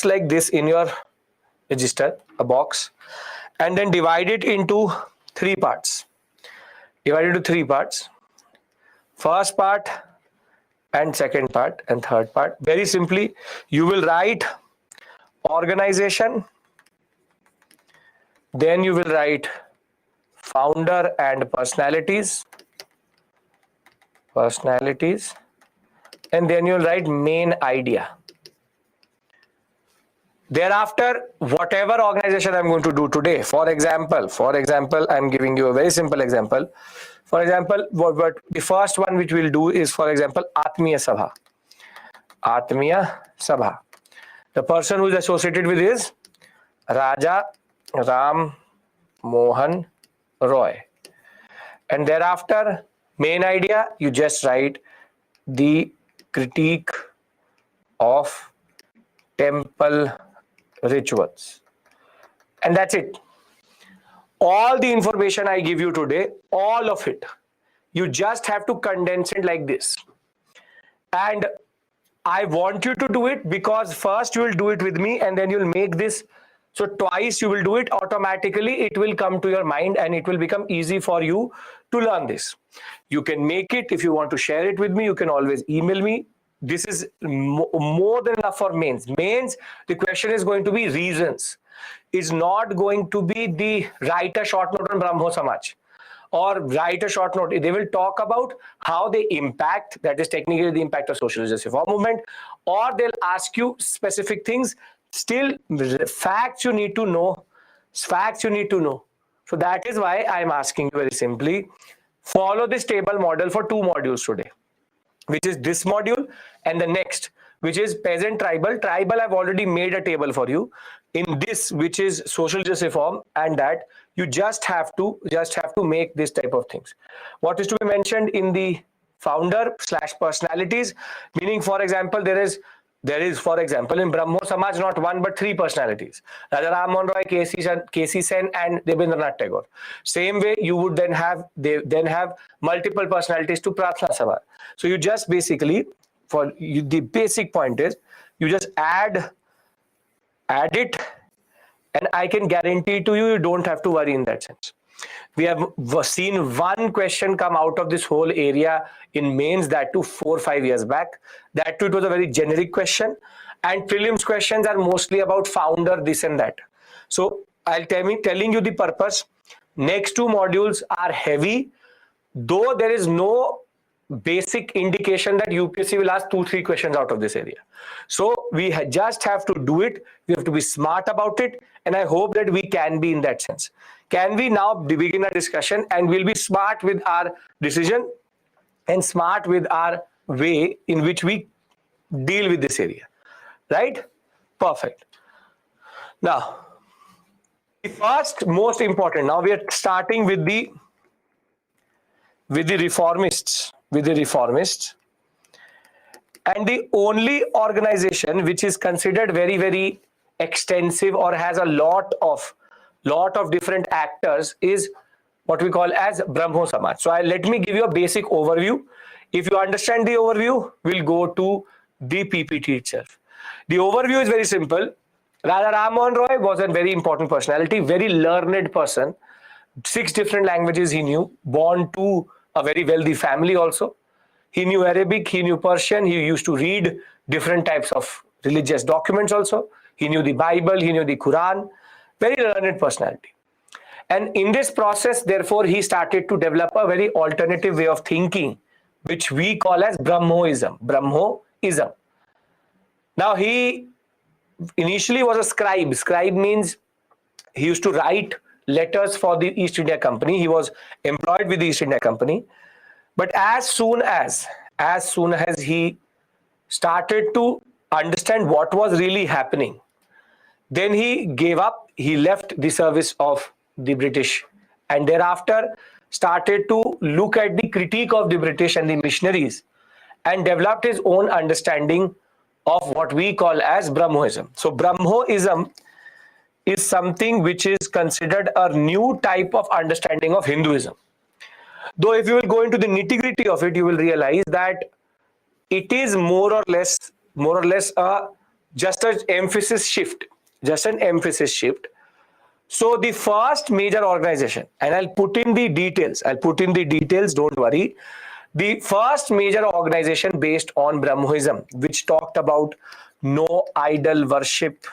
like this in your register, a box, and then divide it into three parts. Divide it into three parts. First part and second part and third part. Very simply, you will write organization, then you will write founder and personalities, and then you'll write main idea. Thereafter, whatever organization I'm going to do today, for example, I'm giving you a very simple example. For example, what the first one which we'll do is, for example, Atmiya Sabha. Atmiya Sabha. The person who is associated with is Raja Ram Mohan Roy. And thereafter, main idea, you just write the critique of temple rituals. And that's it. All the information I give you today, all of it, you just have to condense it like this. And I want you to do it because first you will do it with me and then you'll make this. So twice you will do it automatically. It will come to your mind and it will become easy for you to learn this. You can make it. If you want to share it with me, you can always email me. This is more than enough for mains. Mains, the question is going to be reasons. It's not going to be the write a short note on Brahmo Samaj or write a short note. They will talk about how they impact, that is technically the impact of social justice reform movement, or they'll ask you specific things. Still, facts you need to know. Facts you need to know. So that is why I'm asking you very simply, follow this table model for 2 modules today, which is this module and the next, which is peasant tribal. Tribal, I've already made a table for you. In this, which is social justice reform, and that you just have to make this type of things. What is to be mentioned in the founder/personalities, meaning, for example, there is, for example, in Brahmo Samaj, not 1 but 3 personalities. Raja Ram Mohan Roy, K.C. Sen, and Debendranath Tagore. Same way, you would then have multiple personalities to Prarthana Sabha. So you just basically, for you, the basic point is, you just add it, and I can guarantee to you, you don't have to worry in that sense. We have seen one question come out of this whole area in mains, that too 4 or 5 years back. That too, it was a very generic question, and prelims questions are mostly about founder, this and that. So telling you the purpose. Next 2 modules are heavy, though there is no basic indication that UPSC will ask 2-3 questions out of this area. So we just have to do it. We have to be smart about it, and I hope that we can be in that sense. Can we now begin a discussion, and we'll be smart with our decision and smart with our way in which we deal with this area, right? Perfect. Now, the first most important, now we are starting with the reformists, and the only organization which is considered very, very extensive or has a lot of different actors is what we call as Brahmo Samaj. So let me give you a basic overview. If you understand the overview, we'll go to the PPT itself. The overview is very simple. Raja Ram Mohan Roy was a very important personality, very learned person. 6 different languages he knew, born to a very wealthy family also. He knew Arabic, he knew Persian, he used to read different types of religious documents also. He knew the Bible, he knew the Quran, very learned personality. And in this process, therefore, he started to develop a very alternative way of thinking, which we call as Brahmoism. Brahmoism. Now, he initially was a scribe. Scribe means he used to write letters for the East India Company. He was employed with the East India Company. But as soon as he started to understand what was really happening, then he gave up. He left the service of the British, and thereafter started to look at the critique of the British and the missionaries, and developed his own understanding of what we call as Brahmoism. So Brahmoism is something which is considered a new type of understanding of Hinduism. Though if you will go into the nitty-gritty of it, you will realize that it is more or less a Just an emphasis shift. Just an emphasis shift. So the first major organization, and I'll put in the details. Don't worry. The first major organization based on Brahmoism, which talked about no idol worship,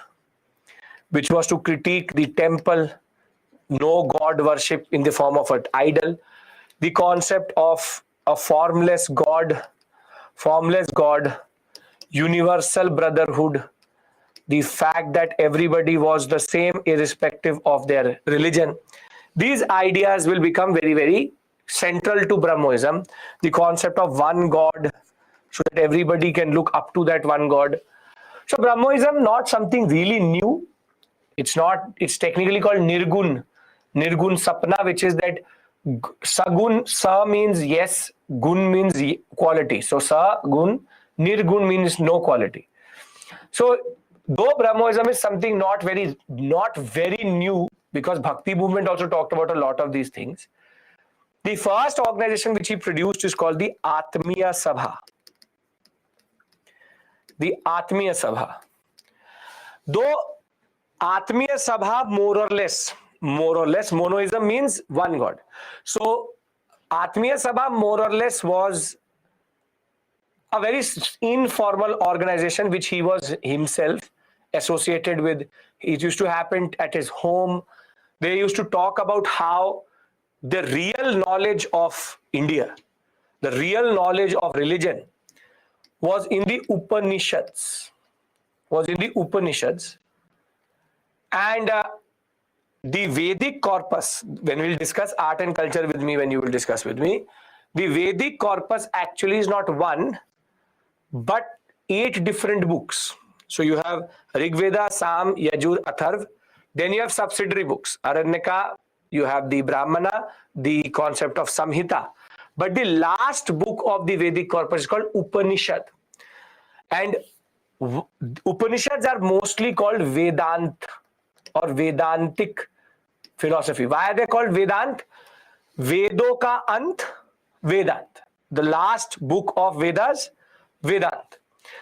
which was to critique the temple, no god worship in the form of an idol, the concept of a formless god, universal brotherhood, the fact that everybody was the same irrespective of their religion. These ideas will become very, very central to Brahmoism. The concept of one God, so that everybody can look up to that one God. So Brahmoism, not something really new. It's technically called Nirgun Sapna, which is that Sagun, Sa means yes, Gun means quality. So Sa, Gun, Nirgun means no quality. So though Brahmoism is something not very new, because Bhakti movement also talked about a lot of these things, the first organization which he produced is called the Atmiya Sabha. The Atmiya Sabha. Though Atmiya Sabha more or less, monoism means one God. So Atmiya Sabha more or less was a very informal organization which he was himself associated with. It used to happen at his home. They used to talk about how the real knowledge of India, the real knowledge of religion was in the Upanishads. And the Vedic corpus, when we will discuss art and culture with me, when you will discuss with me, the Vedic corpus actually is not one, but 8 different books. So you have Rig Veda, Sam, Yajur, Atharv. Then you have subsidiary books. Aranyaka, you have the Brahmana, the concept of Samhita. But the last book of the Vedic corpus is called Upanishad. And Upanishads are mostly called Vedant or Vedantic philosophy. Why are they called Vedant? Vedo ka ant, Vedant. The last book of Vedas, Vedant.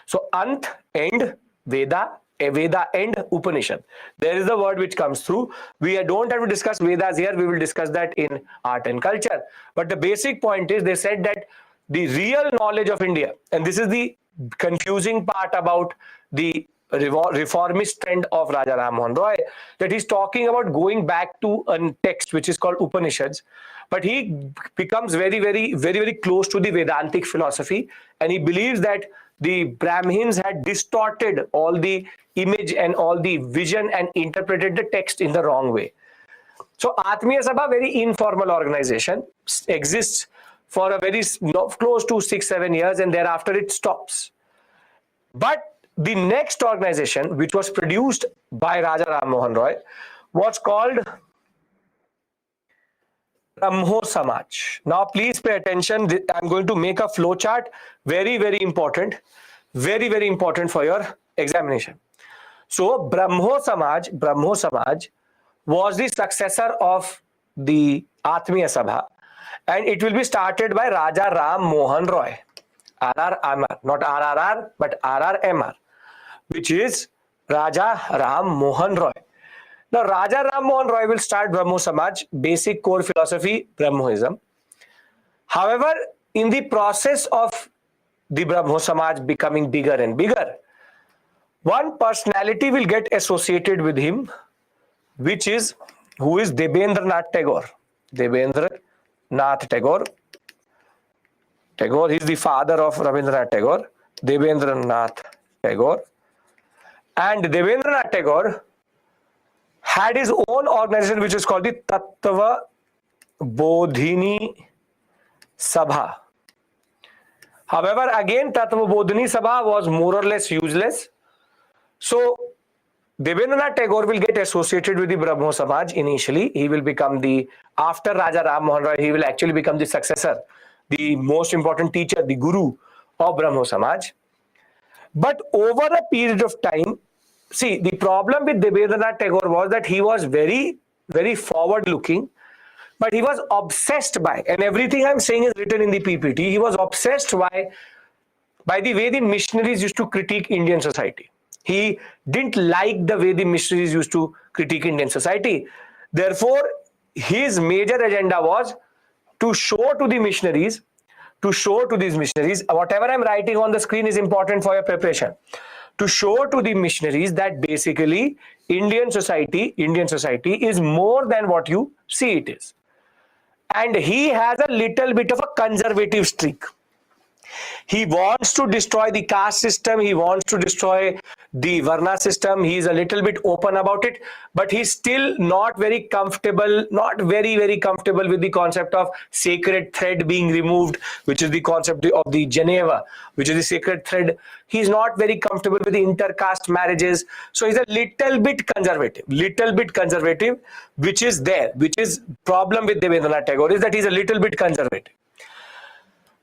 So Ant, end, Veda, Veda end, Upanishad. There is the word which comes through. We don't have to discuss Vedas here. We will discuss that in art and culture. But the basic point is they said that the real knowledge of India, and this is the confusing part about the reformist trend of Raja Ram Mohan Roy, that he's talking about going back to a text which is called Upanishads, but he becomes very close to the Vedantic philosophy, and he believes that the Brahmins had distorted all the image and all the vision and interpreted the text in the wrong way. So Atmiya Sabha, very informal organization, exists for a very close to 6-7 years, and thereafter it stops. But the next organization, which was produced by Raja Ram Mohan Roy, was called Brahmo Samaj. Now please pay attention. I'm going to make a flow chart. Very important for your examination. So Brahmo Samaj was the successor of the Atmiya Sabha, and it will be started by Raja Ram Mohan Roy, RRMR, not RRR but RRMR, which is Raja Ram Mohan Roy. Now Raja Ram Mohan Roy will start Brahmo Samaj, basic core philosophy, Brahmoism. However, in the process of the Brahmo Samaj becoming bigger and bigger, one personality will get associated with him, who is Debendranath Tagore. Debendranath Tagore. Tagore is the father of Rabindranath Tagore. Debendranath Tagore. And Debendranath Tagore had his own organization which is called the Tattva Bodhini Sabha. However, again, Tattva Bodhini Sabha was more or less useless. So Debendranath Tagore will get associated with the Brahmo Samaj initially. He will become after Raja Ram Mohan Roy, he will actually become the successor, the most important teacher, the guru of Brahmo Samaj. But over a period of time, see, the problem with Debendranath Tagore was that he was very forward looking, but he was obsessed by, and everything I'm saying is written in the PPT, he was obsessed by the way the missionaries used to critique Indian society. He didn't like the way the missionaries used to critique Indian society. Therefore, his major agenda was to show to the missionaries, whatever I'm writing on the screen is important for your preparation, to show to the missionaries that basically Indian society is more than what you see it is. And he has a little bit of a conservative streak. He wants to destroy the caste system. He wants to destroy the Varna system. He is a little bit open about it, but he's still not very comfortable, not very, very comfortable with the concept of sacred thread being removed, which is the concept of the Geneva, which is the sacred thread. He's not very comfortable with the intercaste marriages. So he's a little bit conservative, which is there, which is problem with Debendranath Tagore is that he's a little bit conservative.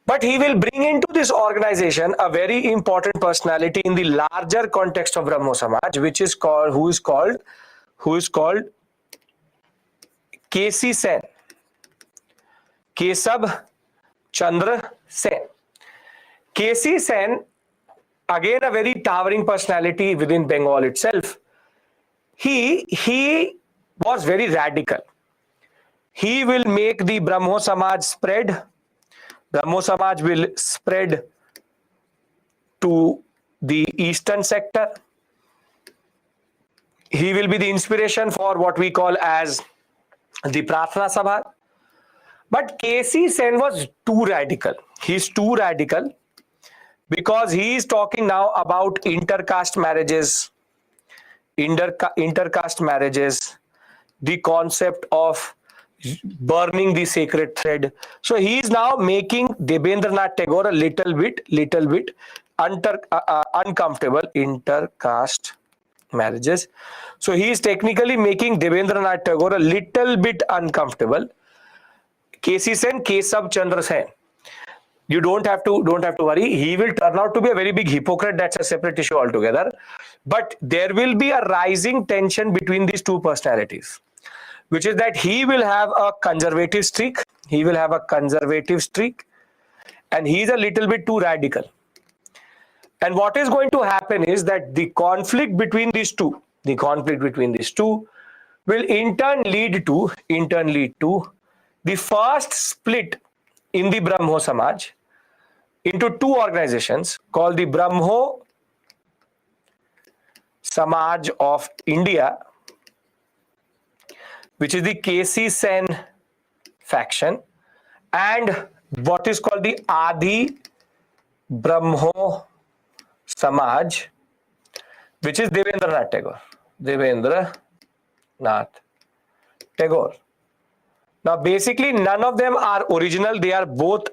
But he will bring into this organization a very important personality in the larger context of Brahmo Samaj, who is called K.C. Sen, Kesab Chandra Sen. K.C. Sen, again a very towering personality within Bengal itself. He was very radical. He will make the Brahmo Samaj spread. Brahmo Samaj will spread to the eastern sector. He will be the inspiration for what we call as the Prarthana Sabha. But K.C. Sen was too radical. He's too radical because he is talking now about intercaste marriages, the concept of burning the sacred thread. So he is now making Debendranath Tagore a little bit uncomfortable. Intercaste marriages. So he is technically making Debendranath Tagore a little bit uncomfortable. K.C. Sen, Kesab Chandra Sen. You don't have to worry. He will turn out to be a very big hypocrite. That's a separate issue altogether. But there will be a rising tension between these two personalities, which is that he will have a conservative streak. And he's a little bit too radical. And what is going to happen is that the conflict between these two will in turn lead to the first split in the Brahmo Samaj into two organizations called the Brahmo Samaj of India, which is the K.C. Sen faction, and what is called the Adi Brahmo Samaj, which is Debendranath Tagore. Now, basically, none of them are original. They are both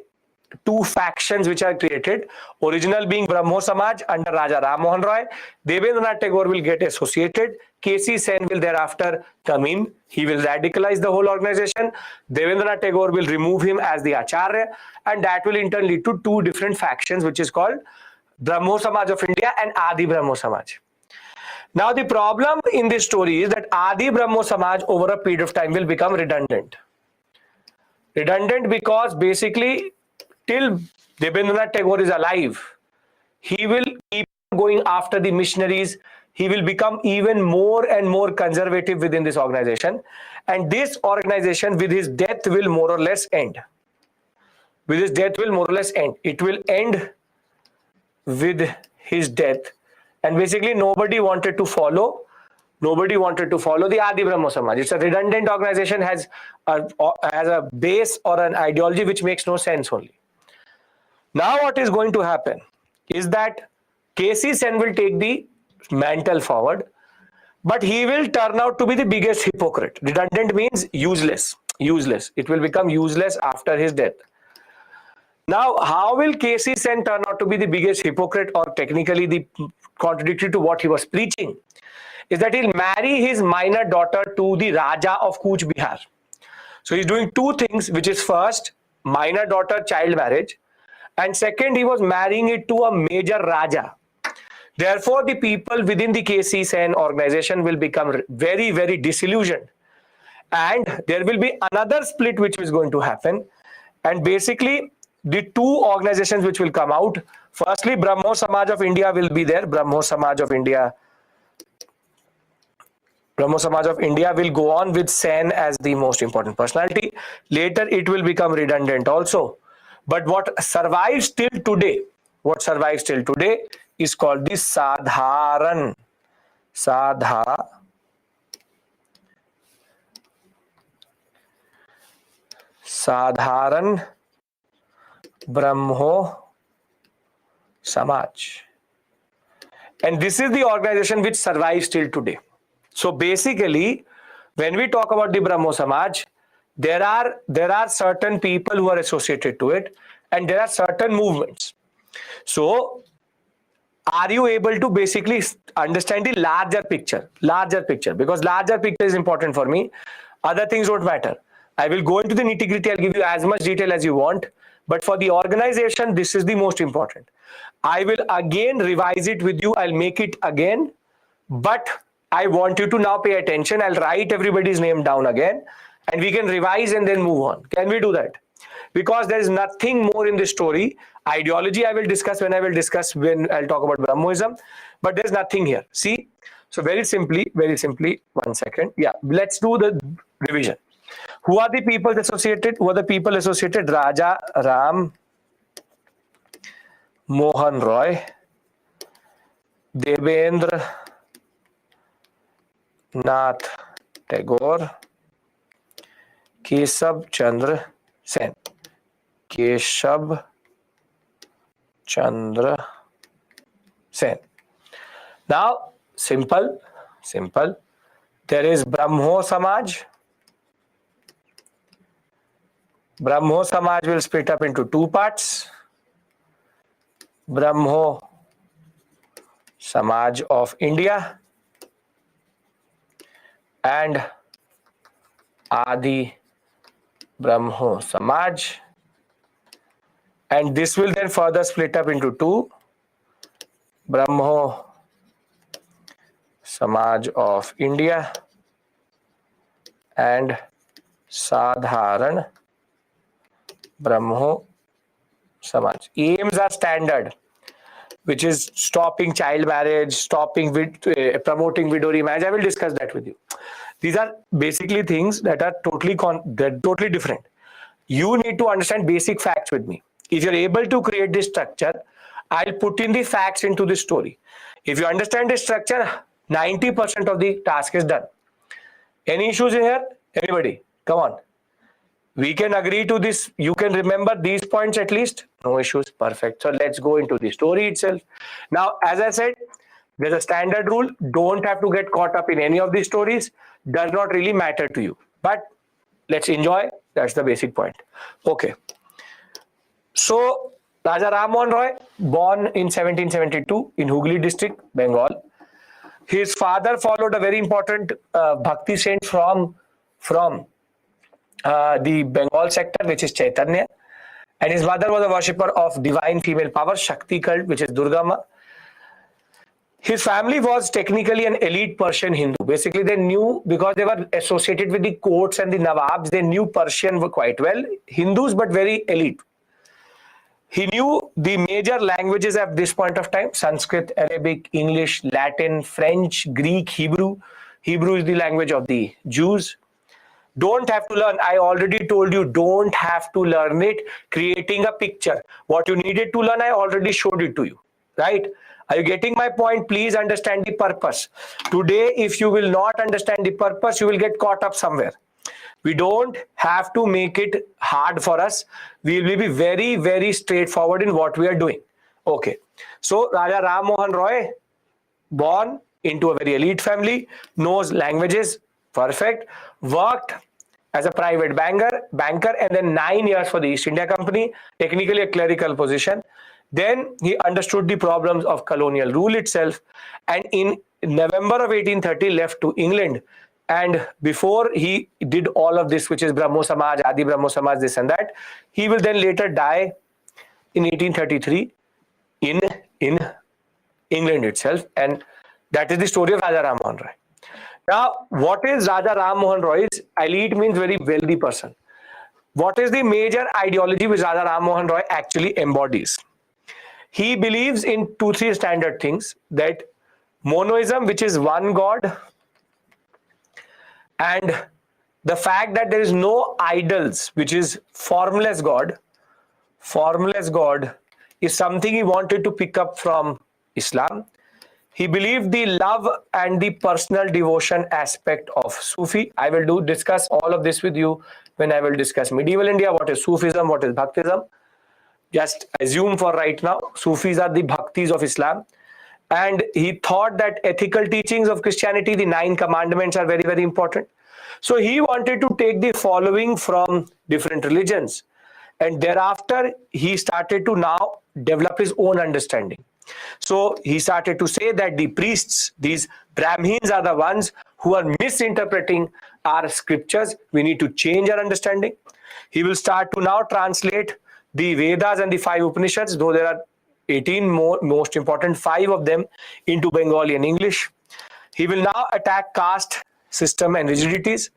two factions which are created. Original being Brahmo Samaj under Raja Ram Mohan Roy. Debendranath Tagore will get associated. K.C. Sen will thereafter come in. He will radicalize the whole organization. Debendranath Tagore will remove him as the Acharya, and that will in turn lead to two different factions, which is called Brahmo Samaj of India and Adi Brahmo Samaj. Now, the problem in this story is that Adi Brahmo Samaj over a period of time will become redundant. Because basically, till Debendranath Tagore is alive, he will keep going after the missionaries. He will become even more and more conservative within this organization. And this organization, with his death, will more or less end. It will end with his death. And basically, nobody wanted to follow the Adi Brahmo Samaj. It's a redundant organization, has a base or an ideology which makes no sense only. Now what is going to happen is that K.C. Sen will take the mantle forward, but he will turn out to be the biggest hypocrite. Redundant means useless. It will become useless after his death. Now, how will K.C. Sen turn out to be the biggest hypocrite, or technically the contradictory to what he was preaching, is that he'll marry his minor daughter to the Raja of Cooch Behar. So he's doing two things, which is first, minor daughter child marriage, and second, he was marrying it to a major Raja. Therefore, the people within the K.C. Sen organization will become very, very disillusioned. And there will be another split which is going to happen. And basically, the two organizations which will come out, Firstly, Brahmo Samaj of India will be there. Brahmo Samaj of India will go on with Sen as the most important personality. Later, it will become redundant also. But what survives till today is called the Sadharan. Sadharan Brahmo Samaj. And this is the organization which survives till today. So basically, when we talk about the Brahmo Samaj, there are certain people who are associated to it, and there are certain movements. So are you able to basically understand the larger picture? Because larger picture is important for me. Other things don't matter. I will go into the nitty-gritty. I'll give you as much detail as you want. But for the organization, this is the most important. I will again revise it with you. I'll make it again. But I want you to now pay attention. I'll write everybody's name down again, and we can revise and then move on. Can we do that? Because there is nothing more in this story. Ideology I will discuss when I'll talk about Brahmoism, but there's nothing here. See? So very simply, 1 second. Yeah, let's do the revision. Who are the people associated? Raja Ram Mohan Roy, Devendra Nath Tagore, Keshav Chandra Sen. Keshav Chandra Sen. Now, simple. There is Brahmo Samaj. Brahmo Samaj will split up into two parts. Brahmo Samaj of India and Adi Brahmo Samaj, and this will then further split up into two. Brahmo Samaj of India and Sadharan Brahmo Samaj. Aims are standard, which is stopping child marriage, promoting widow remarriage. I will discuss that with you. These are basically things that are totally different. You need to understand basic facts with me. If you're able to create this structure, I'll put in the facts into the story. If you understand the structure, 90% of the task is done. Any issues in here? Anybody? Come on. We can agree to this. You can remember these points at least. No issues. Perfect. So let's go into the story itself. Now, as I said, there's a standard rule. Don't have to get caught up in any of these stories. Does not really matter to you. But let's enjoy. That's the basic point. Okay. So, Raja Ram Mohan Roy, born in 1772 in Hooghly district, Bengal. His father followed a very important Bhakti saint from the Bengal sector, which is Chaitanya. And his mother was a worshipper of divine female power, Shakti cult, which is Durga Ma. His family was technically an elite Persian Hindu. Basically, they knew, because they were associated with the courts and the Nawabs, they knew Persian quite well. Hindus, but very elite. He knew the major languages at this point of time: Sanskrit, Arabic, English, Latin, French, Greek, Hebrew. Hebrew is the language of the Jews. Don't have to learn. I already told you, don't have to learn it. Creating a picture. What you needed to learn, I already showed it to you. Right? Are you getting my point? Please understand the purpose. Today, if you will not understand the purpose, you will get caught up somewhere. We don't have to make it hard for us. We will be very, very straightforward in what we are doing. Okay. So, Raja Ram Mohan Roy, born into a very elite family, knows languages, perfect, worked as a private banker, and then 9 years for the East India Company, technically a clerical position. Then he understood the problems of colonial rule itself, and in November of 1830 left to England. And before he did all of this, which is Brahmo Samaj, Adi Brahmo Samaj, this and that, he will then later die in 1833 in England itself. And that is the story of Raja Ram Mohan Roy. Now, what is Raja Ram Mohan Roy? Elite means very wealthy person. What is the major ideology which Raja Ram Mohan Roy actually embodies? he believes in 2-3 standard things, that monoism, which is one God, and the fact that there is no idols, which is formless God. Formless God is something he wanted to pick up from Islam. He believed the love and the personal devotion aspect of Sufi. I will discuss all of this with you when I will discuss medieval India, what is Sufism, what is Bhaktism. Just assume for right now, Sufis are the Bhaktis of Islam. And he thought that ethical teachings of Christianity, the 9 commandments, are very, very important. So he wanted to take the following from different religions. And thereafter, he started to now develop his own understanding. So he started to say that the priests, these Brahmins, are the ones who are misinterpreting our scriptures. We need to change our understanding. He will start to now translate the Vedas and the 5 Upanishads, though there are 18 more, most important 5 of them, into Bengali and English. He will now attack caste system and rigidities.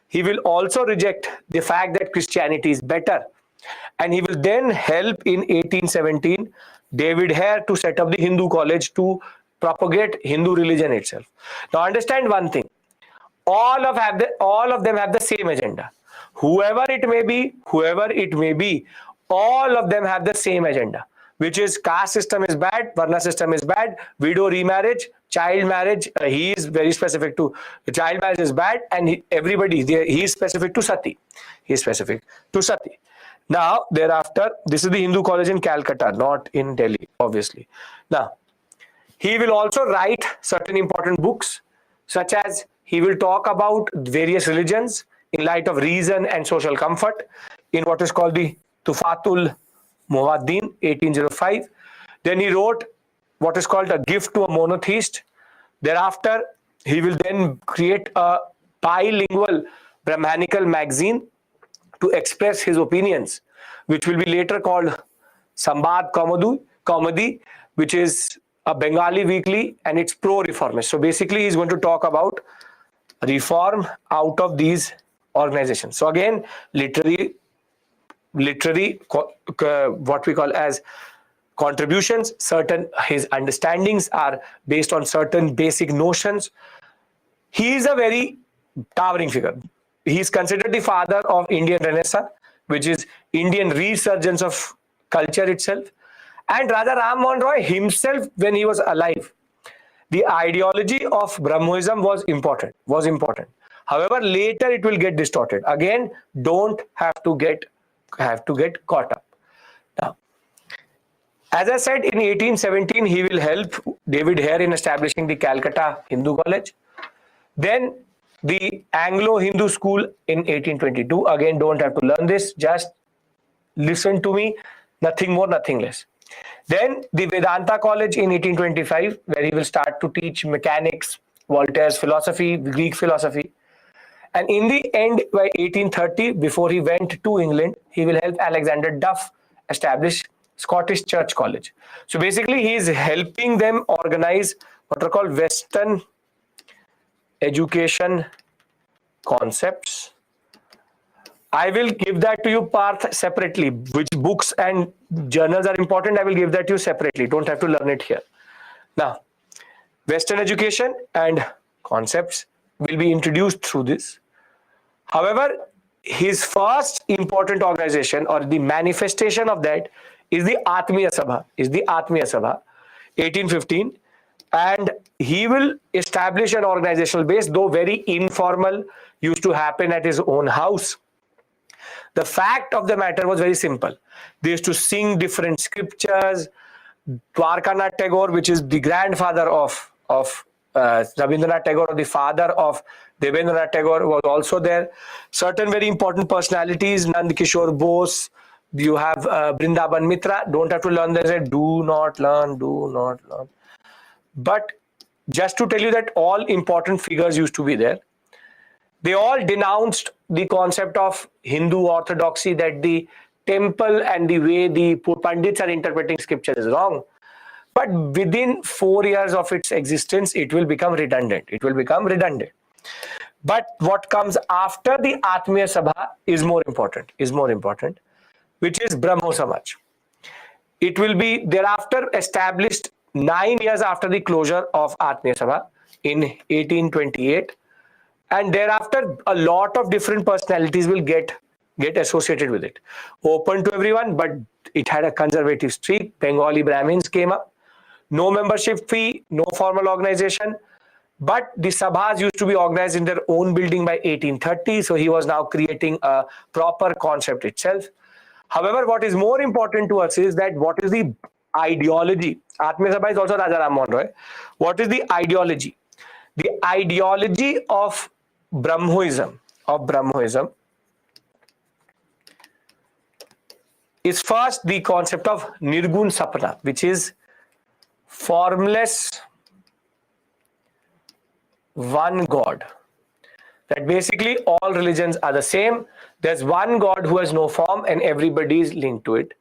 He will also reject the fact that Christianity is better. And he will then help in 1817 David Hare to set up the Hindu College to propagate Hindu religion itself. Now understand one thing, all of them have the same agenda. Whoever it may be, all of them have the same agenda, which is caste system is bad, Varna system is bad, widow remarriage, child marriage, he is very specific to child marriage is bad, and he is specific to sati. He is specific to sati. Now, thereafter, this is the Hindu College in Calcutta, not in Delhi, obviously. Now, he will also write certain important books, such as he will talk about various religions in light of reason and social comfort in what is called the Tufatul Muwaddin, 1805. Then he wrote what is called a gift to a monotheist. Thereafter, he will then create a bilingual Brahmanical magazine to express his opinions, which will be later called Sambad Kaumudi, which is a Bengali weekly, and it's pro-reformist. So basically, he's going to talk about reform out of these organizations. So again, literary, what we call as contributions, his understandings are based on certain basic notions. He is a very towering figure. He is considered the father of Indian Renaissance, which is Indian resurgence of culture itself. And Raja Ram Mohan Roy himself, when he was alive, the ideology of Brahmoism was important. However, later it will get distorted. Again, don't have to get caught up. Now, as I said, in 1817, he will help David Hare in establishing the Calcutta Hindu College. Then the Anglo-Hindu School in 1822. Again, don't have to learn this. Just listen to me. Nothing more, nothing less. Then the Vedanta College in 1825, where he will start to teach mechanics, Voltaire's philosophy, Greek philosophy. And in the end, by 1830, before he went to England, he will help Alexander Duff establish Scottish Church College. So basically, he is helping them organize what are called Western education concepts. I will give that to you, Parth, separately. Which books and journals are important, I will give that to you separately. Don't have to learn it here. Now, Western education and concepts will be introduced through this. However, his first important organization or the manifestation of that is the Atmiya Sabha, 1815. And he will establish an organizational base, though very informal, used to happen at his own house. The fact of the matter was very simple. They used to sing different scriptures. Dwarkanath Tagore, which is the grandfather of Rabindranath Tagore, or the father of Debendranath Tagore, was also there. Certain very important personalities, Nand Kishore Bose, you have Brindaban Mitra, don't have to learn this, do not learn. But just to tell you that all important figures used to be there. They all denounced the concept of Hindu orthodoxy, that the temple and the way the Pandits are interpreting scripture is wrong. But within 4 years of its existence, it will become redundant. But what comes after the Atmiya Sabha is more important, which is Brahmo Samaj. It will be thereafter established 9 years after the closure of Atmiya Sabha in 1828. And thereafter, a lot of different personalities will get associated with it. Open to everyone, but it had a conservative streak. Bengali Brahmins came up. No membership fee, no formal organization. But the Sabhas used to be organized in their own building by 1830. So he was now creating a proper concept itself. However, what is more important to us is that what is the ideology? Atmiya Sabha is also Raja Ram Mohan Roy. What is the ideology? The ideology of Brahmoism is first the concept of Nirgun Sapna, which is formless one God. That basically all religions are the same. There's one God who has no form and everybody is linked to it.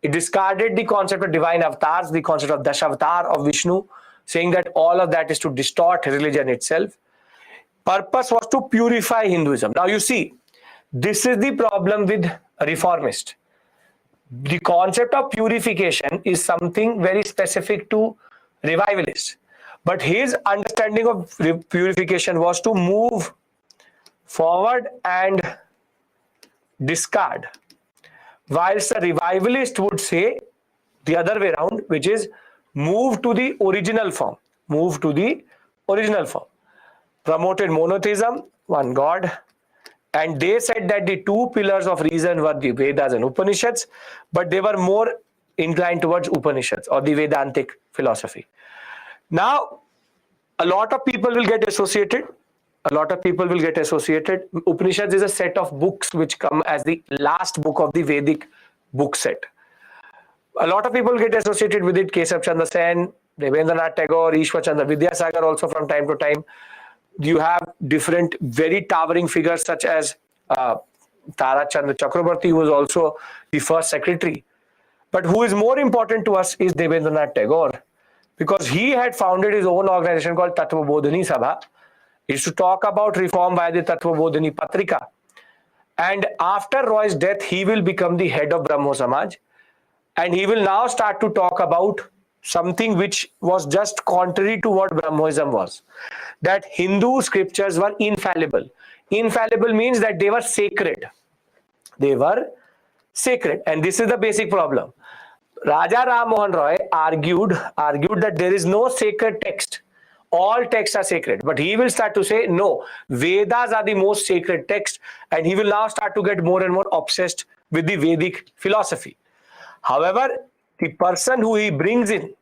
It discarded the concept of divine avatars, the concept of Dashavatar of Vishnu, saying that all of that is to distort religion itself. Purpose was to purify Hinduism. Now you see, this is the problem with reformist. The concept of purification is something very specific to revivalists. But his understanding of purification was to move forward and discard. Whilst a revivalist would say the other way around, which is move to the original form. Promoted monotheism, one God. And they said that the two pillars of reason were the Vedas and Upanishads, but they were more inclined towards Upanishads or the Vedantic philosophy. Now, a lot of people will get associated. Upanishads is a set of books which come as the last book of the Vedic book set. A lot of people get associated with it. Kesab Chandra Sen, Devendranath Tagore, Ishwar Chandra Vidyasagar also from time to time. You have different very towering figures such as Tarat Chandra Chakrabarti, who was also the first secretary. But who is more important to us is Devendranath Tagore, because he had founded his own organization called Tattvabodhini Sabha. He used to talk about reform via the Tattvabodhini Patrika. And after Roy's death, he will become the head of Brahmo Samaj. And he will now start to talk about something which was just contrary to what Brahmoism was. That Hindu scriptures were infallible. Infallible means that they were sacred. And this is the basic problem. Raja Ram Mohan Roy argued that there is no sacred text. All texts are sacred. But he will start to say, no, Vedas are the most sacred text. And he will now start to get more and more obsessed with the Vedic philosophy. However, the person who he brings in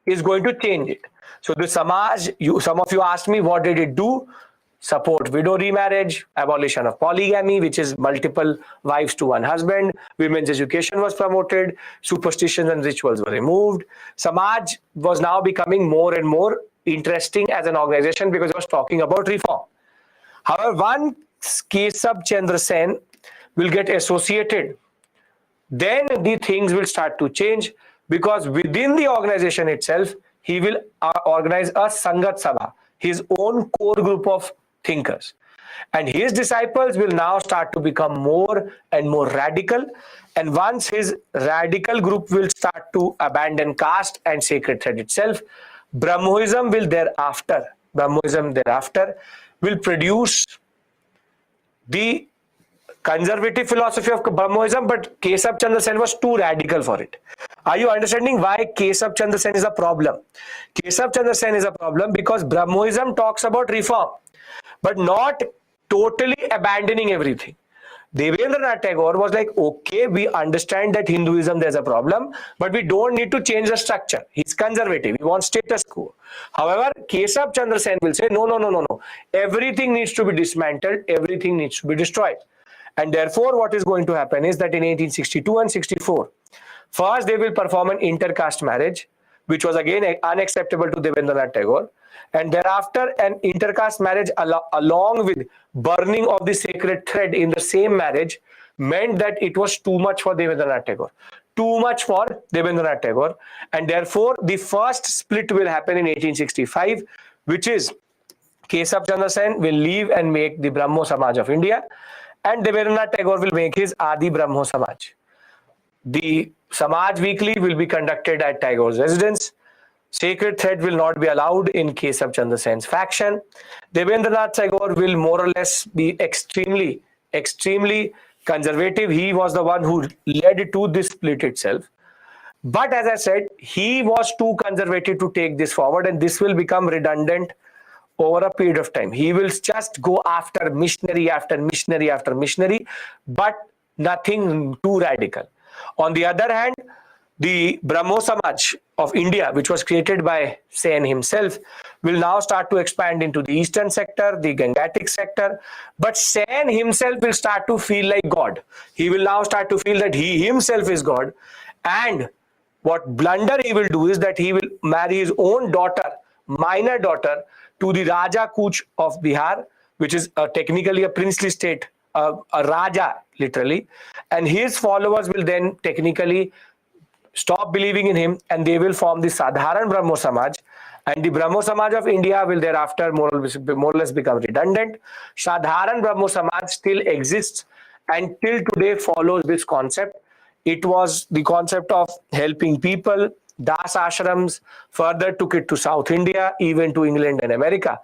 is going to change it. So the Samaj, some of you asked me, what did it do? Support widow remarriage, abolition of polygamy, which is multiple wives to one husband. Women's education was promoted. Superstitions and rituals were removed. Samaj was now becoming more and more interesting as an organization because it was talking about reform. However, once Kesab Chandra Sen will get associated, then the things will start to change, because within the organization itself, he will organize a Sangat Sabha, his own core group of thinkers. And his disciples will now start to become more and more radical. And once his radical group will start to abandon caste and sacred thread itself, Brahmoism thereafter will produce the conservative philosophy of Brahmoism, but Kesab Chandra Sen was too radical for it. Are you understanding why Kesab Chandra Sen is a problem? Kesab Chandra Sen is a problem because Brahmoism talks about reform, but not totally abandoning everything. Devendranath Tagore was like, okay, we understand that Hinduism there's a problem, but we don't need to change the structure. He's conservative. He wants status quo. However, Kesab Chandra Sen will say, no. Everything needs to be dismantled. Everything needs to be destroyed. And therefore, what is going to happen is that in 1862 and 64, first they will perform an intercaste marriage, which was again unacceptable to Devendranath Tagore. And thereafter, an intercaste marriage along with burning of the sacred thread in the same marriage meant that it was too much for Devendranath Tagore. And therefore, the first split will happen in 1865, which is Kesab Chandra Sen will leave and make the Brahmo Samaj of India, and Devendranath Tagore will make his Adi Brahmo Samaj. The Samaj Weekly will be conducted at Tagore's residence. Sacred thread will not be allowed in case of Chandra Sen's faction. Devendranath Tagore will more or less be extremely conservative. He was the one who led to this split itself. But as I said, he was too conservative to take this forward, and this will become redundant over a period of time. He will just go after missionary after missionary after missionary, but nothing too radical. On the other hand, the Brahmo Samaj of India, which was created by Sen himself, will now start to expand into the eastern sector, the Gangatic sector. But Sen himself will start to feel like God. He will now start to feel that he himself is God. And what blunder he will do is that he will marry his own daughter, minor daughter, to the Raja Kuch of Bihar, which is technically a princely state, a Raja literally. And his followers will then technically stop believing in him, and they will form the Sadharan Brahmo Samaj, and the Brahmo Samaj of India will thereafter more or less become redundant. Sadharan Brahmo Samaj still exists and till today follows this concept. It was the concept of helping people. Das ashrams further took it to South India, even to England and America.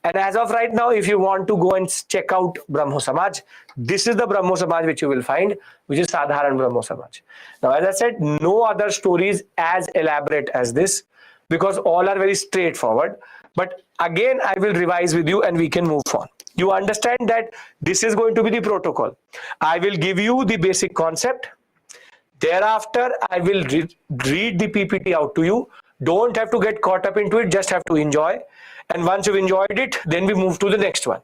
And as of right now, if you want to go and check out Brahmo Samaj, this is the Brahmo Samaj which you will find, which is Sadharan Brahmo Samaj. Now, as I said, no other stories as elaborate as this, because all are very straightforward. But again, I will revise with you and we can move on. You understand that this is going to be the protocol. I will give you the basic concept. Thereafter, I will read the PPT out to you. Don't have to get caught up into it, just have to enjoy. And once you've enjoyed it, then we move to the next one.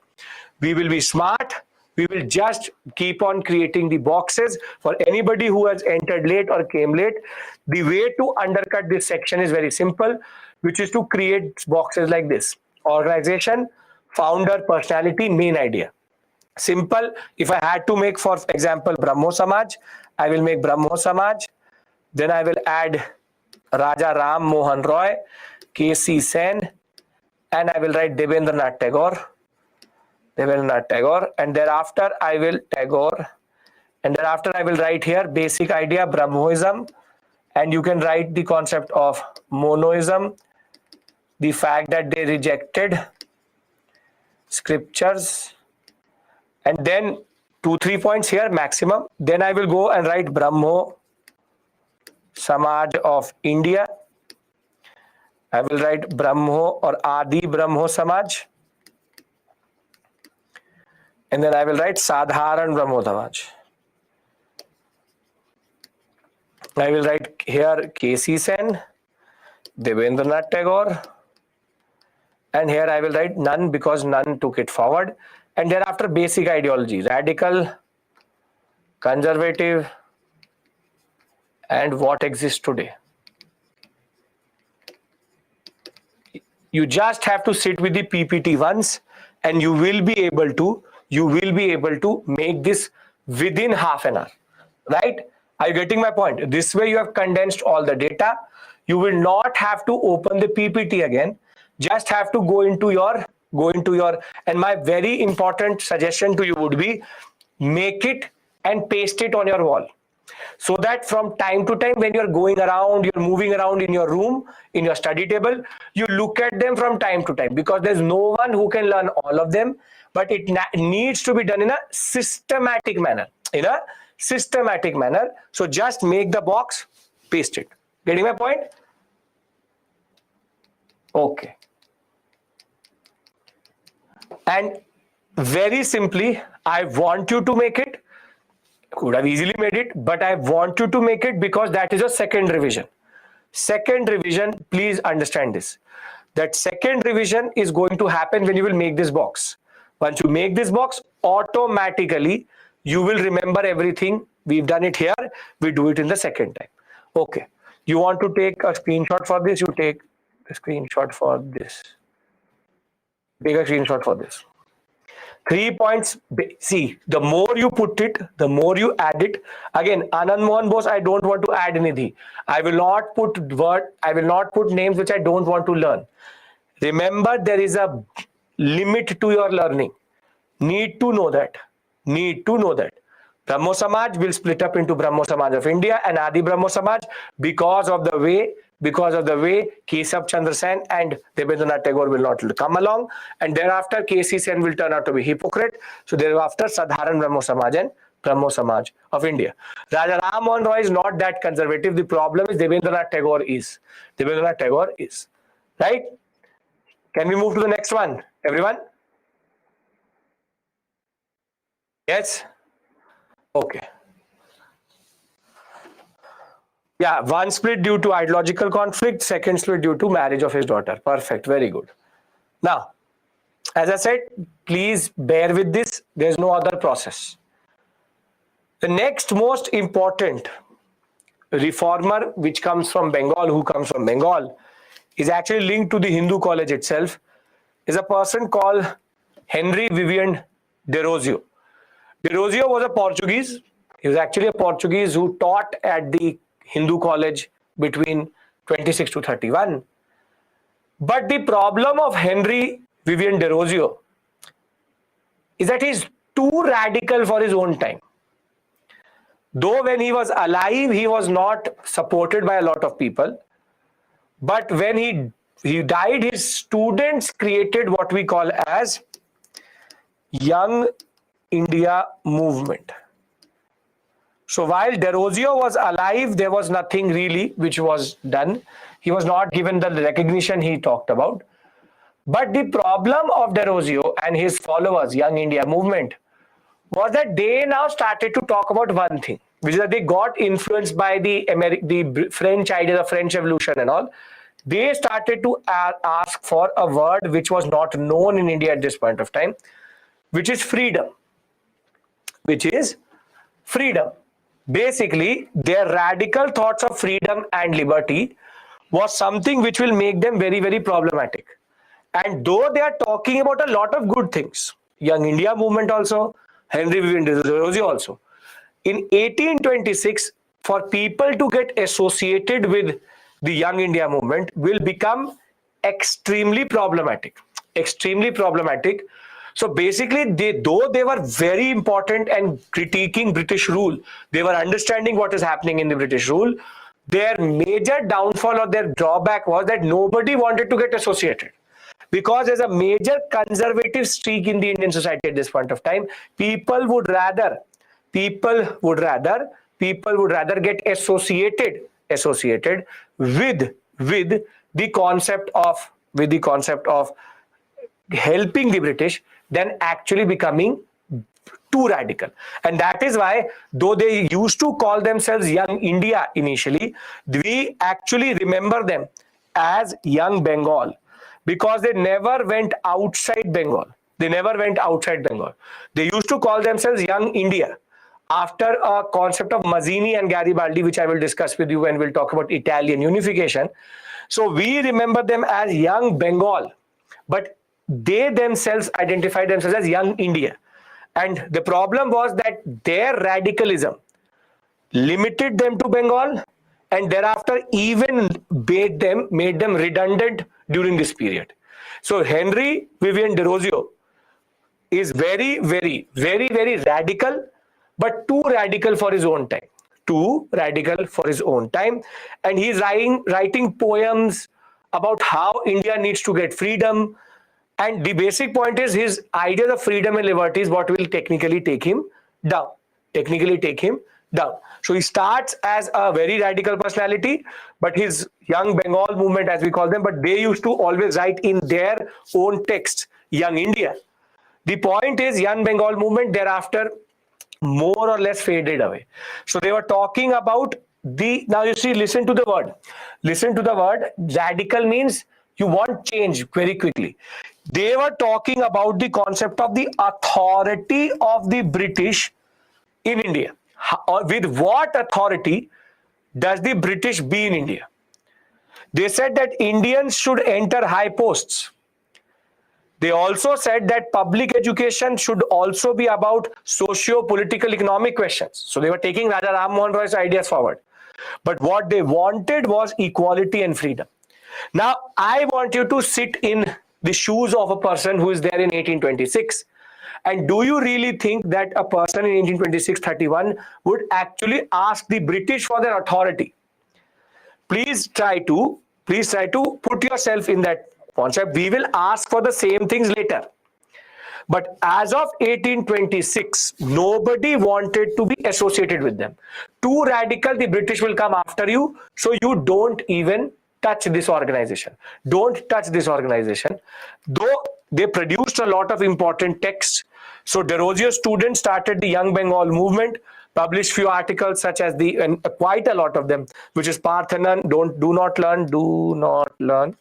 We will be smart. We will just keep on creating the boxes for anybody who has entered late or came late. The way to undercut this section is very simple, which is to create boxes like this: organization, founder, personality, main idea. Simple. If I had to make, for example, Brahmo Samaj, I will make Brahmo Samaj. Then I will add Raja Ram Mohan Roy, K.C. Sen, and I will write Devendranath Tagore, and thereafter I will Tagore, and thereafter I will write here basic idea Brahmoism, and you can write the concept of monoism, the fact that they rejected scriptures, and then 2-3 points here maximum. Then I will go and write Brahmo Samaj of India. I will write Brahmo or Adi Brahmo Samaj. And then I will write Sadharan Brahmo Samaj. I will write here K.C. Sen, Devendranath Tagore. And here I will write none because none took it forward. And thereafter basic ideology: radical, conservative, and what exists today. You just have to sit with the PPT once and you will be able to make this within half an hour, right? Are you getting my point? This way you have condensed all the data. You will not have to open the PPT again. Just have to go into your, and my very important suggestion to you would be, make it and paste it on your wall. So that from time to time when you're going around, you're moving around in your room, in your study table, you look at them from time to time, because there's no one who can learn all of them, but it needs to be done in a systematic manner, So just make the box, paste it. Getting my point? Okay. And very simply, I want you to make it. Could have easily made it, but I want you to make it because that is a second revision. Second revision, please understand this. That second revision is going to happen when you will make this box. Once you make this box, automatically you will remember everything. We've done it here. We do it in the second time. Okay. You want to take a screenshot for this? You take a screenshot for this. Take a screenshot for this. 3 points. See, the more you put it, the more you add it. Again, Anand Mohan Bose, I don't want to add anything. I will not put names which I don't want to learn. Remember, there is a limit to your learning. Need to know that. Brahmo Samaj will split up into Brahmo Samaj of India and Adi Brahmo Samaj because of the way Kesab Chandra Sen and Debendranath Tagore will not come along, and thereafter KC Sen will turn out to be hypocrite. So thereafter Sadharan Brahmo Samaj and Brahmo Samaj of India. Raja Ram Mohan Roy is not that conservative. The problem is Debendranath Tagore is. Debendranath Tagore is. Right? Can we move to the next one, everyone? Yes? Okay. Yeah, one split due to ideological conflict, second split due to marriage of his daughter. Perfect, very good. Now, as I said, please bear with this. There's no other process. The next most important reformer which comes from Bengal, who comes from Bengal, is actually linked to the Hindu college itself, is a person called Henry Vivian Derozio. Derozio was a Portuguese. He was actually a Portuguese who taught at the Hindu college between 26 to 31. But the problem of Henry Vivian Derozio is that he's too radical for his own time. Though when he was alive, he was not supported by a lot of people. But when he died, his students created what we call as Young India movement. So while Derozio was alive, there was nothing really which was done. He was not given the recognition he talked about. But the problem of Derozio and his followers, Young India movement, was that they now started to talk about one thing, which is that they got influenced by the French idea, the French Revolution and all. They started to ask for a word which was not known in India at this point of time, which is freedom. Which is freedom. Basically, their radical thoughts of freedom and liberty was something which will make them very, very problematic. And though they are talking about a lot of good things, Young India movement also, Henry Vivian Derozio also, in 1826, for people to get associated with the Young India movement will become extremely problematic. Extremely problematic. So basically, though they were very important and critiquing British rule, they were understanding what is happening in the British rule. Their major downfall or their drawback was that nobody wanted to get associated. Because there's a major conservative streak in the Indian society at this point of time. People would rather get associated with the concept of helping the British than actually becoming too radical. And that is why, though they used to call themselves Young India initially, we actually remember them as Young Bengal, because they never went outside Bengal. They used to call themselves Young India after a concept of Mazzini and Garibaldi, which I will discuss with you when we'll talk about Italian unification. So we remember them as Young Bengal, but they themselves identified themselves as Young India. And the problem was that their radicalism limited them to Bengal and thereafter even made them redundant during this period. So Henry Vivian Derozio is very, very, very, very radical, but too radical for his own time. And he's writing poems about how India needs to get freedom. And the basic point is his ideas of freedom and liberty is what will technically take him down. So he starts as a very radical personality, but his Young Bengal movement, as we call them, but they used to always write in their own text, Young India. The point is, Young Bengal movement thereafter more or less faded away. So they were talking about now you see, listen to the word. Radical means you want change very quickly. They were talking about the concept of the authority of the British in India. With what authority does the British be in India? They said that Indians should enter high posts. They also said that public education should also be about socio-political economic questions. So they were taking Raja Ram Mohan Roy's ideas forward. But what they wanted was equality and freedom. Now, I want you to sit in the shoes of a person who is there in 1826 And do you really think that a person in 1826-31 would actually ask the British for their authority? Please try to put yourself in that concept. We will ask for the same things later. But as of 1826, nobody wanted to be associated with them. Too radical, the British will come after you. So you don't even touch this organization. Don't touch this organization. Though they produced a lot of important texts. So Derozio's students started the Young Bengal movement, published few articles such as and quite a lot of them, which is Parthenon, do not learn.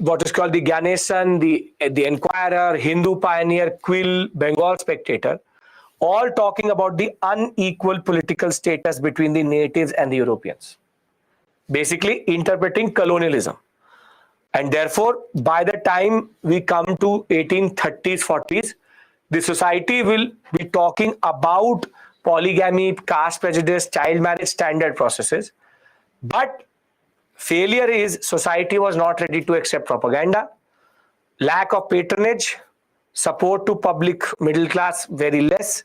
What is called the Ganesan, the Enquirer, Hindu Pioneer, Quill, Bengal Spectator, all talking about the unequal political status between the natives and the Europeans, basically interpreting colonialism. And therefore, by the time we come to 1830s, 40s, the society will be talking about polygamy, caste prejudice, child marriage, standard processes. But failure is society was not ready to accept propaganda, lack of patronage, support to public middle class very less,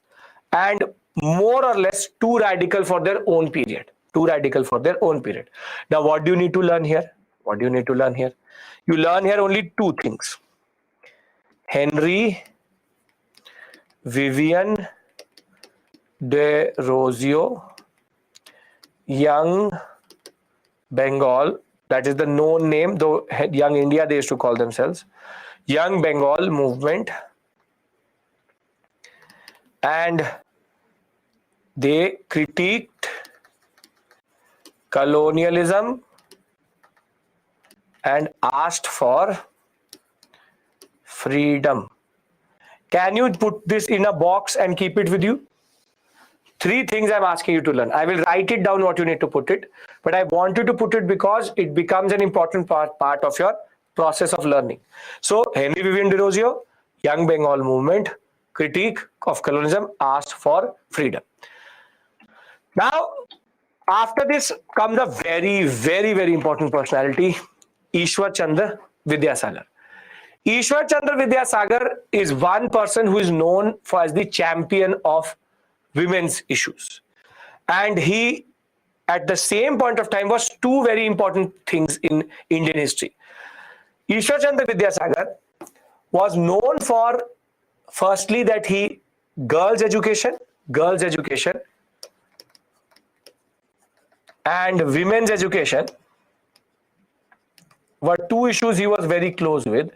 and more or less too radical for their own period. Now, what do you need to learn here? You learn here only two things. Henry Vivian Derozio, Young Bengal, that is the known name, though Young India they used to call themselves, Young Bengal movement, and they critiqued colonialism and asked for freedom. Can you put this in a box and keep it with you? Three things I'm asking you to learn. I will write it down what you need to put it, but I want you to put it because it becomes an important part of your process of learning. So Henry Vivian Derozio, Young Bengal movement, critique of colonialism, asked for freedom. Now, after this comes a very, very, very important personality, Ishwar Chandra Vidyasagar. Ishwar Chandra Vidyasagar is one person who is known as the champion of women's issues. And he, at the same point of time, was two very important things in Indian history. Ishwar Chandra Vidyasagar was known for, firstly, that girls' education, and women's education were two issues he was very close with.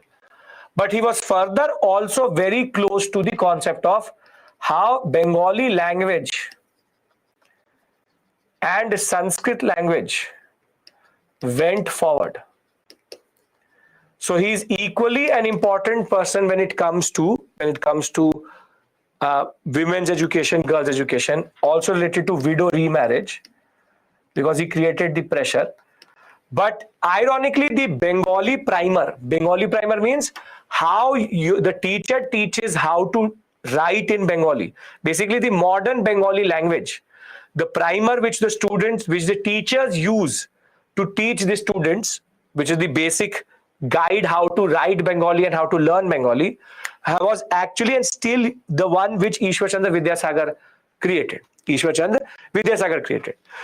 But he was further also very close to the concept of how Bengali language and Sanskrit language went forward. So he is equally an important person when it comes to women's education, girls' education, also related to widow remarriage, because he created the pressure. But ironically, the Bengali primer means how the teacher teaches how to write in Bengali, basically the modern Bengali language. The primer which the teachers use to teach the students, which is the basic guide how to write Bengali and how to learn Bengali, was actually and still the one which Ishwar Chandra Vidyasagar created.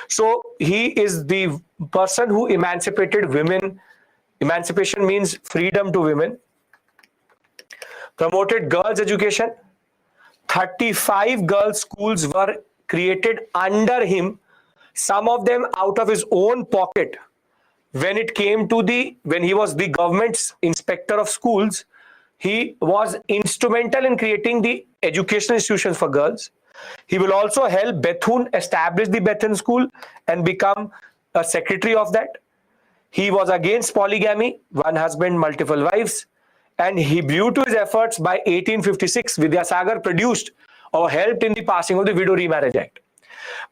So he is the person who emancipated women. Emancipation means freedom to women. Promoted girls' education. 35 girls' schools were created under him, some of them out of his own pocket. When he was the government's inspector of schools, he was instrumental in creating the educational institutions for girls. He will also help Bethune establish the Bethune school and become a secretary of that. He was against polygamy, one husband, multiple wives. And he, due to his efforts, by 1856, Vidyasagar produced or helped in the passing of the Widow Remarriage Act.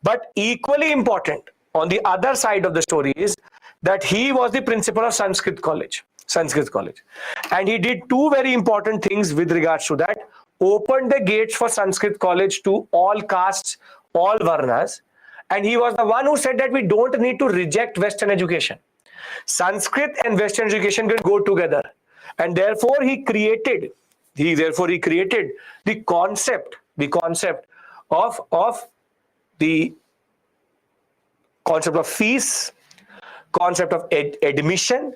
But equally important, on the other side of the story, is that he was the principal of Sanskrit College. And he did two very important things with regards to that. Opened the gates for Sanskrit College to all castes, all varnas. And he was the one who said that we don't need to reject Western education. Sanskrit and Western education can go together. And therefore, he created Therefore he created the concept of the concept of fees, concept of admission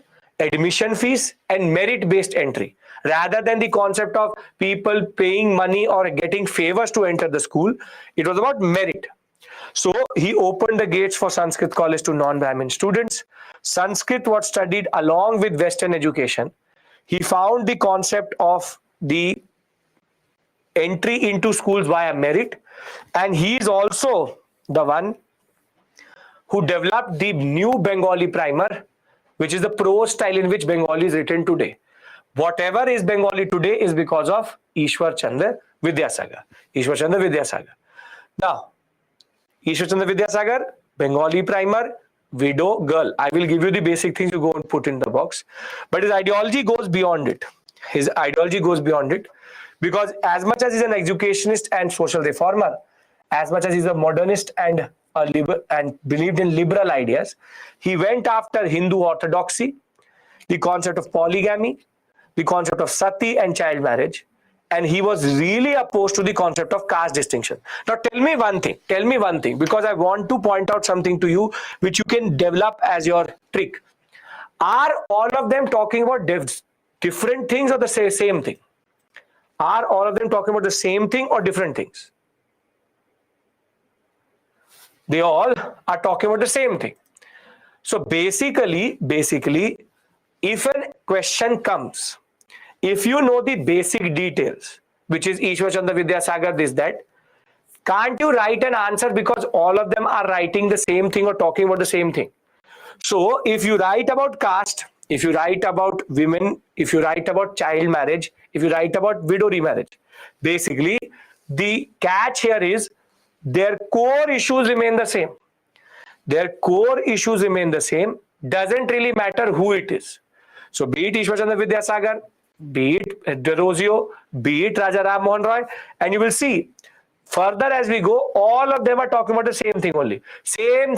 fees, and merit-based entry, rather than the concept of people paying money or getting favors to enter the school. It was about merit. So he opened the gates for Sanskrit college to non-Brahmin students. Sanskrit was studied along with Western education. He found the concept of the entry into schools via merit, and he is also the one who developed the new Bengali primer, which is the prose style in which Bengali is written today. Whatever is Bengali today is because of Ishwar Chandra Vidyasagar. Ishwar Chandra Vidyasagar. Now, Ishwar Chandra Vidyasagar, Bengali primer, widow, girl. I will give you the basic things you go and put in the box. But his ideology goes beyond it. His ideology goes beyond it, because as much as he's an educationist and social reformer, as much as he's a modernist and believed in liberal ideas, he went after Hindu orthodoxy, the concept of polygamy, the concept of sati and child marriage, and he was really opposed to the concept of caste distinction. Now tell me one thing, because I want to point out something to you which you can develop as your trick. Are all of them talking about different things or the same thing? Are all of them talking about the same thing or different things? They all are talking about the same thing. So basically, if a question comes, if you know the basic details, which is Ishwar Chandra Vidyasagar, this, that, can't you write an answer because all of them are writing the same thing or talking about the same thing? So if you write about caste, if you write about women, if you write about child marriage, if you write about widow remarriage, basically the catch here is their core issues remain the same. Their core issues remain the same. Doesn't really matter who it is. So be it Ishwar Chandra Vidyasagar, be it Derozio, be it Raja Ram Mohan Roy, and you will see further as we go, all of them are talking about the same thing only. Same.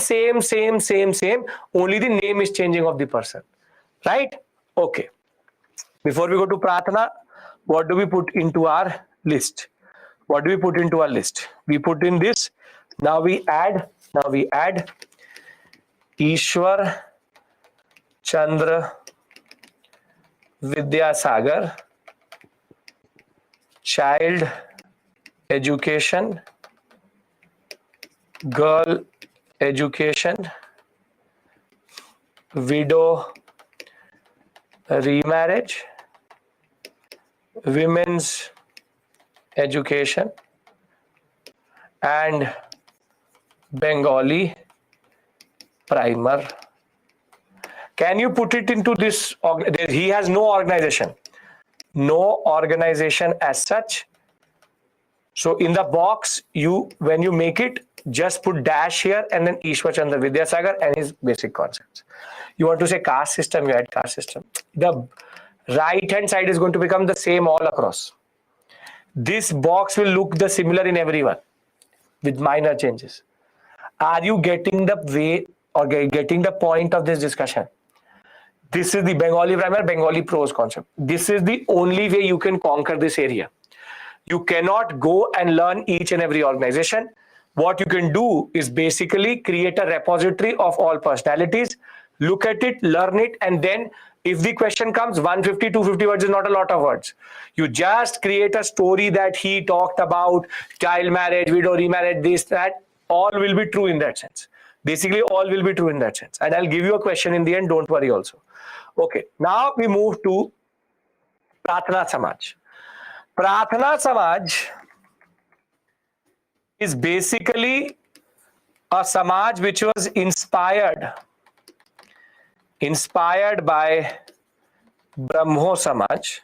Only the name is changing of the person. Right? Okay. Before we go to Pratana, what do we put into our list? What do we put into our list? We put in this. Now we add Ishwar Chandra Vidyasagar, child education, girl education, widow remarriage, women's education, and Bengali primer. Can you put it into this? He has no organization as such. So in the box, when you make it, just put dash here and then Ishwar Chandra Vidyasagar and his basic concepts. You want to say caste system, you add caste system. The right hand side is going to become the same all across. This box will look the similar in everyone with minor changes. Are you getting the way or getting the point of this discussion? This is the Bengali primer, Bengali prose concept. This is the only way you can conquer this area. You cannot go and learn each and every organization. What you can do is basically create a repository of all personalities, look at it, learn it, and then if the question comes, 150, 250 words is not a lot of words. You just create a story that he talked about child marriage, widow remarriage, this, that, all will be true in that sense. Basically, all will be true in that sense. And I'll give you a question in the end, don't worry also. Okay, now we move to Pratana Samaj. Pratana Samaj is basically a Samaj which was inspired by Brahmo Samaj,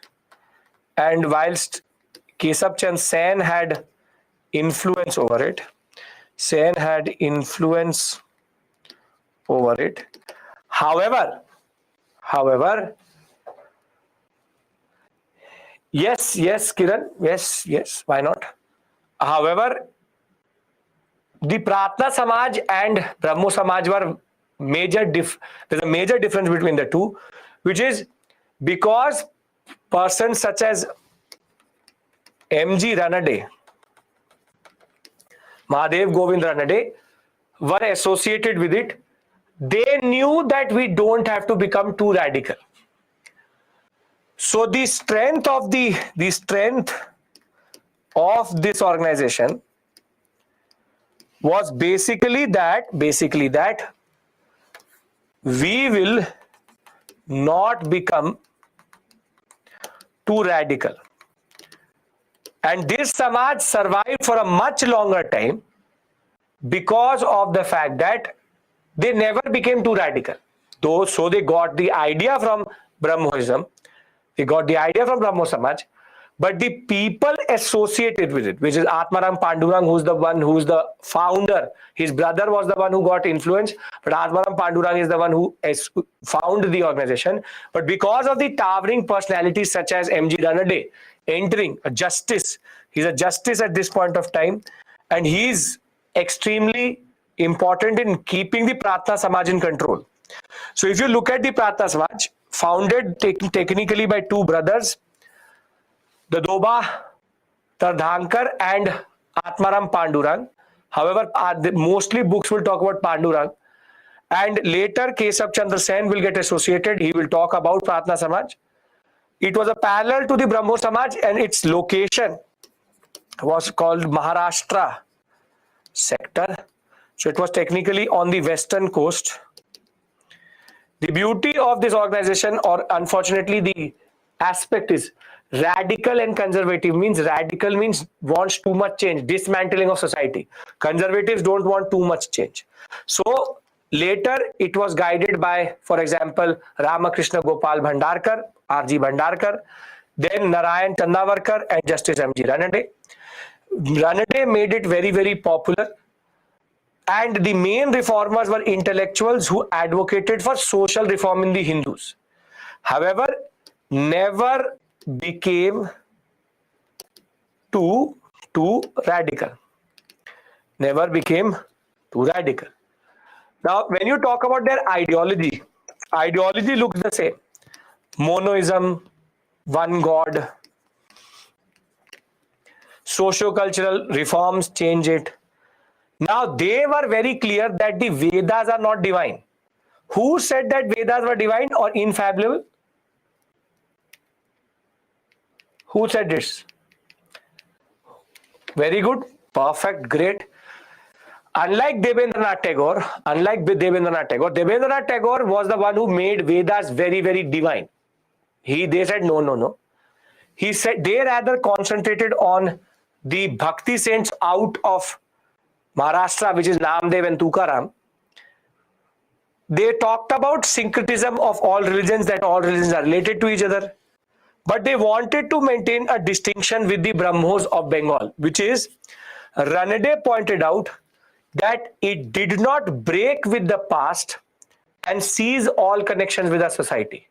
and whilst Kesab Chand Sen had influence over it, however, yes, Kiran, yes, why not? However, the Pratana Samaj and Brahmo Samaj were there's a major difference between the two, which is because persons such as M.G. Ranade, Mahadev Govind Ranade were associated with it. They knew that we don't have to become too radical. So the strength of this organization was basically that we will not become too radical. And this Samaj survived for a much longer time because of the fact that they never became too radical. So they got the idea from Brahmoism, they got the idea from Brahmo Samaj, but the people associated with it, which is Atmaram Pandurang, who's the founder. His brother was the one who got influence, but Atmaram Pandurang is the one who founded the organization. But because of the towering personalities such as M.G. Ranade entering a justice, he's a justice at this point of time, and he's extremely important in keeping the Pratna Samaj in control. So if you look at the Pratna Samaj, founded technically by two brothers, Dadoba Tardhankar and Atmaram Pandurang. However, mostly books will talk about Pandurang. And later, Kesab Chandra Sen will get associated. He will talk about Pratna Samaj. It was a parallel to the Brahmo Samaj, and its location was called Maharashtra sector. So it was technically on the western coast. The beauty of this organization, or unfortunately the aspect, is radical and conservative. Means radical means wants too much change, dismantling of society. Conservatives don't want too much change. So later it was guided by, for example, Ramakrishna Gopal Bhandarkar, R.G. Bhandarkar, then Narayan Chandavarkar and Justice M.G. Ranade. Ranade made it very, very popular. And the main reformers were intellectuals who advocated for social reform in the Hindus. However, never became too radical. Never became too radical. Now, when you talk about their ideology looks the same. Monoism, one God, socio-cultural reforms, change it. Now, they were very clear that the Vedas are not divine. Who said that Vedas were divine or infallible? Who said this? Very good, perfect, great. Unlike Debendranath Tagore, Debendranath Tagore was the one who made Vedas very, very divine. They said no. He said they rather concentrated on the Bhakti saints out of Maharashtra, which is Namdev and Tukaram. They talked about syncretism of all religions, that all religions are related to each other. But they wanted to maintain a distinction with the Brahmos of Bengal, which is, Ranade pointed out that it did not break with the past and seize all connections with our society.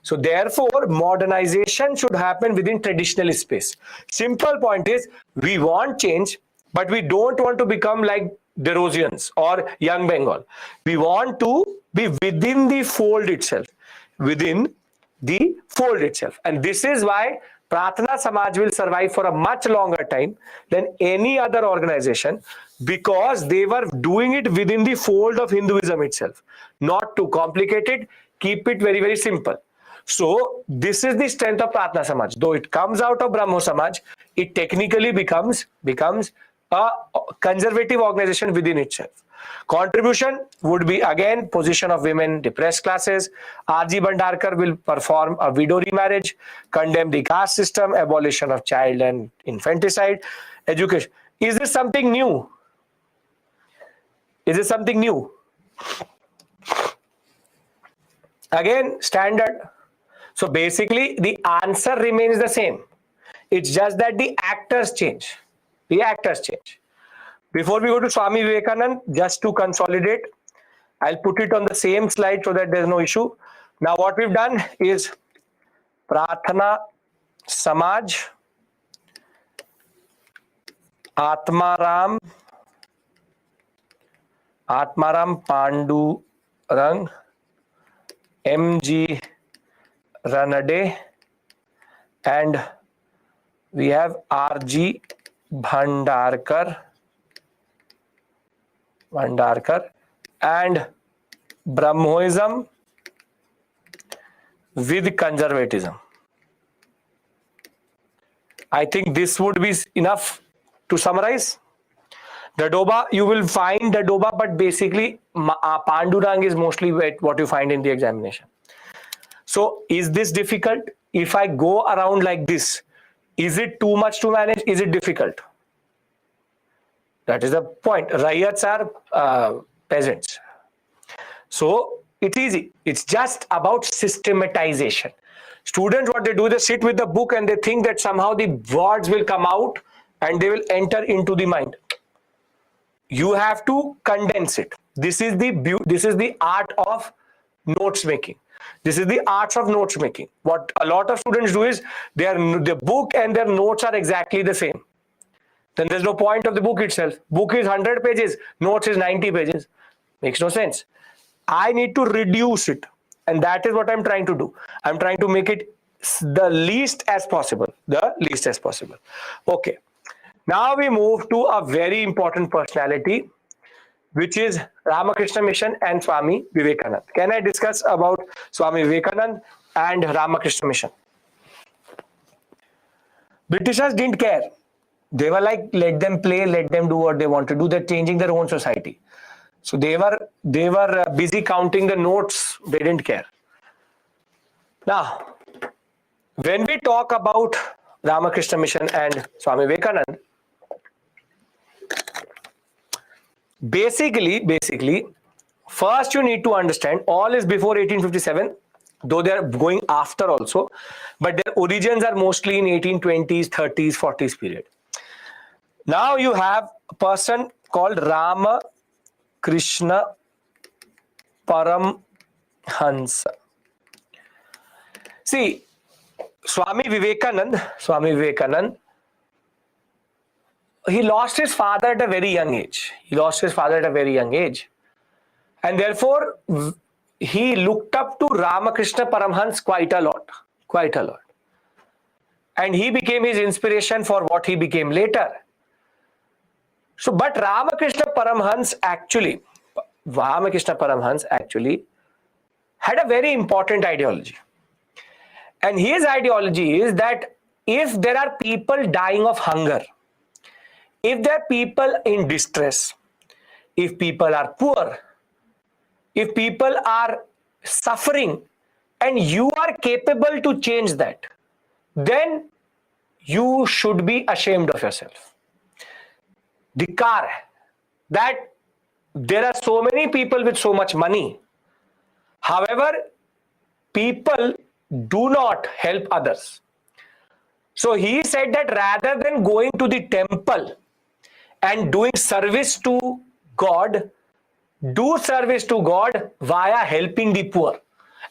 So therefore, modernization should happen within traditional space. Simple point is, we want change, but we don't want to become like Derosians or Young Bengal. We want to be within the fold itself. And this is why Pratna Samaj will survive for a much longer time than any other organization, because they were doing it within the fold of Hinduism itself. Not too complicated, keep it very, very simple. So this is the strength of Pratna Samaj. Though it comes out of Brahmo Samaj, it technically becomes a conservative organization within itself. Contribution would be again position of women, depressed classes. R.G. Bhandarkar will perform a widow remarriage, condemn the caste system, abolition of child and infanticide, education. Is this something new? Is this something new? Again, standard. So basically, the answer remains the same. It's just that the actors change. The actors change. Before we go to Swami Vivekanand, just to consolidate, I'll put it on the same slide so that there's no issue. Now what we've done is Pratna Samaj, Atmaram Pandurang, M.G. Ranade, and we have R.G. Bhandarkar, and Brahmoism with conservatism. I think this would be enough to summarize. Dadoba, you will find Dadoba, but basically Pandurang is mostly what you find in the examination. So is this difficult? If I go around like this, is it too much to manage? Is it difficult? That is the point. Rayats are peasants. So it's easy. It's just about systematization. Students, what they do, they sit with the book and they think that somehow the words will come out and they will enter into the mind. You have to condense it. This is the art of notes making. This is the art of notes making. What a lot of students do is the book and their notes are exactly the same. Then there's no point of the book itself. Book is 100 pages, notes is 90 pages. Makes no sense. I need to reduce it. And that is what I'm trying to do. I'm trying to make it the least as possible. Okay. Now we move to a very important personality, which is Ramakrishna Mission and Swami Vivekananda. Can I discuss about Swami Vivekananda and Ramakrishna Mission? Britishers didn't care. They were like, let them play, let them do what they want to do. They're changing their own society. So they were busy counting the notes. They didn't care. Now, when we talk about Ramakrishna Mission and Swami Vivekananda, basically, first you need to understand all is before 1857, though they are going after also, but their origins are mostly in 1820s, 30s, 40s period. Now you have a person called Ramakrishna Paramhansa. See, Swami Vivekananda, he lost his father at a very young age. And therefore, he looked up to Ramakrishna Paramhans quite a lot. And he became his inspiration for what he became later. So, but Ramakrishna Paramhans actually had a very important ideology. And his ideology is that if there are people dying of hunger, if there are people in distress, if people are poor, if people are suffering, and you are capable to change that, then you should be ashamed of yourself. That there are so many people with so much money. However, people do not help others. So he said that rather than going to the temple and doing service to God, do service to God via helping the poor.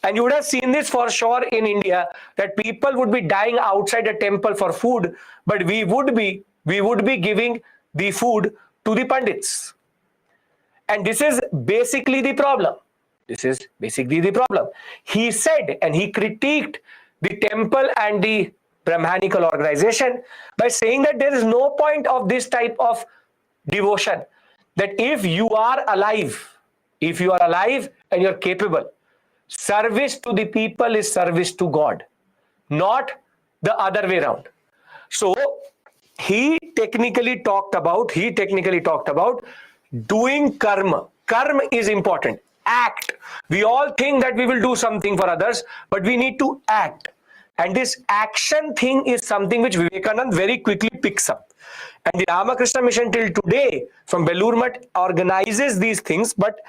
And you would have seen this for sure in India, that people would be dying outside a temple for food, but we would be giving the food to the pandits. And this is basically the problem. He said, and he critiqued the temple and the Brahmanical organization by saying that there is no point of this type of devotion. That if you are alive and you're capable, service to the people is service to God, not the other way around. So he technically talked about doing karma. Karma is important. Act. We all think that we will do something for others, but we need to act. And this action thing is something which Vivekananda very quickly picks up. And the Ramakrishna Mission till today from Belur Math organizes these things. But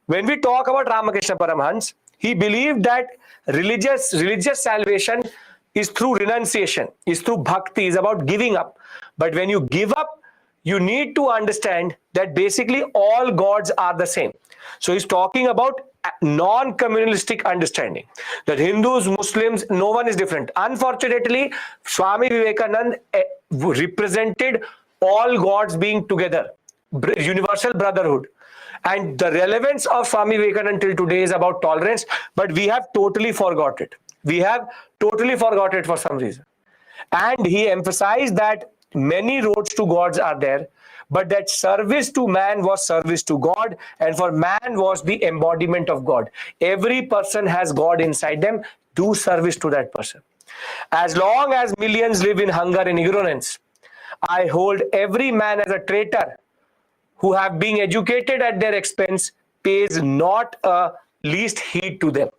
when we talk about Ramakrishna Paramhans, he believed that religious salvation is through renunciation, is through bhakti, is about giving up. But when you give up, you need to understand that basically all gods are the same. So he's talking about non-communalistic understanding, that Hindus, Muslims, no one is different. Unfortunately, Swami Vivekananda represented all gods being together, universal brotherhood. And the relevance of Swami Vivekananda till today is about tolerance, but we have totally forgot it. For some reason. And he emphasized that many roads to gods are there, but that service to man was service to God, and for man was the embodiment of God. Every person has God inside them. Do service to that person. As long as millions live in hunger and ignorance, I hold every man as a traitor who have been educated at their expense pays not a least heed to them.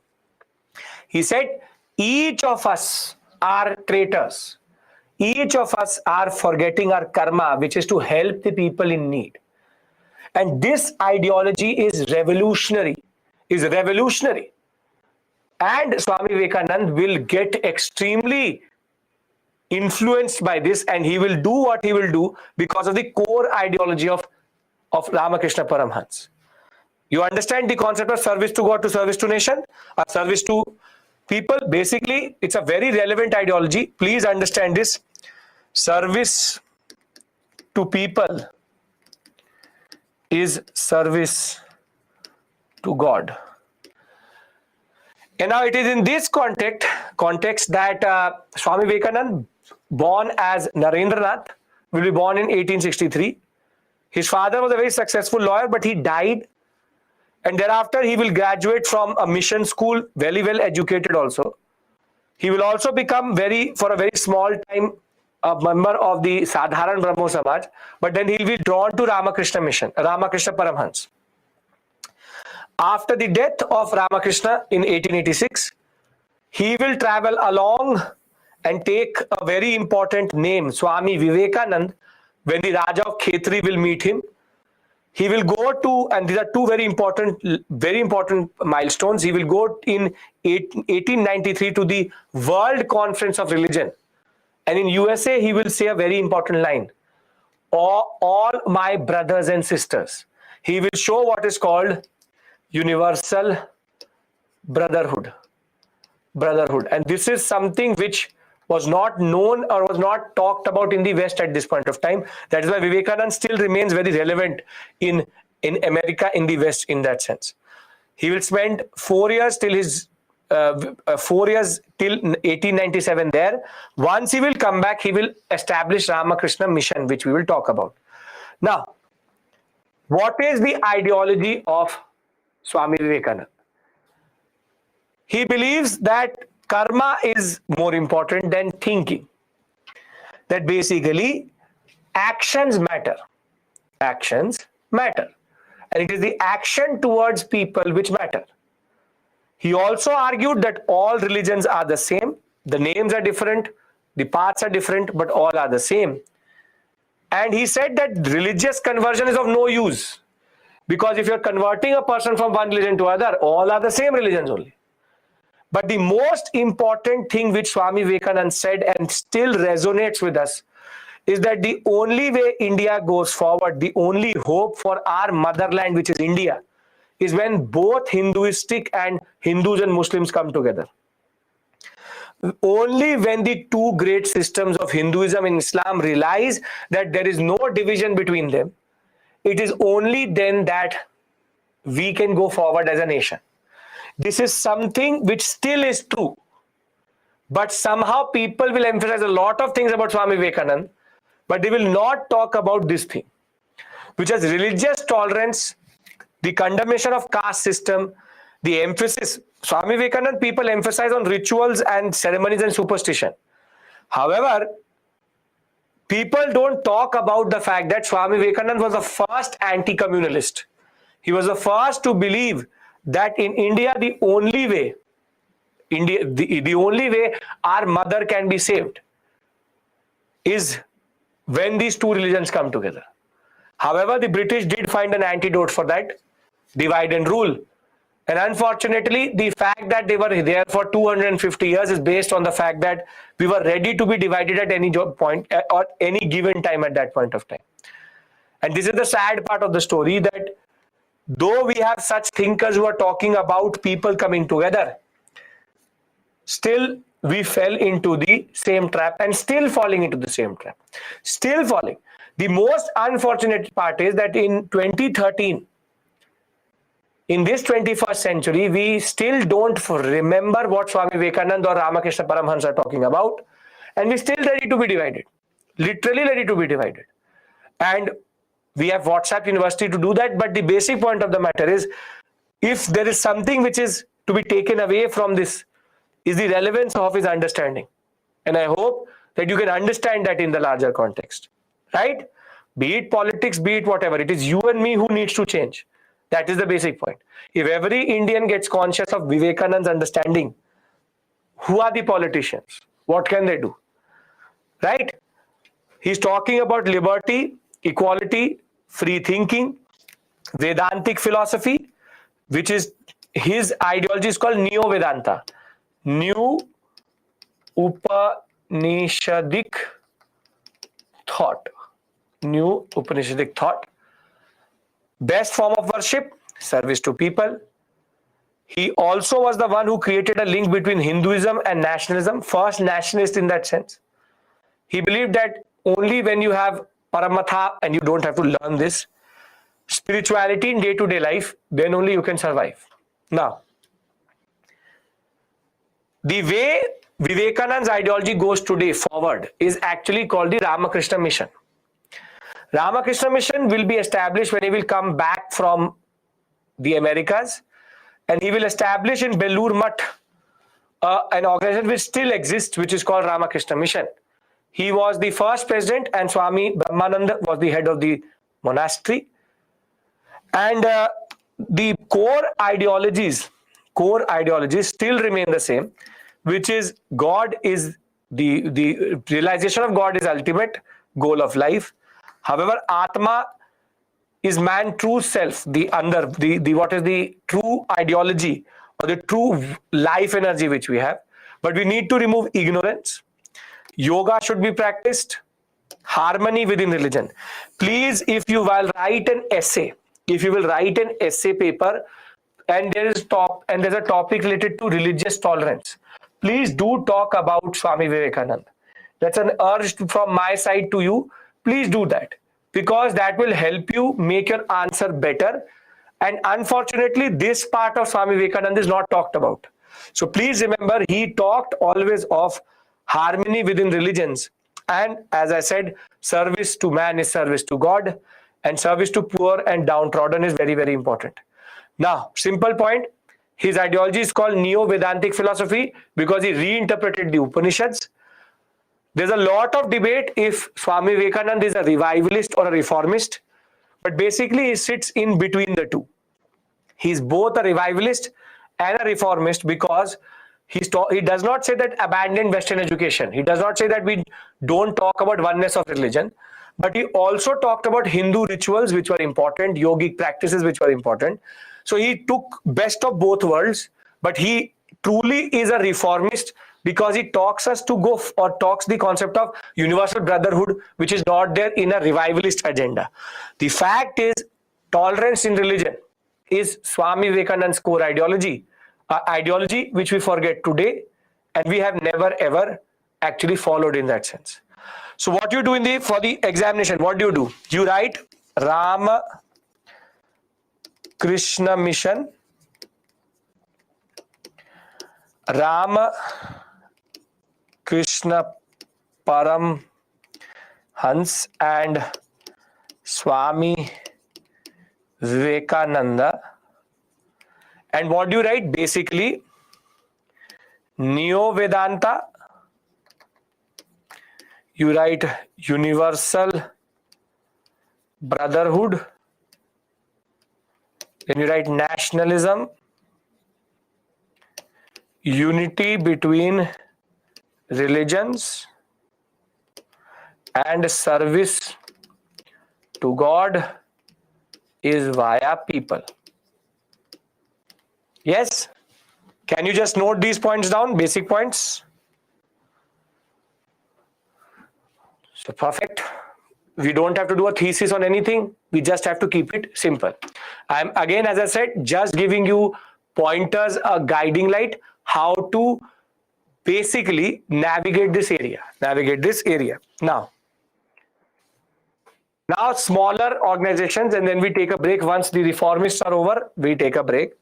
He said, each of us are traitors. Each of us are forgetting our karma, which is to help the people in need. And this ideology is revolutionary, And Swami Vivekananda will get extremely influenced by this, and he will do what he will do because of the core ideology of Ramakrishna Paramhans. You understand the concept of service to God to service to nation, or service to people? Basically, it's a very relevant ideology. Please understand this. Service to people is service to God. And now it is in this context that Swami Vivekananda, born as Narendranath, will be born in 1863. His father was a very successful lawyer, but he died. And thereafter, he will graduate from a mission school, very well educated also. He will also become for a very small time, a member of the Sadharan Brahmo Samaj, but then he'll be drawn to Ramakrishna mission, Ramakrishna Paramhans. After the death of Ramakrishna in 1886, he will travel along and take a very important name, Swami Vivekanand, when the Raja of Khetri will meet him. He will go to, and these are two very important milestones. He will go in 1893 to the World Conference of Religion. And in USA, he will say a very important line. All my brothers and sisters. He will show what is called universal brotherhood. And this is something which was not known or was not talked about in the West at this point of time. That is why Vivekananda still remains very relevant in America, in the West, in that sense. He will spend 4 years till 1897 there. Once he will come back, he will establish Ramakrishna Mission, which we will talk about. Now, what is the ideology of Swami Vivekananda? He believes that karma is more important than thinking. That basically actions matter. Actions matter. And it is the action towards people which matter. He also argued that all religions are the same. The names are different, the paths are different, but all are the same. And he said that religious conversion is of no use. Because if you're converting a person from one religion to another, all are the same religions only. But the most important thing which Swami Vivekananda said and still resonates with us is that the only way India goes forward, the only hope for our motherland, which is India, is when both Hinduistic and Hindus and Muslims come together. Only when the two great systems of Hinduism and Islam realize that there is no division between them, it is only then that we can go forward as a nation. This is something which still is true. But somehow people will emphasize a lot of things about Swami Vivekananda, but they will not talk about this thing, which is religious tolerance, the condemnation of caste system, the emphasis. Swami Vivekananda people emphasize on rituals and ceremonies and superstition. However, people don't talk about the fact that Swami Vivekananda was the first anti-communalist. He was the first to believe that in India, the only way our mother can be saved is when these two religions come together. However, the British did find an antidote for that, divide and rule. And unfortunately, the fact that they were there for 250 years is based on the fact that we were ready to be divided at any point or any given time at that point of time. And this is the sad part of the story, that though we have such thinkers who are talking about people coming together, still we fell into the same trap and still falling into the same trap. Still falling. The most unfortunate part is that in 2013, in this 21st century, we still don't remember what Swami Vivekananda or Ramakrishna Paramhans are talking about. and we're still ready to be divided, literally ready to be divided. And we have WhatsApp University to do that. But the basic point of the matter is, if there is something which is to be taken away from this, is the relevance of his understanding. And I hope that you can understand that in the larger context, right? Be it politics, be it whatever, it is you and me who needs to change. That is the basic point. If every Indian gets conscious of Vivekananda's understanding, who are the politicians? What can they do? Right? He's talking about liberty, equality, free thinking, Vedantic philosophy, which is his ideology is called Neo-Vedanta. New Upanishadic thought. New Upanishadic thought. Best form of worship, service to people. He also was the one who created a link between Hinduism and nationalism, first nationalist in that sense. He believed that only when you have Paramatha, and you don't have to learn this, spirituality in day-to-day life, then only you can survive. Now, the way Vivekananda's ideology goes today forward is actually called the Ramakrishna Mission. Ramakrishna Mission will be established when he will come back from the Americas, and he will establish in Belur Mutt an organization which still exists, which is called Ramakrishna Mission. He was the first president, and Swami Brahmananda was the head of the monastery. And the core ideologies still remain the same, which is God is the realization of God is ultimate goal of life. However, Atma is man true self, what is the true ideology or the true life energy which we have. But we need to remove ignorance. Yoga should be practiced. Harmony within religion. Please, if you will write an essay, paper, and there's a topic related to religious tolerance, please do talk about Swami Vivekananda. That's an urge from my side to you. Please do that, because that will help you make your answer better. And unfortunately, this part of Swami Vivekananda is not talked about. So please remember, he talked always of harmony within religions. And as I said, service to man is service to God, and service to poor and downtrodden is very, very important. Now, simple point, his ideology is called Neo-Vedantic philosophy because he reinterpreted the Upanishads. There's a lot of debate if Swami Vivekananda is a revivalist or a reformist, but basically he sits in between the two. He's both a revivalist and a reformist, because he does not say that abandon Western education. He does not say that we don't talk about oneness of religion, but he also talked about Hindu rituals which were important, yogic practices which were important. So he took best of both worlds, but he truly is a reformist because he talks the concept of universal brotherhood, which is not there in a revivalist agenda. The fact is, tolerance in religion is Swami Vivekananda's core ideology, ideology which we forget today, and we have never ever actually followed in that sense. So what you do for the examination, what do? You write Rama Krishna Mission, Rama Krishna Param Hans, and Swami Vivekananda. And what do you write? Basically, Neo-Vedanta. You write universal brotherhood. Then you write nationalism, unity between religions, and service to God is via people. Yes? Can you just note these points down, basic points? So perfect. We don't have to do a thesis on anything. We just have to keep it simple. I'm again, as I said, just giving you pointers, a guiding light, how to basically navigate this area. Now smaller organizations, and then we take a break. Once the reformists are over, we take a break.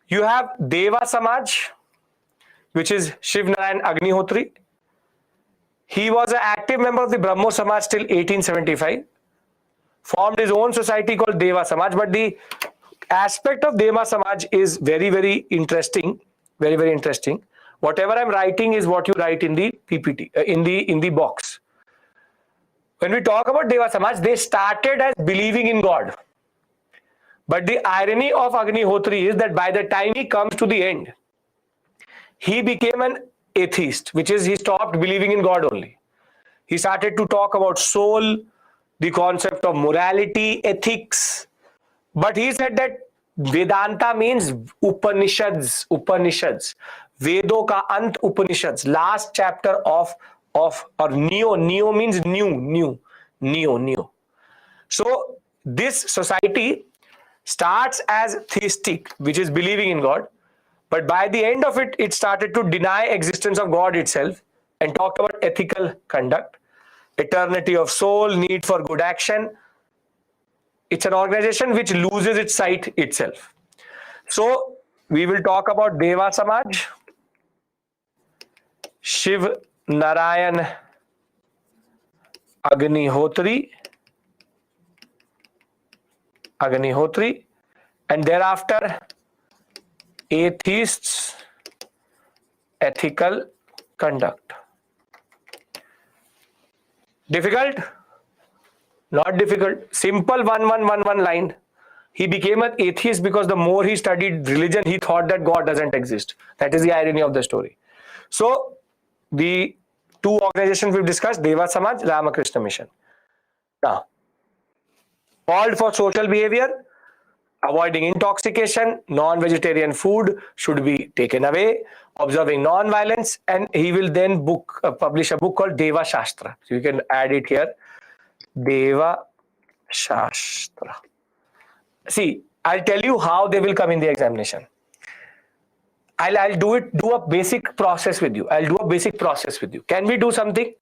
You have Deva Samaj, which is Shiv Narayan Agnihotri. He was an active member of the Brahmo Samaj till 1875. Formed his own society called Deva Samaj. But the aspect of Deva Samaj is very, very interesting. Very, very interesting. Whatever I'm writing is what you write in the PPT, in the box. When we talk about Deva Samaj, they started as believing in God. But the irony of Agnihotri is that by the time he comes to the end, he became an atheist, which is he stopped believing in God only. He started to talk about soul, the concept of morality, ethics. But he said that Vedanta means Upanishads. Vedo ka ant Upanishads. Last chapter of or Neo. Neo means new. So this society starts as theistic, which is believing in God. But by the end of it, it started to deny existence of God itself and talk about ethical conduct, eternity of soul, need for good action. It's an organization which loses its sight itself. So we will talk about Deva Samaj, Shiv Narayan Agnihotri, and thereafter atheists, ethical conduct. Difficult? Not difficult. Simple 1111 line. He became an atheist because the more he studied religion, he thought that God doesn't exist. That is the irony of the story. So the two organizations we've discussed, Deva Samaj, Ramakrishna Mission. Now, called for social behavior, avoiding intoxication, non-vegetarian food should be taken away, observing non-violence, and he will then publish a book called Deva Shastra. So you can add it here, Deva Shastra. See, I'll tell you how they will come in the examination. I'll do a basic process with you. Can we do something?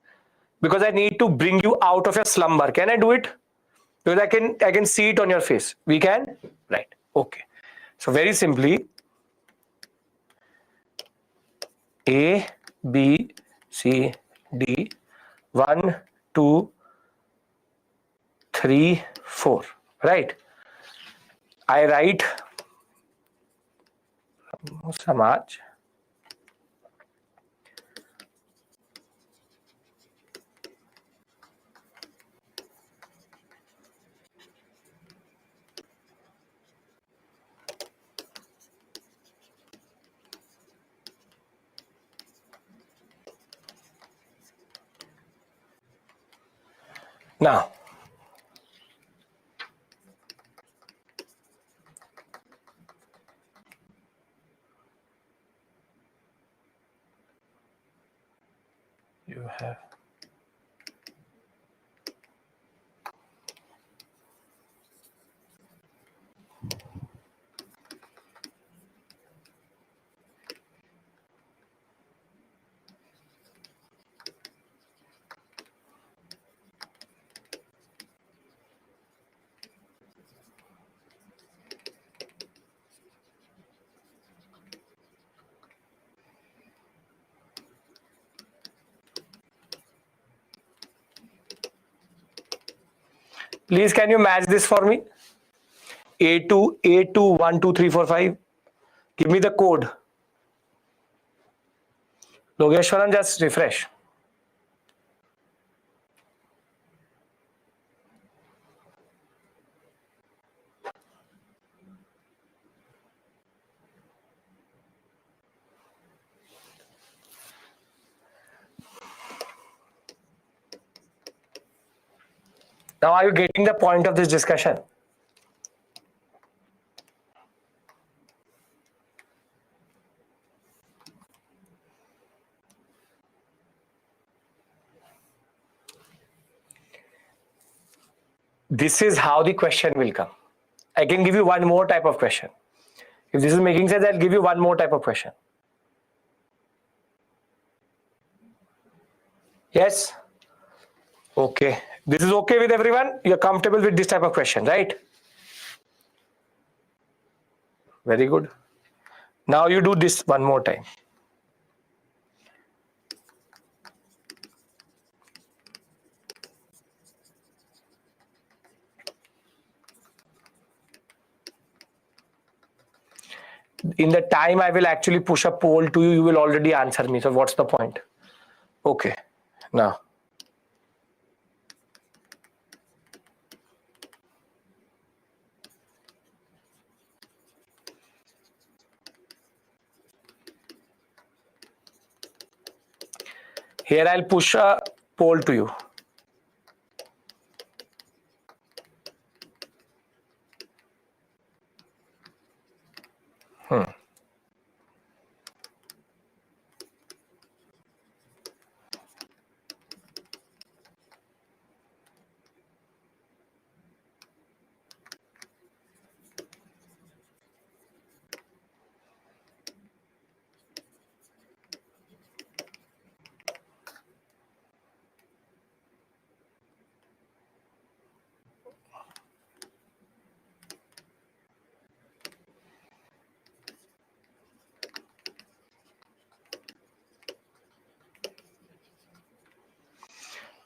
Because I need to bring you out of your slumber. Can I do it? Because I can see it on your face. We can? Right. Okay. So very simply, A, B, C, D, 1, 2, 3, 4. Right. I write Samaj. Now, you have please, can you match this for me? A2, 1, 2, 3, 4, 5. Give me the code. Logeshwaran, just refresh. Now, are you getting the point of this discussion? This is how the question will come. I can give you one more type of question. If this is making sense, I'll give you one more type of question. Yes? Okay. This is okay with everyone? You're comfortable with this type of question, right? Very good. Now you do this one more time. In the time I will actually push a poll to you, you will already answer me. So what's the point? Okay, now. Here I'll push a poll to you.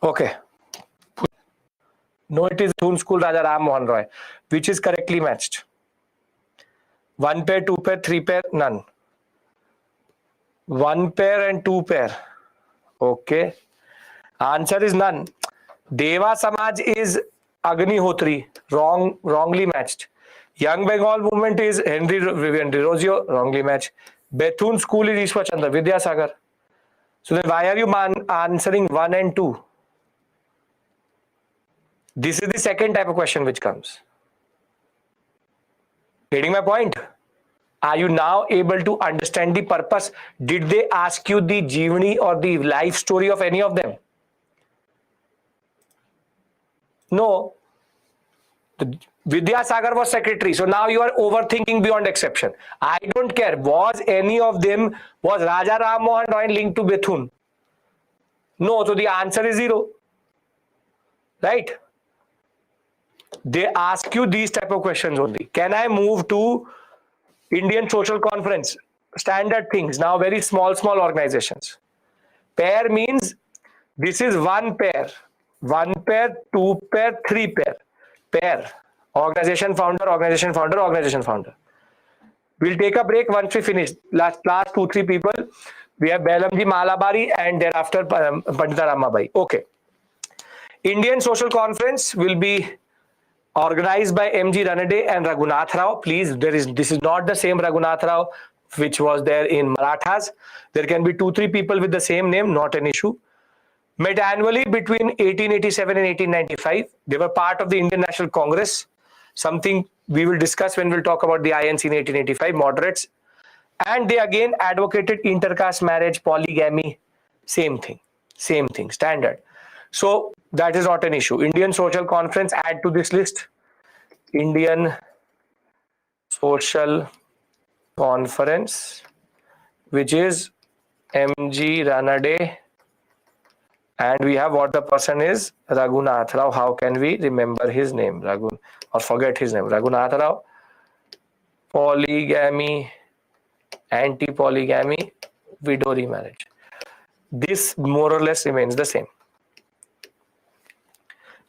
Okay. No, it is Bethune School Raja Ram Mohan Roy, which is correctly matched. 1 pair, 2 pair, 3 pair, none. 1 pair and 2 pair. Okay. Answer is none. Deva Samaj is Agnihotri, wrongly matched. Young Bengal Movement is Henry Rosio, wrongly matched. Bethune School is Ishwar Chandra, Vidyasagar. So then why are you answering 1 and 2? This is the second type of question which comes. Getting my point? Are you now able to understand the purpose? Did they ask you the Jeevani or the life story of any of them? No. Vidyasagar was secretary. So now you are overthinking beyond exception. I don't care. Was any of them, was Raja Ram Mohan Roy linked to Bethune? No. So the answer is 0. Right? They ask you these type of questions only. Can I move to Indian Social Conference? Standard things. Now very small organizations. Pair means this is 1 pair. 1 pair, 2 pair, 3 pair. Pair. Organization founder, organization founder, organization founder. We'll take a break once we finish. Last 2-3 people. We have Belamji Malabari and thereafter Pandita Ramabai. Okay. Indian Social Conference will be organized by M.G. Ranade and Raghunath Rao. Please, this is not the same Raghunath Rao which was there in Marathas. There can be 2-3 people with the same name, not an issue. Met annually between 1887 and 1895. They were part of the Indian National Congress, something we will discuss when we'll talk about the INC in 1885, moderates. And they again advocated intercaste marriage, polygamy, same thing, standard. So that is not an issue. Indian Social Conference, add to this list. Indian Social Conference, which is M.G. Ranade, and we have what the person is, Raghunath Rao. How can we remember his name? Or forget his name? Raghunath Rao. Polygamy, anti-polygamy, widow remarriage. This more or less remains the same.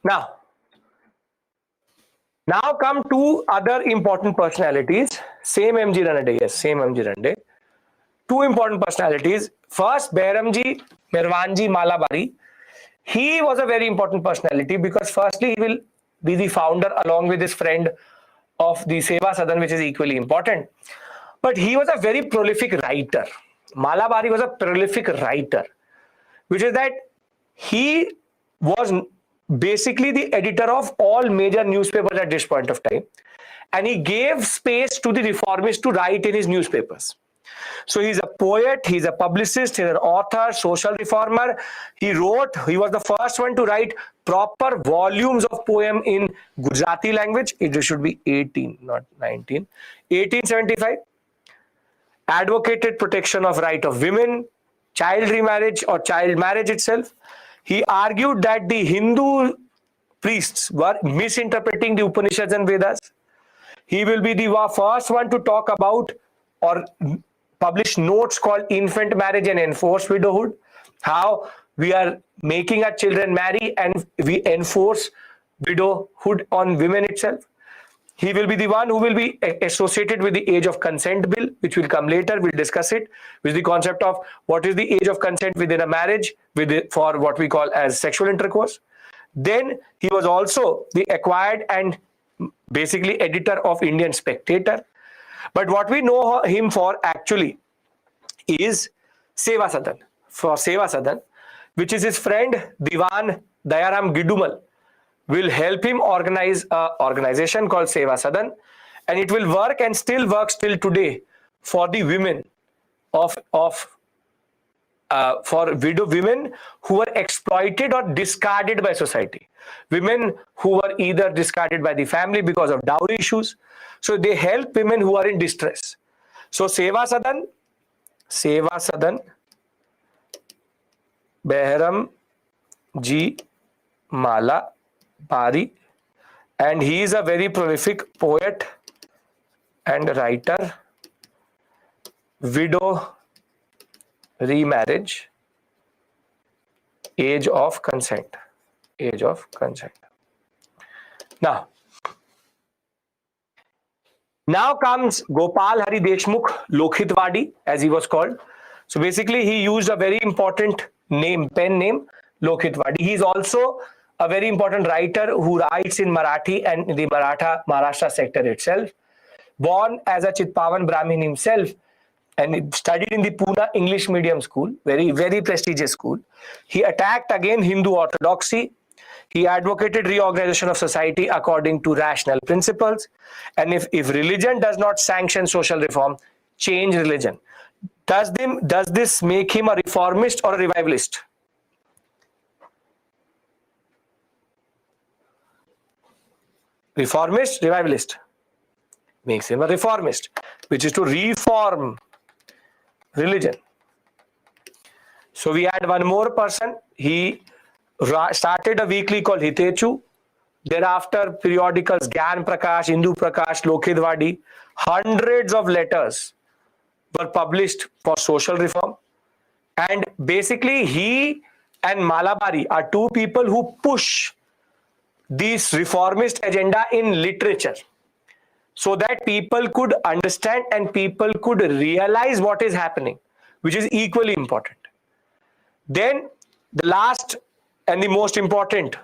Now come two other important personalities. Same M.G. Ranade, yes, same M.G. Ranade. Two important personalities. First, Behramji Mirwanji Malabari. He was a very important personality because firstly, he will be the founder along with his friend of the Seva Sadan, which is equally important. But he was a very prolific writer. Malabari was a prolific writer, which is that he was basically the editor of all major newspapers at this point of time. And he gave space to the reformists to write in his newspapers. So he's a poet, he's a publicist, he's an author, social reformer. He was the first one to write proper volumes of poem in Gujarati language. It should be 18, not 19. 1875. Advocated protection of right of women, child remarriage or child marriage itself. He argued that the Hindu priests were misinterpreting the Upanishads and Vedas. He will be the first one to talk about or publish notes called Infant Marriage and Enforced Widowhood. How we are making our children marry and we enforce widowhood on women itself. He will be the one who will be associated with the age of consent bill, which will come later. We'll discuss it with the concept of what is the age of consent within a marriage for what we call as sexual intercourse. Then he was also the acquired and basically editor of Indian Spectator. But what we know him for actually is Seva Sadan. For Seva Sadan, which is his friend Diwan Dayaram Gidumal, will help him organize an organization called Seva Sadan, and it will work and still works till today for the women for widow women who were exploited or discarded by society, women who were either discarded by the family because of dowry issues. So they help women who are in distress. So Seva Sadan, Behram Ji Mala Bari, and he is a very prolific poet and writer. Widow, remarriage, age of consent. Now comes Gopal Hari Deshmukh Lokhitwadi, as he was called. So basically he used a very important pen name, Lokhitwadi. He is also a very important writer who writes in Marathi and the Maharashtra sector itself. Born as a Chitpavan Brahmin himself, and studied in the Pune English medium school, very, very prestigious school. He attacked again Hindu orthodoxy. He advocated reorganization of society according to rational principles. And if religion does not sanction social reform, change religion. Does this make him a reformist or a revivalist? Reformist, revivalist. Makes him a reformist, which is to reform religion. So we had one more person. He started a weekly called Hitechu. Thereafter, periodicals Gyan Prakash, Hindu Prakash, Lokhitwadi. Hundreds of letters were published for social reform. And basically, he and Malabari are two people who push this reformist agenda in literature, so that people could understand and people could realize what is happening, which is equally important. Then the last and the most important,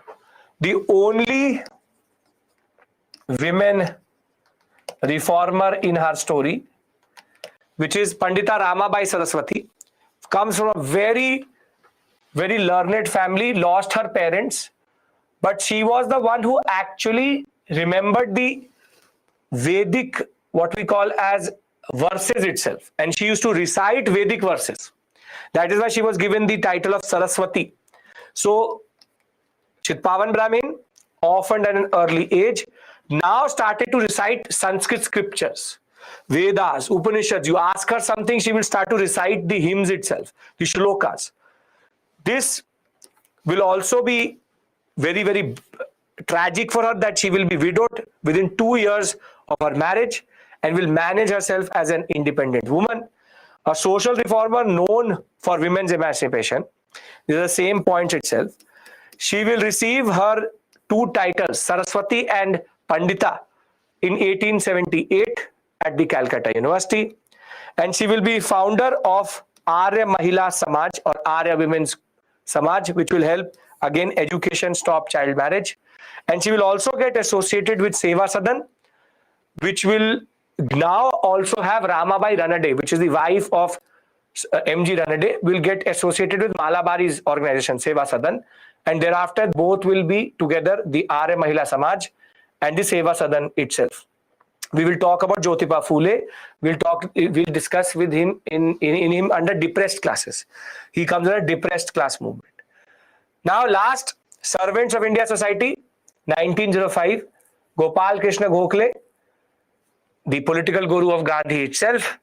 the only women reformer in her story, which is Pandita Ramabai Saraswati, comes from a very, very learned family, lost her parents, but she was the one who actually remembered the Vedic, what we call as verses itself, and she used to recite Vedic verses. That is why she was given the title of Saraswati. So Chitpavan Brahmin, orphaned at an early age, now started to recite Sanskrit scriptures, Vedas, Upanishads. You ask her something, she will start to recite the hymns itself, the shlokas. This will also be very, very tragic for her, that she will be widowed within 2 years of her marriage and will manage herself as an independent woman. A social reformer known for women's emancipation. These are the same points itself. She will receive her two titles, Saraswati and Pandita, in 1878 at the Calcutta University. And she will be founder of Arya Mahila Samaj or Arya Women's Samaj, which will help, again, education, stop child marriage. And she will also get associated with Seva Sadan, which will now also have Ramabai Ranade, which is the wife of M.G. Ranade, will get associated with Malabari's organization, Seva Sadan. And thereafter, both will be together, the Arya Mahila Samaj and the Seva Sadan itself. We will talk about Jyotiba Phule. We'll discuss with him in him under depressed classes. He comes under depressed class movement. Now, last, Servants of India Society, 1905, Gopal Krishna Gokhale, the political guru of Gandhi itself.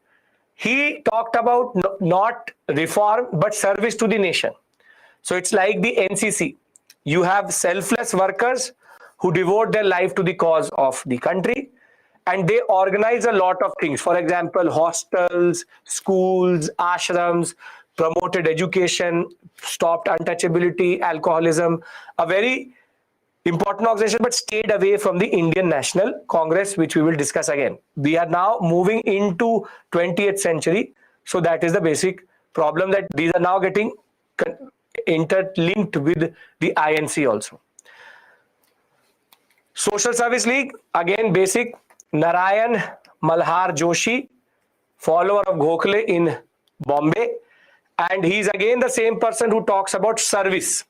He talked about not reform, but service to the nation. So it's like the NCC. You have selfless workers who devote their life to the cause of the country, and they organize a lot of things. For example, hostels, schools, ashrams, promoted education, stopped untouchability, alcoholism, a very important organization, but stayed away from the Indian National Congress, which we will discuss again. We are now moving into 20th century. So that is the basic problem, that these are now getting interlinked with the INC also. Social Service League, again basic, Narayan Malhar Joshi, follower of Gokhale in Bombay, and he's again the same person who talks about service.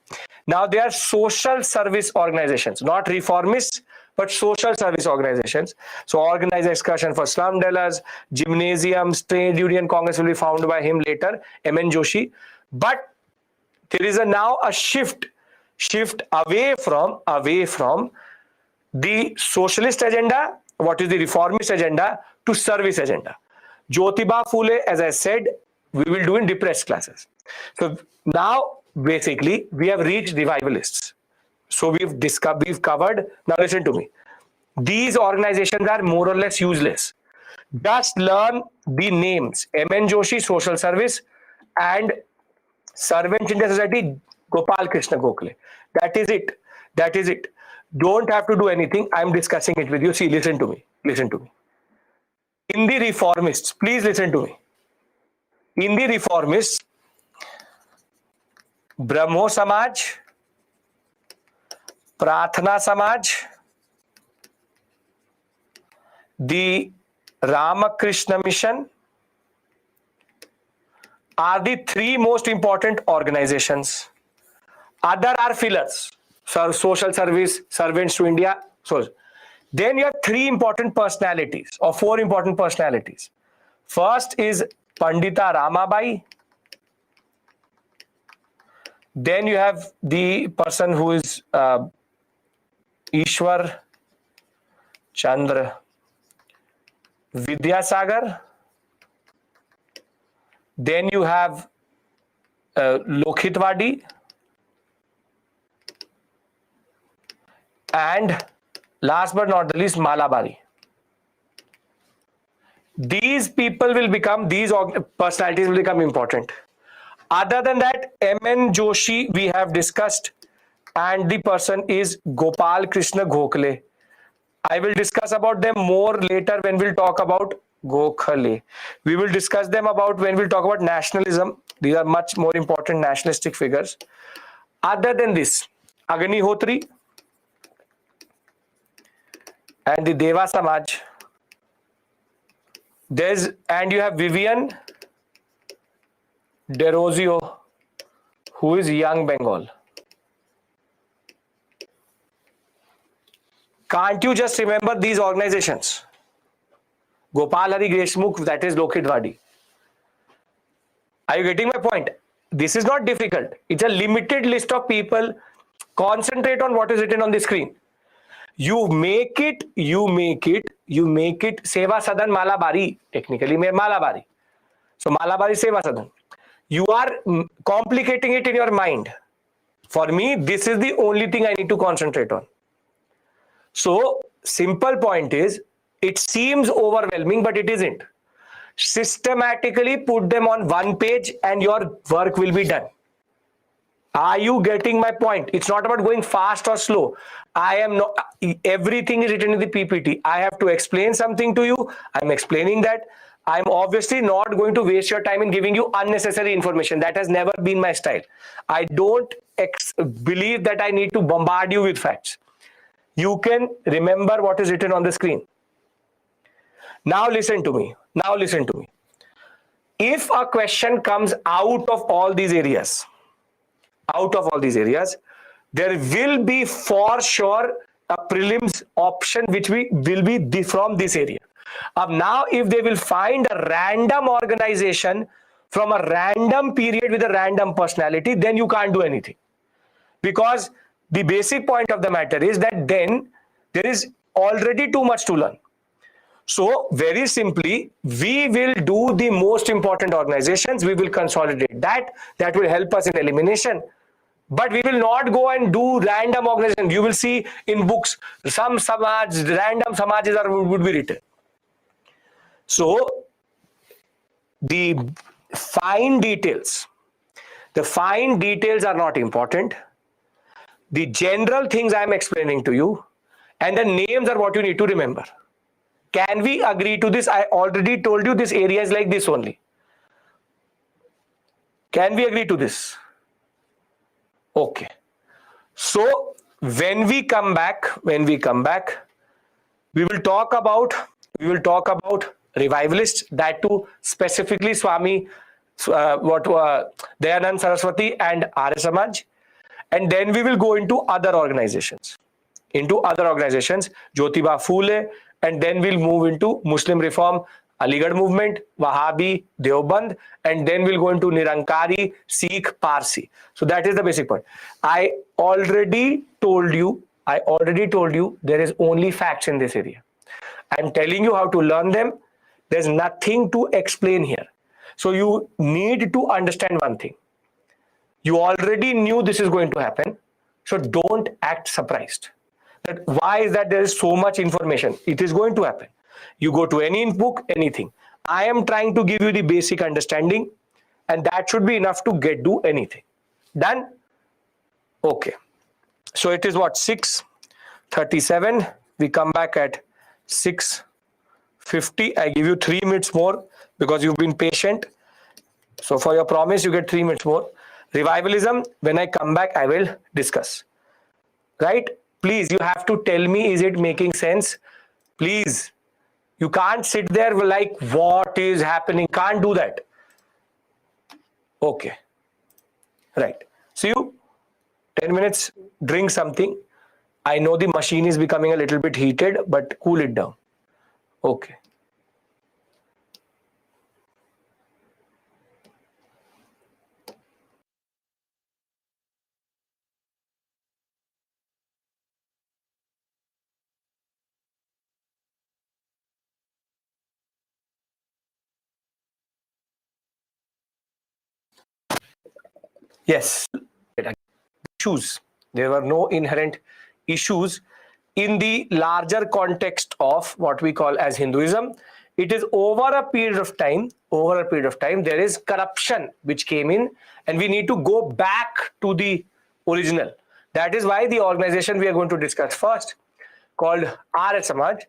Now they are social service organizations, not reformists, but social service organizations. So organize excursion for slum dwellers, gymnasiums, trade union congress will be found by him later, M.N. Joshi. But there is now a shift away from the socialist agenda, what is the reformist agenda, to service agenda. Jyotiba Phule, as I said, we will do in depressed classes. So now basically we have reached revivalists. So we've covered. Now listen to me. These organizations are more or less useless. Just learn the names: M.N. Joshi, Social Service, and Servants India Society, Gopal Krishna Gokhale. That is it. That is it. Don't have to do anything. I'm discussing it with you. See, listen to me. Listen to me. In the reformists, please listen to me. In the reformists, Brahmo Samaj, Prathna Samaj, the Ramakrishna Mission are the three most important organizations. Other are fillers. So social service, servants to India. So then you have three important personalities, or four important personalities. First is Pandita Ramabai. Then you have the person who is Ishwar Chandra Vidyasagar. Then you have Lokhitwadi. And last but not the least, Malabari. These people will become, these personalities will become important. Other than that, M.N. Joshi we have discussed, and the person is Gopal Krishna Gokhale. I will discuss about them more later when we'll talk about Gokhale. We will discuss them about when we'll talk about nationalism. These are much more important nationalistic figures. Other than this, Agnihotri and the Deva Samaj. And you have Vivian Derozio, who is Young Bengal. Can't you just remember these organizations? Gopal Hari Deshmukh, that is Lokhitwadi. Are you getting my point? This is not difficult. It's a limited list of people. Concentrate on what is written on the screen. You make it Seva Sadan Malabari. Technically, Malabari. So Malabari Seva Sadan. You are complicating it in your mind. For me, this is the only thing I need to concentrate on. So simple point is, it seems overwhelming, but it isn't. Systematically put them on one page and your work will be done. Are you getting my point? It's not about going fast or slow. Everything is written in the PPT. I have to explain something to you. I'm explaining that. I'm obviously not going to waste your time in giving you unnecessary information. That has never been my style. I don't believe that I need to bombard you with facts. You can remember what is written on the screen. Now listen to me. Now listen to me. If a question comes out of all these areas, there will be for sure a prelims option which will be from this area. Now, if they will find a random organization from a random period with a random personality, then you can't do anything. Because the basic point of the matter is that then there is already too much to learn. So very simply, we will do the most important organizations. We will consolidate that. That will help us in elimination. But we will not go and do random organizations. You will see in books, some samaj, random samajas would be written. So the fine details are not important. The general things I am explaining to you, and the names are what you need to remember. Can we agree to this? I already told you this area is like this only. Can we agree to this? Okay. So when we come back, we will talk about revivalists, that too specifically Swami Dayanand Saraswati and Arya Samaj, and then we will go into other organizations, Jyotiba Phule, and then we'll move into Muslim Reform, Aligarh movement, Wahhabi, Deoband, and then we'll go into Nirankari, Sikh, Parsi. So that is the basic point. I already told you there is only facts in this area. I'm telling you how to learn them. There's nothing to explain here. So you need to understand one thing. You already knew this is going to happen. So don't act surprised. That why is that there is so much information? It is going to happen. You go to any book, anything. I am trying to give you the basic understanding, and that should be enough to do anything. Done? Okay. So it is what, 6:37. We come back at 6:50. I give you 3 minutes more because you've been patient. So for your promise, you get 3 minutes more. Revivalism, when I come back, I will discuss. Right? Please, you have to tell me, is it making sense? Please. You can't sit there like, what is happening? Can't do that. Okay. Right. See you. 10 minutes, drink something. I know the machine is becoming a little bit heated, but cool it down. Okay. Yes. Issues. There were no inherent issues in the larger context of what we call as Hinduism. It is over a period of time, there is corruption which came in, and we need to go back to the original. That is why the organization we are going to discuss first, called Arya Samaj,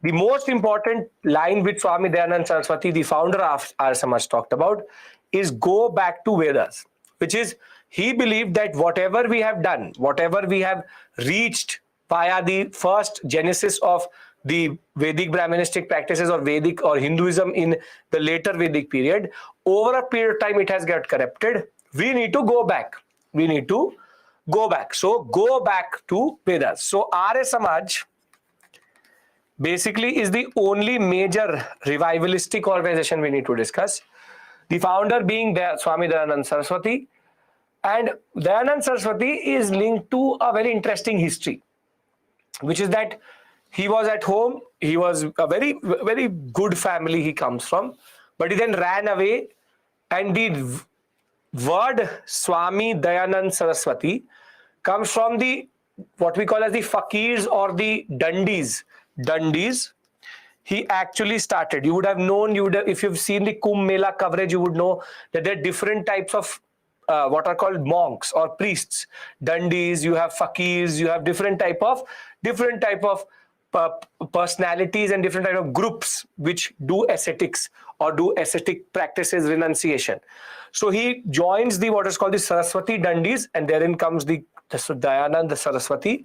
the most important line which Swami Dayanand Saraswati, the founder of Arya Samaj, talked about is go back to Vedas, which is he believed that whatever we have done, whatever we have reached via the first genesis of the Vedic Brahmanistic practices or Vedic or Hinduism in the later Vedic period, over a period of time it has got corrupted. We need to go back. So go back to Vedas. So Arya Samaj basically is the only major revivalistic organization we need to discuss. The founder being Swami Dayanand Saraswati. And Dayanand Saraswati is linked to a very interesting history, which is that he was at home. He was a very, very good family he comes from, but he then ran away. And the word Swami Dayanand Saraswati comes from the what we call as the fakirs or the dandis. He actually started. You would have known, if you've seen the Kumbh Mela coverage, you would know that there are different types of what are called monks or priests. Dandis, you have fakirs, you have different type of personalities and different type of groups which do ascetics or do ascetic practices, renunciation. So he joins the what is called the Saraswati Dandis, and therein comes the Dayanand Saraswati,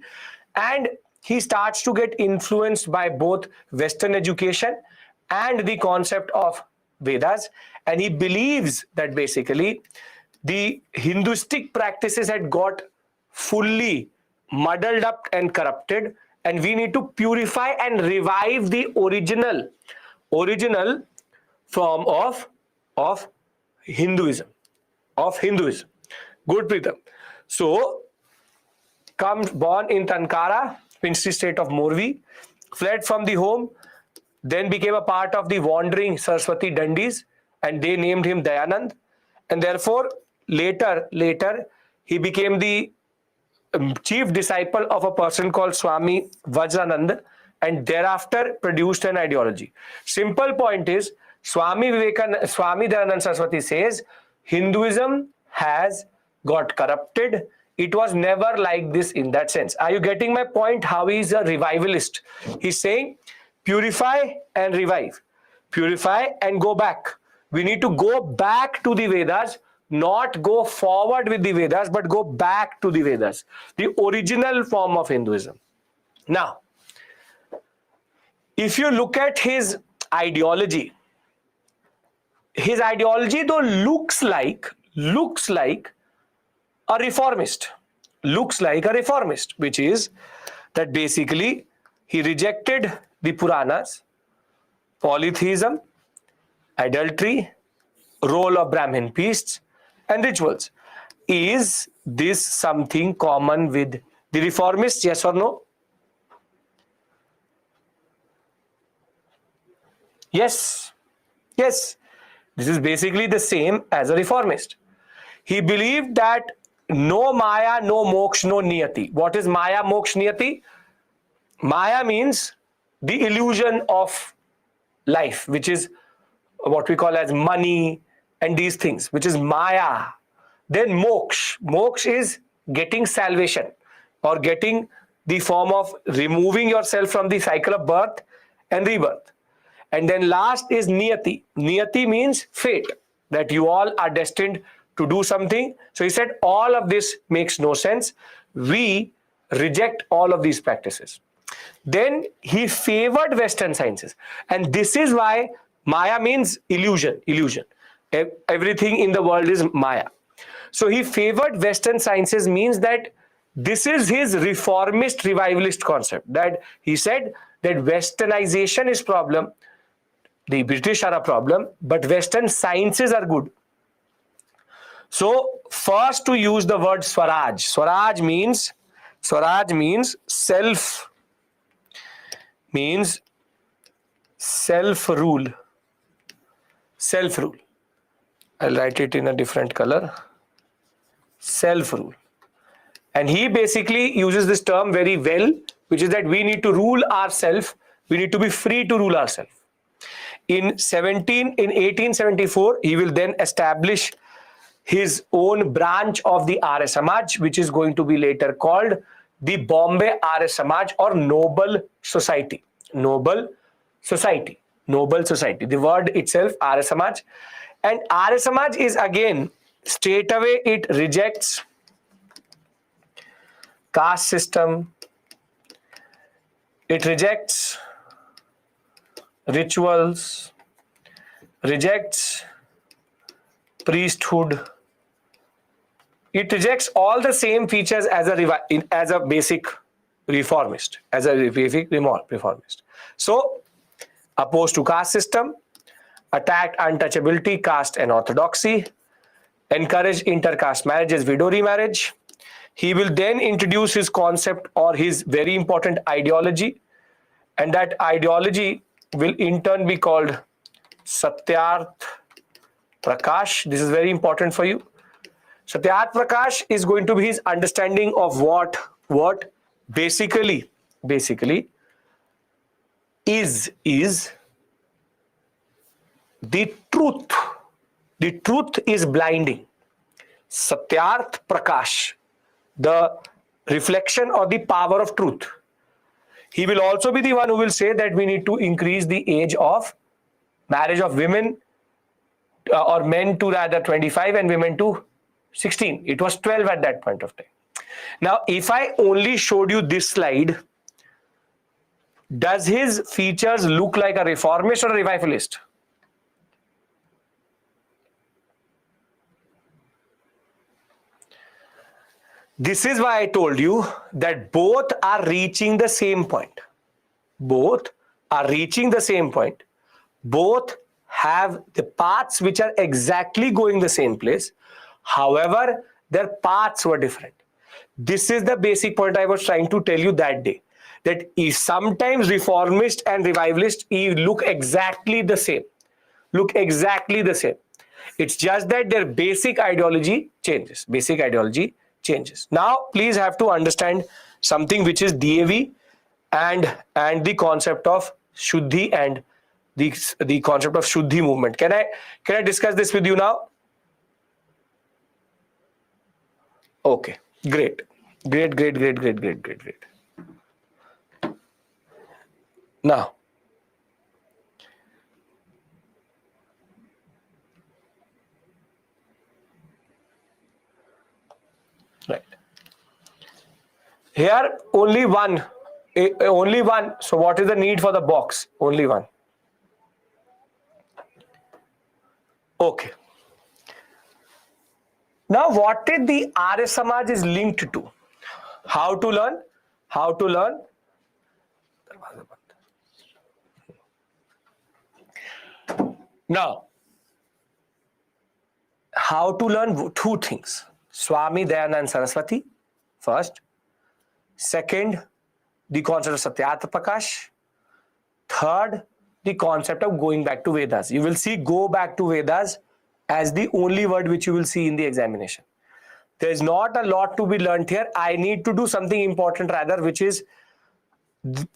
and he starts to get influenced by both Western education and the concept of Vedas, and he believes that basically the Hinduistic practices had got fully muddled up and corrupted, and we need to purify and revive the original form of Hinduism. Good, Pritam. So, born in Tankara, Pinsri state of Morvi, fled from the home, then became a part of the wandering Saraswati Dandis, and they named him Dayanand, and therefore later he became the chief disciple of a person called Swami Vajranand, and thereafter produced an ideology. Simple point is, Swami Dayanand Saraswati says Hinduism has got corrupted, It was never like this in that sense. Are you getting my point? How he's a revivalist? He's saying purify and revive, purify and go back. We need to go back to the Vedas, not go forward with the Vedas, but go back to the Vedas, the original form of Hinduism. Now, if you look at his ideology though looks like a reformist, which is that basically he rejected the Puranas, polytheism, adultery, role of Brahmin priests, and rituals. Is this something common with the reformists? Yes or no? Yes. Yes. This is basically the same as a reformist. He believed that no Maya, no moksha, no niyati. What is Maya, moksha, niyati? Maya means the illusion of life, which is what we call as money and these things, which is Maya. Then moksha. Moksha is getting salvation or getting the form of removing yourself from the cycle of birth and rebirth. And then last is niyati. Niyati means fate, that you all are destined to do something. So he said all of this makes no sense. We reject all of these practices. Then he favored Western sciences. And this is why Maya means illusion. Everything in the world is Maya. So he favored Western sciences means that this is his reformist revivalist concept, that he said that Westernization is problem. The British are a problem, but Western sciences are good. So first to use the word Swaraj. Swaraj means self-rule. Self-rule. I'll write it in a different color. Self-rule. And he basically uses this term very well, which is that we need to rule ourselves. We need to be free to rule ourselves. In 1874, he will then establish his own branch of the Arya Samaj, which is going to be later called the Bombay Arya Samaj or Noble Society. Noble Society. The word itself, Arya Samaj. And Arya Samaj is again, straight away it rejects caste system. It rejects rituals, rejects priesthood. It rejects all the same features as a basic reformist, So, opposed to caste system, attacked untouchability, caste and orthodoxy, encouraged intercaste marriages, widow remarriage. He will then introduce his concept or his very important ideology, and that ideology will in turn be called Satyarth Prakash. This is very important for you. Satyarth Prakash is going to be his understanding of what basically is the truth. The truth is blinding. Satyarth Prakash, the reflection or the power of truth. He will also be the one who will say that we need to increase the age of marriage of women or men to rather 25 and women to 16. It was 12 at that point of time. Now, if I only showed you this slide, does his features look like a reformist or a revivalist? This is why I told you that both are reaching the same point. Both are reaching the same point. Both have the paths which are exactly going the same place. However, their paths were different. This is the basic point I was trying to tell you that day. That if sometimes reformist and revivalist look exactly the same. It's just that their basic ideology changes. Now, please have to understand something which is DAV and the concept of Shuddhi and the concept of Shuddhi movement. Can I discuss this with you now? Okay, Great. Great, great, great, great, great, great, great. Now, right. Here, only one. Only one. So what is the need for the box? Only one. Okay. Now, what is the Arya Samaj is linked to? How to learn? How to learn? Now, how to learn? Two things. Swami Dayanand Saraswati, first. Second, the concept of Satyartha Prakash. Third, the concept of going back to Vedas. You will see go back to Vedas as the only word which you will see in the examination. There is not a lot to be learned here. I need to do something important rather, which is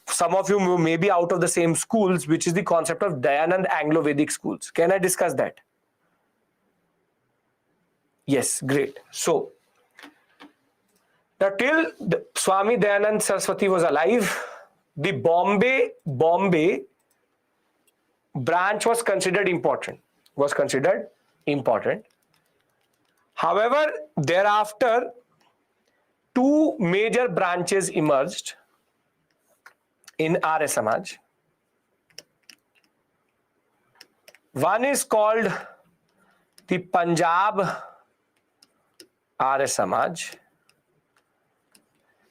some of you may be out of the same schools, which is the concept of Dayanand Anglo-Vedic schools. Can I discuss that? Yes, great. So, now till Swami Dayanand Saraswati was alive, the Bombay branch was considered important. However, thereafter, two major branches emerged in Arya Samaj. One is called the Punjab Arya Samaj,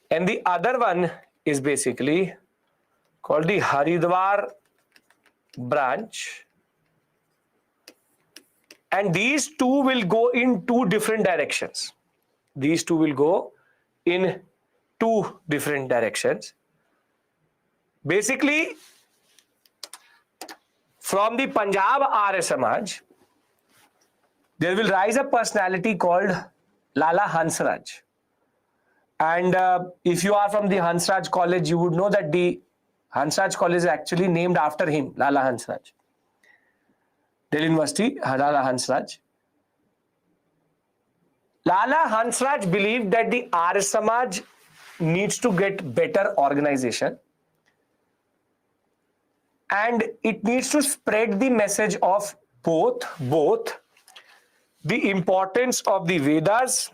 and the other one is basically called the Haridwar branch. And these two will go in two different directions. These two will go in two different directions. Basically, from the Punjab Arya Samaj, there will rise a personality called Lala Hansraj. And if you are from the Hansraj College, you would know that the Hansraj College is actually named after him, Lala Hansraj. Delhi University, Lala Hansraj. Lala Hansraj believed that the Arya Samaj needs to get better organization and it needs to spread the message of both the importance of the Vedas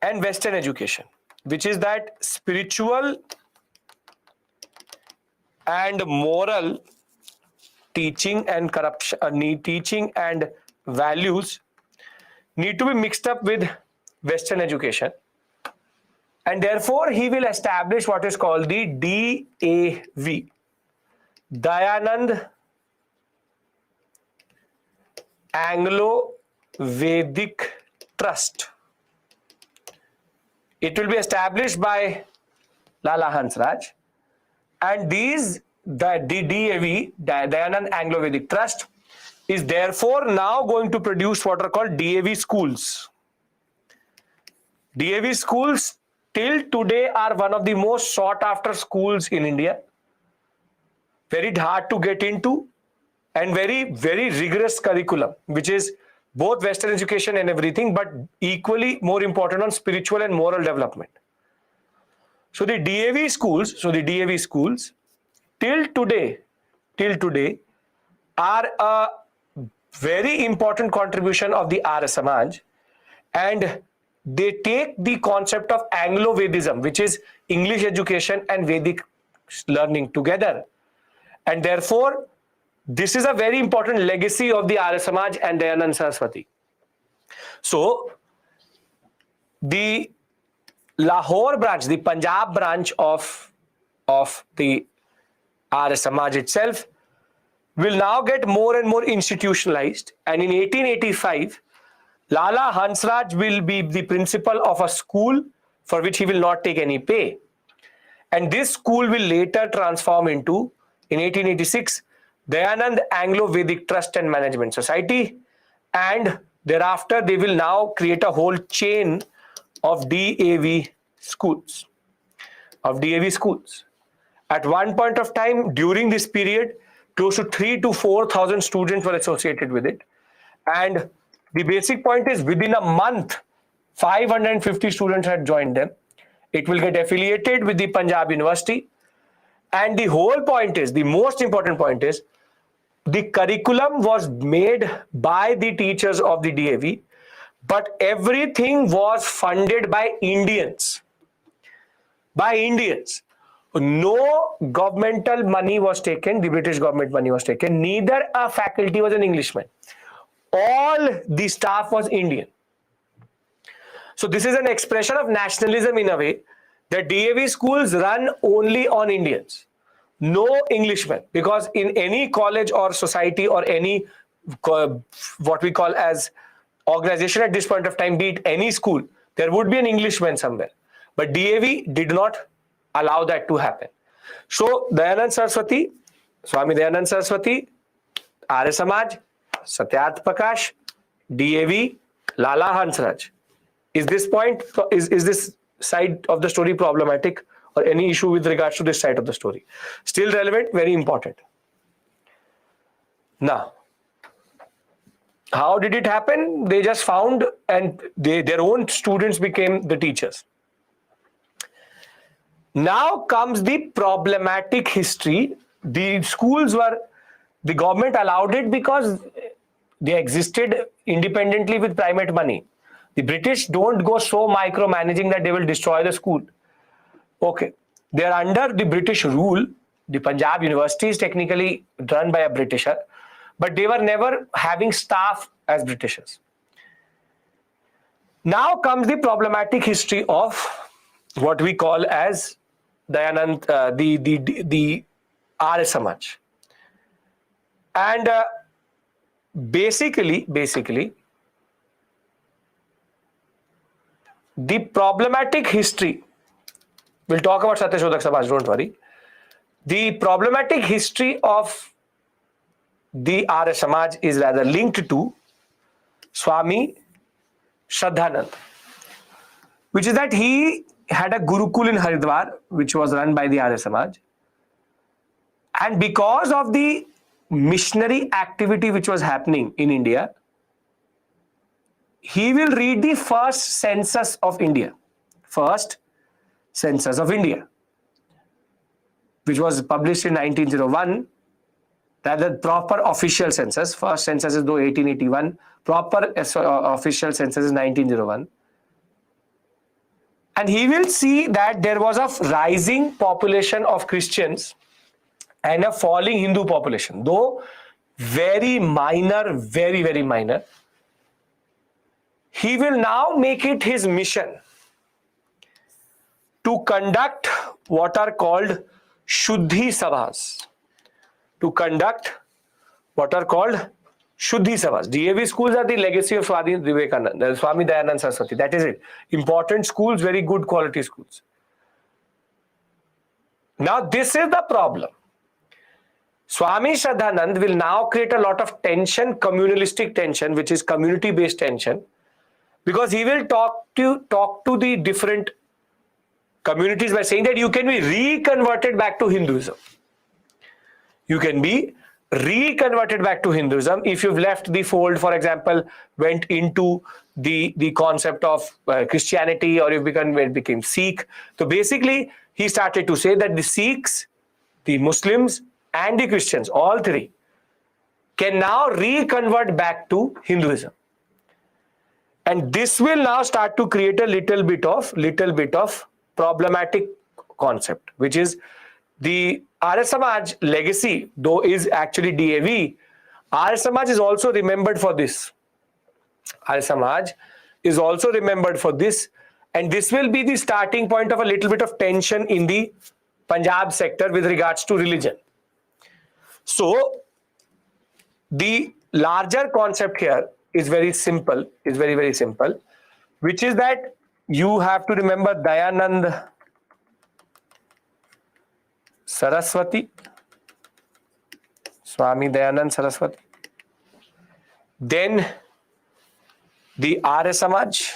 and Western education, which is that spiritual and moral teaching and teaching and values need to be mixed up with Western education, and therefore he will establish what is called the DAV, Dayanand Anglo-Vedic Trust. It will be established by Lala Hansraj, and the DAV, Dayanand Anglo-Vedic Trust, is therefore now going to produce what are called DAV schools. DAV schools till today are one of the most sought after schools in India. Very hard to get into and very, very rigorous curriculum, which is both Western education and everything, but equally more important on spiritual and moral development. So the DAV schools, till today are a very important contribution of the Arya Samaj, and they take the concept of Anglo-Vedism, which is English education and Vedic learning together, and therefore this is a very important legacy of the Arya Samaj and Dayanand Saraswati. So the Lahore branch, the Punjab branch of the Arya Samaj itself will now get more and more institutionalized, and in 1885 Lala Hansraj will be the principal of a school for which he will not take any pay, and this school will later transform into, in 1886, Dayanand Anglo-Vedic Trust and Management Society, and thereafter they will now create a whole chain of DAV schools. At one point of time during this period, close to 3,000 to 4,000 students were associated with it, and the basic point is within a month 550 students had joined them. It will get affiliated with the Punjab University. And the whole point is, the most important point is, the curriculum was made by the teachers of the DAV, but everything was funded by Indians. By Indians. No governmental money was taken, the British government money was taken, neither a faculty was an Englishman. All the staff was Indian. So this is an expression of nationalism in a way that DAV schools run only on Indians. No Englishmen, because in any college or society or any what we call as organization at this point of time, be it any school, there would be an Englishman somewhere. But DAV did not allow that to happen. So Dayanand Saraswati, Swami Dayanand Saraswati, Arya Samaj, Satyarth Prakash, DAV, Lala Hansraj. Is this point, is this side of the story problematic, or any issue with regards to this side of the story? Still relevant, very important. Now, how did it happen? They just found, and their own students became the teachers. Now comes the problematic history. The schools were, the government allowed it because they existed independently with private money. The British don't go so micromanaging that they will destroy the school. Okay, they are under the British rule. The Punjab University is technically run by a Britisher, but they were never having staff as Britishers. Now comes the problematic history of what we call as Dayanand, the Arya Samaj. And basically, the problematic history, we'll talk about Satyashodhak Samaj, don't worry. The problematic history of the Arya Samaj is rather linked to Swami Shraddhanand, which is that he had a Gurukul in Haridwar, which was run by the Arya Samaj. And because of the missionary activity which was happening in India, he will read the first census of India. First census of India, which was published in 1901. That the proper official census. First census is though 1881. Proper official census is 1901. And he will see that there was a rising population of Christians and a falling Hindu population, though very minor, very, very minor. He will now make it his mission to conduct what are called Shuddhi Sabhas. To conduct what are called Shuddhi Sabhas. DAV schools are the legacy of Swami Vivekananda, Swami Dayanand Saraswati. That is it. Important schools, very good quality schools. Now this is the problem. Swami Shraddhanand will now create a lot of tension, communalistic tension, which is community-based tension, because he will talk to the different communities by saying that you can be reconverted back to Hinduism. You can be reconverted back to Hinduism if you've left the fold, for example, went into the concept of Christianity, or you became Sikh. So basically, he started to say that the Sikhs, the Muslims, and the Christians, all three, can now reconvert back to Hinduism. And this will now start to create a little bit of problematic concept, which is the Arya Samaj legacy, though is actually DAV. Arya Samaj is also remembered for this. Arya Samaj is also remembered for this, and this will be the starting point of a little bit of tension in the Punjab sector with regards to religion. So the larger concept here is very simple, is very, very simple, which is that you have to remember Dayanand Saraswati, Swami Dayanand Saraswati, then the Arya Samaj,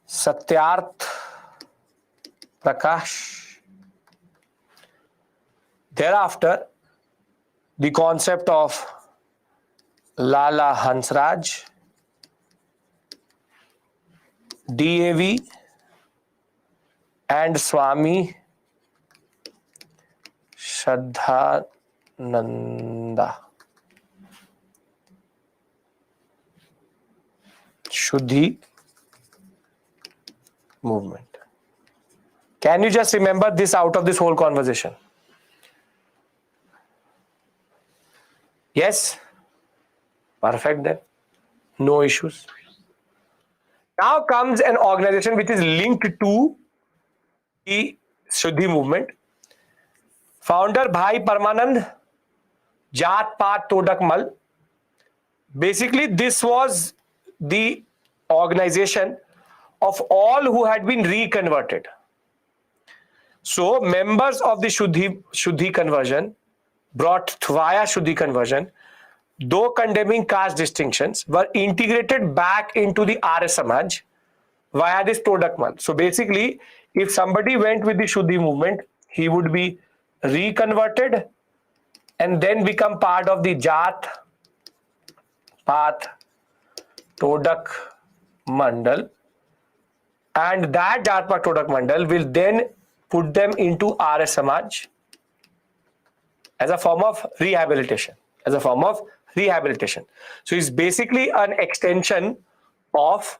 Satyarth Prakash, thereafter the concept of Lala Hansraj, DAV, and Swami Shraddhananda. Shuddhi movement. Can you just remember this out of this whole conversation? Yes? Perfect then. No issues. Now comes an organization which is linked to the Shuddhi movement. Founder Bhai Parmanand, Jat Paat Todak Mal. Basically, this was the organization of all who had been reconverted. So, members of the Shuddhi conversion brought via Shuddhi conversion, though condemning caste distinctions, were integrated back into the Arya Samaj via this Todak Mal. So, basically, if somebody went with the Shuddhi movement, he would be reconverted and then become part of the Jat Paat Todak Mandal, and that Jat Paat Todak Mandal will then put them into Arya Samaj as a form of rehabilitation. So it's basically an extension of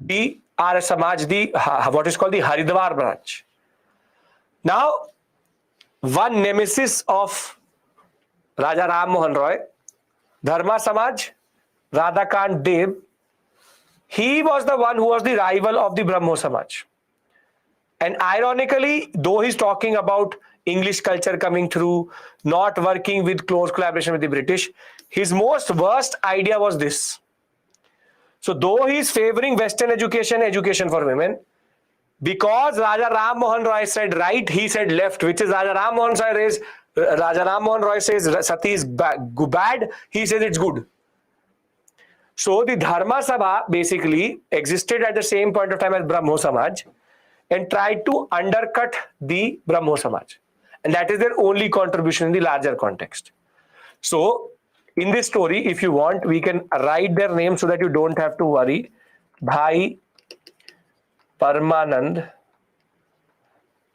the Arya Samaj, the what is called the Haridwar branch. Now, one nemesis of Raja Ram Mohan Roy, Dharma Samaj, Radhakant Dev, he was the one who was the rival of the Brahmo Samaj. And ironically, though he's talking about English culture coming through, not working with close collaboration with the British, his most worst idea was this. So though he's favoring Western education for women, because Raja Ram Mohan Roy said right, he said left, which is Raja Ram Mohan Roy says Sati is bad, he says it's good. So the Dharma Sabha basically existed at the same point of time as Brahmo Samaj and tried to undercut the Brahmo Samaj. And that is their only contribution in the larger context. So in this story, if you want, we can write their names so that you don't have to worry. Bhai Parmanand.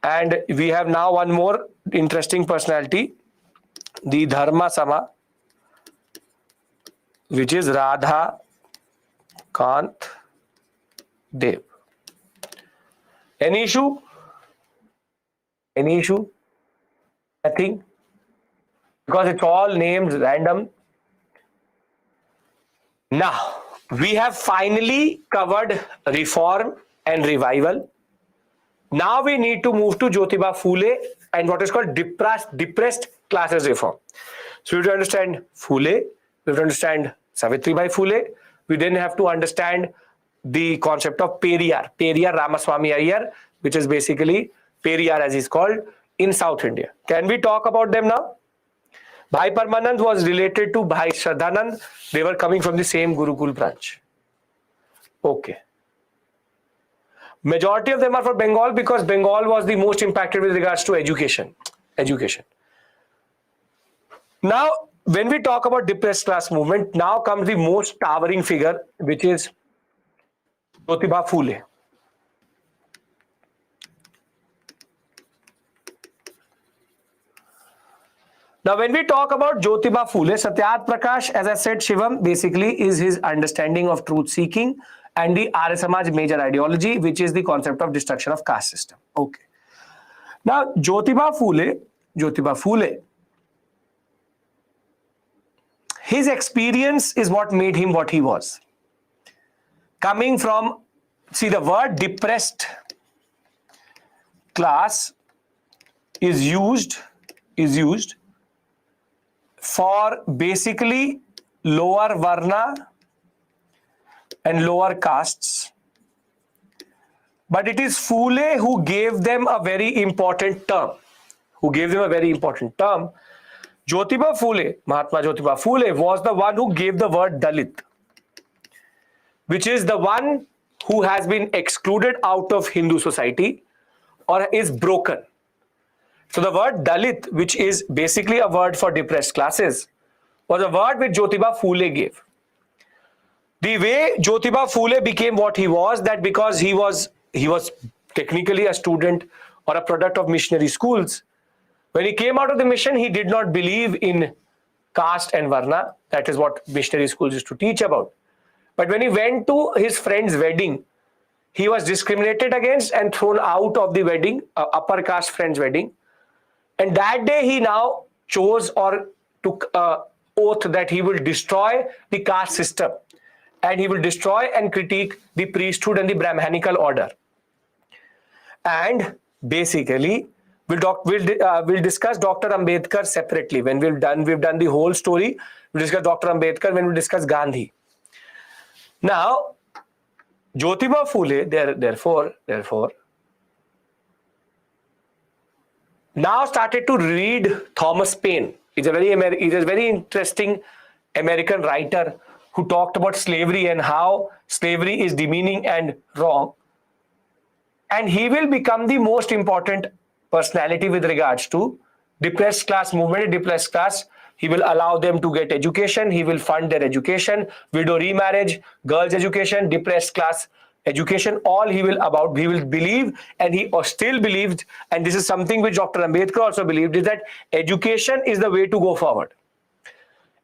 And we have now one more interesting personality, the Dharma Sama, which is Radha Kant Dev. Any issue? Nothing? Because it's all names random. Now, we have finally covered reform and revival. Now we need to move to Jyotiba Phule and what is called depressed classes reform. So we have to understand Phule, we have to understand Savitribai Phule. We then have to understand the concept of Periyar Ramaswamy Iyer, which is basically Periyar as he's called in South India. Can we talk about them now? Bhai Parmanand was related to Bhai Shraddhanand. They were coming from the same Gurukul branch. Okay. Majority of them are for Bengal because Bengal was the most impacted with regards to education. Now, when we talk about depressed class movement, now comes the most towering figure, which is Jyotiba Phule. Now, when we talk about Jyotiba Phule, Satyarth Prakash, as I said, Shivam, basically is his understanding of truth seeking and the Arya Samaj major ideology, which is the concept of destruction of caste system. Okay. Now, Jyotiba Phule, his experience is what made him what he was. Coming from, see, the word depressed class is used for basically lower varna and lower castes. But it is Phule who gave them a very important term. Jyotiba Phule, Mahatma Jyotiba Phule, was the one who gave the word Dalit, which is the one who has been excluded out of Hindu society or is broken. So the word Dalit, which is basically a word for depressed classes, was a word which Jyotiba Phule gave. The way Jyotiba Phule became what he was, that because he was technically a student or a product of missionary schools. When he came out of the mission, he did not believe in caste and varna. That is what missionary schools used to teach about. But when he went to his friend's wedding, he was discriminated against and thrown out of the wedding, upper caste friend's wedding. And that day he now chose or took an oath that he will destroy the caste system and he will destroy and critique the priesthood and the Brahmanical order. And basically, we'll discuss Dr. Ambedkar separately. When we've done the whole story, we'll discuss Dr. Ambedkar when we discuss Gandhi. Now, Jyotiba Phule, therefore, now started to read Thomas Paine. He's a very interesting American writer who talked about slavery and how slavery is demeaning and wrong. And he will become the most important personality with regards to depressed class movement. Depressed class, he will allow them to get education. He will fund their education, widow remarriage, girls' education, depressed class education. All he will believe, and he still believed, and this is something which Dr. Ambedkar also believed, is that education is the way to go forward.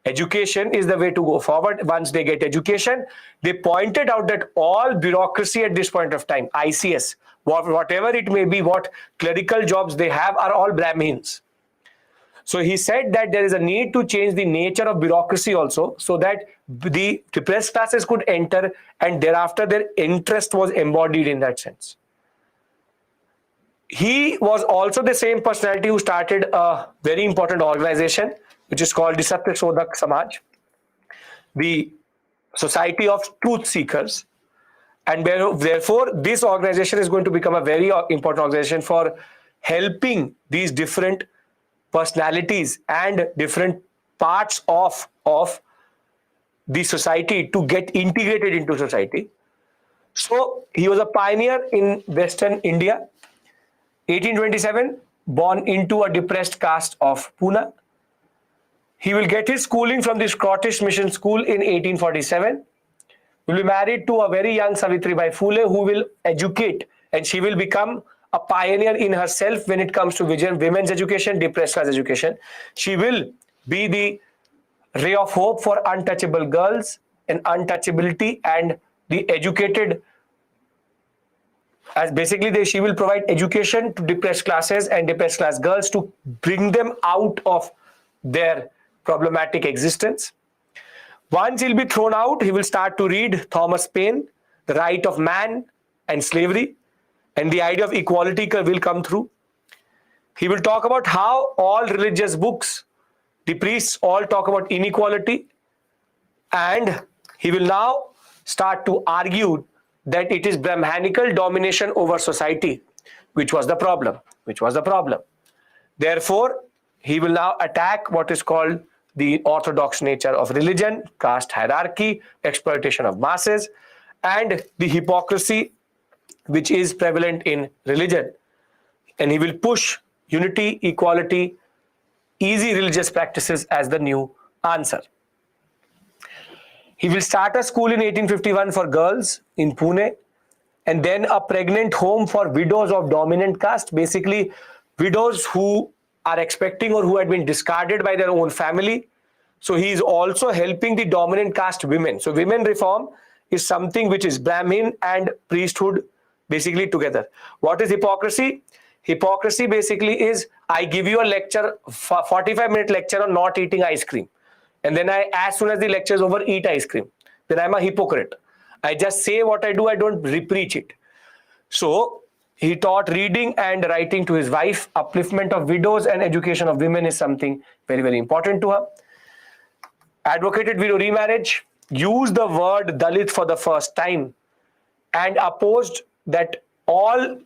Education is the way to go forward. Once they get education, they pointed out that all bureaucracy at this point of time, ICS, whatever it may be, what clerical jobs they have, are all Brahmins. So he said that there is a need to change the nature of bureaucracy also, so that the depressed classes could enter and thereafter their interest was embodied in that sense. He was also the same personality who started a very important organization which is called the Satyashodak Samaj, the Society of Truth Seekers. And therefore, this organization is going to become a very important organization for helping these different personalities and different parts of the society to get integrated into society. So he was a pioneer in Western India. 1827, born into a depressed caste of Pune. He will get his schooling from the Scottish Mission School in 1847. Will be married to a very young Savitribai Phule, who will educate, and she will become a pioneer in herself when it comes to women's education, depressed class education. She will be the ray of hope for untouchable girls and untouchability and the educated. As basically, she will provide education to depressed classes and depressed class girls to bring them out of their problematic existence. Once he'll be thrown out, he will start to read Thomas Paine, The Right of Man and Slavery, and the idea of equality will come through. He will talk about how all religious books, the priests all talk about inequality, and he will now start to argue that it is Brahmanical domination over society, which was the problem. Therefore, he will now attack what is called the orthodox nature of religion, caste hierarchy, exploitation of masses, and the hypocrisy which is prevalent in religion. And he will push unity, equality, easy religious practices as the new answer. He will start a school in 1851 for girls in Pune, and then a pregnant home for widows of dominant caste, basically widows who are expecting or who had been discarded by their own family. So he is also helping the dominant caste women. So women reform is something which is Brahmin and priesthood basically together. What is hypocrisy? Hypocrisy basically is, I give you a lecture, 45-minute lecture on not eating ice cream. And then as soon as the lecture is over, eat ice cream. Then I'm a hypocrite. I just say what I do, I don't repreach it. So he taught reading and writing to his wife. Upliftment of widows and education of women is something very, very important to her. Advocated widow remarriage, used the word Dalit for the first time, and opposed that all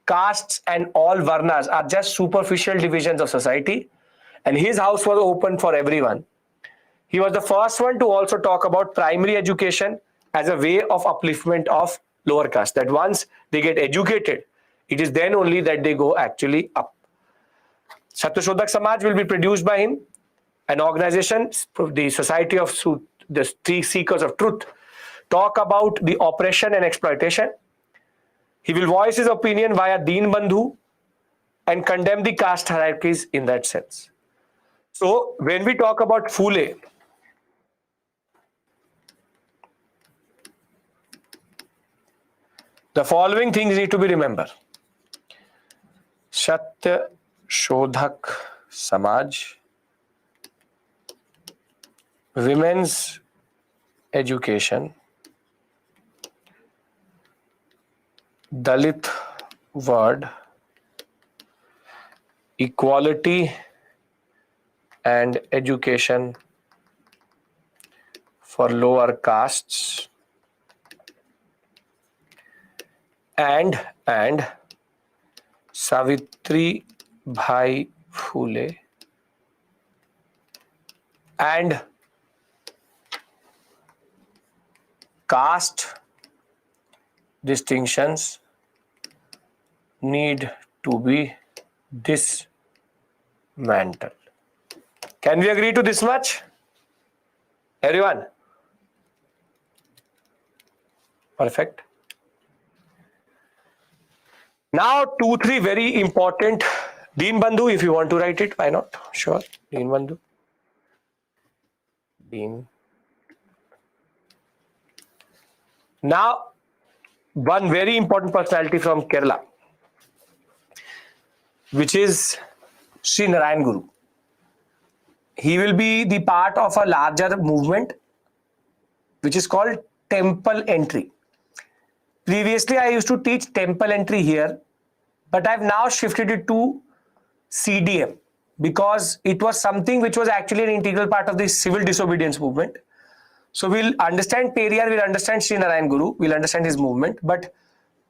castes and all varnas are just superficial divisions of society, and his house was open for everyone. He was the first one to also talk about primary education as a way of upliftment of lower caste, that once they get educated, it is then only that they go actually up. Satyashodak Samaj will be produced by him. an organization, the Society of Truth, the three seekers of truth, talk about the oppression and exploitation. He will voice his opinion via Deen Bandhu and condemn the caste hierarchies in that sense. So when we talk about Phule, the following things need to be remembered. Satya Shodhak Samaj, women's education, Dalit word, equality and education for lower castes, and Savitri Bhai Phule and caste distinctions need to be dismantled. Can we agree to this much? Everyone? Perfect. Now, 2-3 very important. Deen Bandhu, if you want to write it, why not? Sure. Deen Bandhu. Deen. Now, one very important personality from Kerala, which is Sri Narayan Guru. He will be the part of a larger movement, which is called temple entry. Previously, I used to teach temple entry here, but I've now shifted it to CDM because it was something which was actually an integral part of the civil disobedience movement. So we'll understand Periyar, we'll understand Sri Narayan Guru, we'll understand his movement, but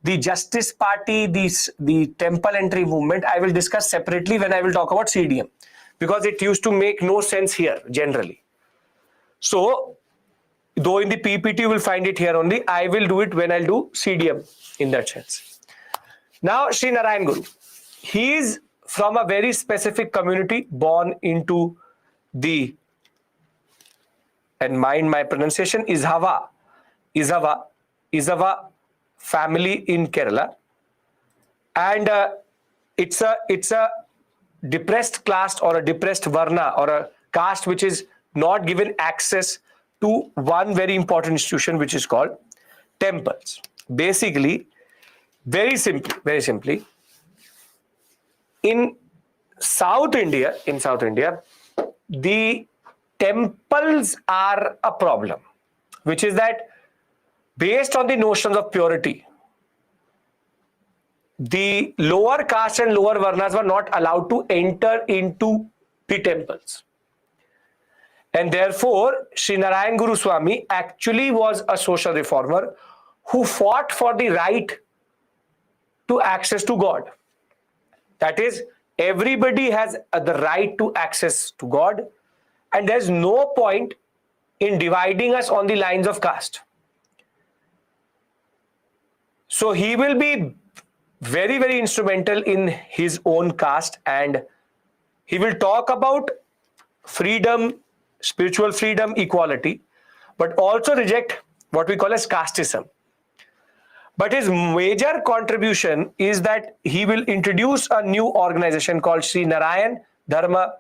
the Justice Party, the temple entry movement, I will discuss separately when I will talk about CDM because it used to make no sense here generally. So, though in the PPT you will find it here only, I will do it when I'll do CDM in that sense. Now, Sri Narayan Guru, he is from a very specific community born into the, and mind my pronunciation, Izhava family in Kerala, and it's a depressed caste or a depressed varna or a caste which is not given access to one very important institution which is called temples. Basically, very simply, in South India, the temples are a problem, which is that based on the notions of purity, the lower caste and lower varnas were not allowed to enter into the temples. And therefore, Sri Narayan Guru Swami actually was a social reformer who fought for the right to access to God. That is, everybody has the right to access to God, and there's no point in dividing us on the lines of caste. So he will be very, very instrumental in his own caste, and he will talk about freedom, spiritual freedom, equality, but also reject what we call as casteism. But his major contribution is that he will introduce a new organization called Sri Narayan Dharma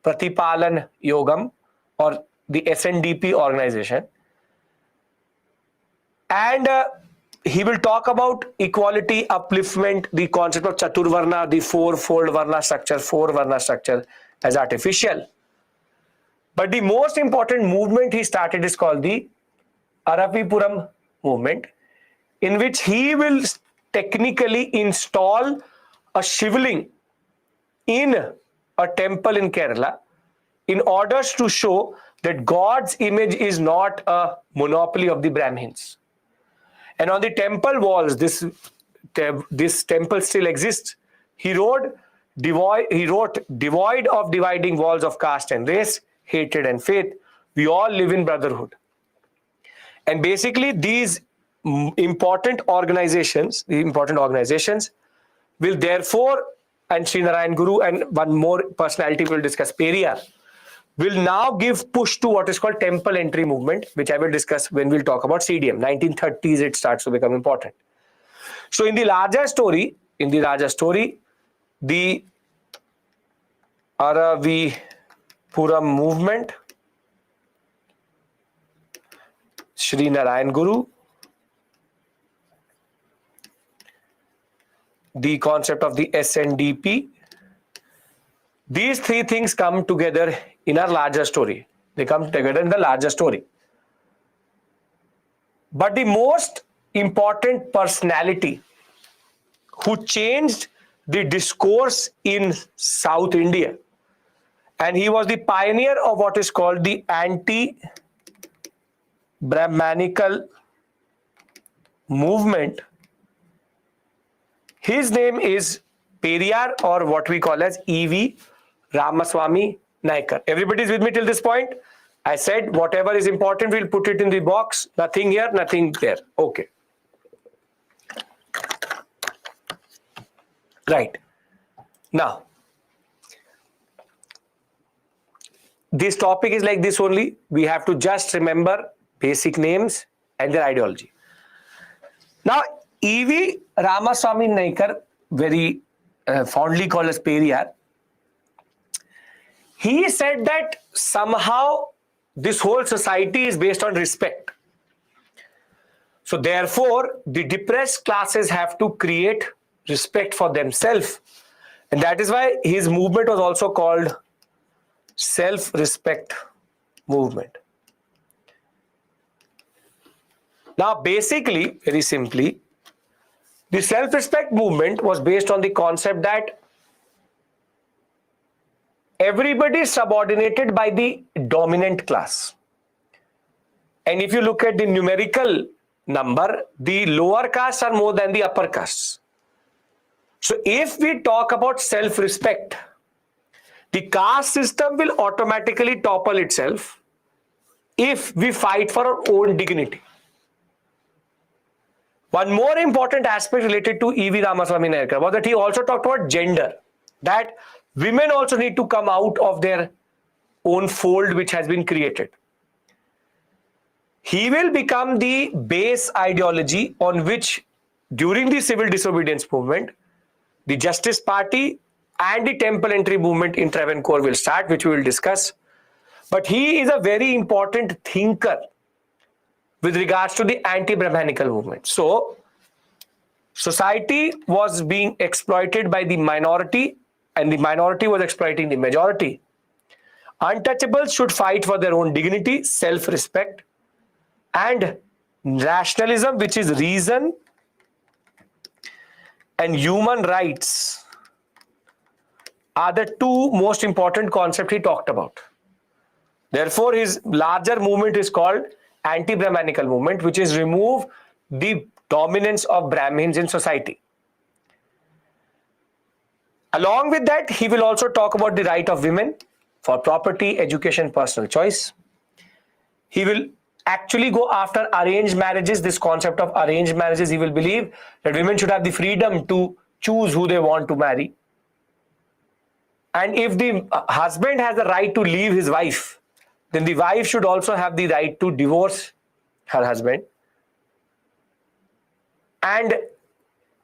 Pratipalan Yogam, or the SNDP organization. And he will talk about equality, upliftment, the concept of Chaturvarna, the four-fold Varna structure as artificial. But the most important movement he started is called the Aravipuram movement, in which he will technically install a shivling in a temple in Kerala in order to show that God's image is not a monopoly of the Brahmins. And on the temple walls, this temple still exists. He wrote, devoid of dividing walls of caste and race, hatred and faith, we all live in brotherhood. And basically these important organizations will therefore, and Sri Narayan Guru and one more personality we'll discuss, Periyar, will now give push to what is called temple entry movement, which I will discuss when we'll talk about CDM. 1930s, it starts to become important. So in the larger story, the Aravi Puram movement, Sri Narayan Guru, the concept of the SNDP, these three things come together in our larger story. They come together in the larger story. But the most important personality who changed the discourse in South India, and he was the pioneer of what is called the anti-Brahmanical movement, his name is Periyar, or what we call as E.V. Ramaswamy Naicker. Everybody is with me till this point? I said whatever is important, we'll put it in the box. Nothing here, nothing there. Okay. Right. Now, this topic is like this only. We have to just remember basic names and their ideology. Now, E.V. Ramaswamy Naicker, very fondly called as Periyar, he said that somehow this whole society is based on respect. So therefore, the depressed classes have to create respect for themselves. And that is why his movement was also called self-respect movement. Now, basically, very simply, the self-respect movement was based on the concept that everybody is subordinated by the dominant class. And if you look at the numerical number, the lower castes are more than the upper castes. So if we talk about self-respect, the caste system will automatically topple itself if we fight for our own dignity. One more important aspect related to E.V. Ramaswamy Naicker was that he also talked about gender, that women also need to come out of their own fold which has been created. He will become the base ideology on which, during the civil disobedience movement, the Justice Party and the temple entry movement in Travancore will start, which we will discuss. But he is a very important thinker with regards to the anti-Brahmanical movement. So, society was being exploited by the minority, and the minority was exploiting the majority. Untouchables should fight for their own dignity, self-respect, and rationalism, which is reason, and human rights are the two most important concepts he talked about. Therefore, his larger movement is called anti-Brahmanical movement, which is remove the dominance of Brahmins in society. Along with that, he will also talk about the right of women for property, education, personal choice. He will actually go after arranged marriages, this concept of arranged marriages. He will believe that women should have the freedom to choose who they want to marry. And if the husband has the right to leave his wife, then the wife should also have the right to divorce her husband. And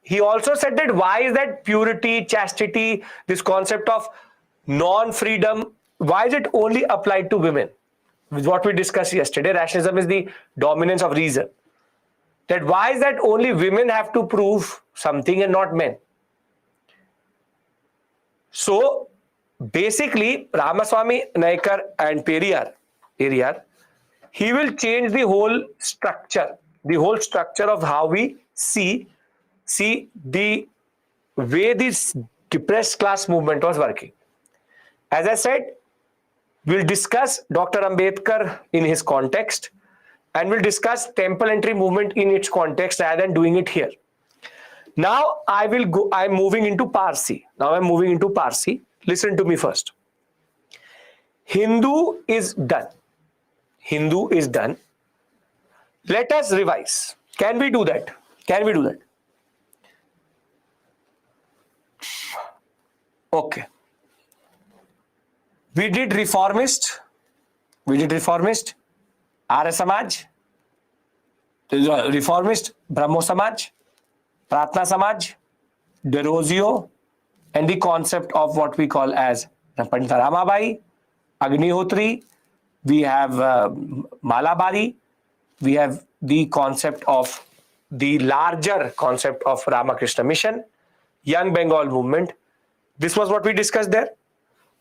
he also said that why is that purity, chastity, this concept of non-freedom, why is it only applied to women? With what we discussed yesterday, rationalism is the dominance of reason. That why is that only women have to prove something and not men? So basically, Ramaswamy Naicker and Periyar, he will change the whole structure of how we see the way this depressed class movement was working. As I said, we'll discuss Dr. Ambedkar in his context, and we'll discuss temple entry movement in its context rather than doing it here. Now I'm moving into Parsi. Listen to me first. Hindu is done. Let us revise. Can we do that? Okay. We did reformist, We did reformist, Arya Samaj, reformist, Brahmo Samaj, Pratna Samaj, Derozio, and the concept of what we call as Pandita Ramabai, Agnihotri, we have Malabari, we have the concept of the larger concept of Ramakrishna Mission, Young Bengal movement. This was what we discussed there.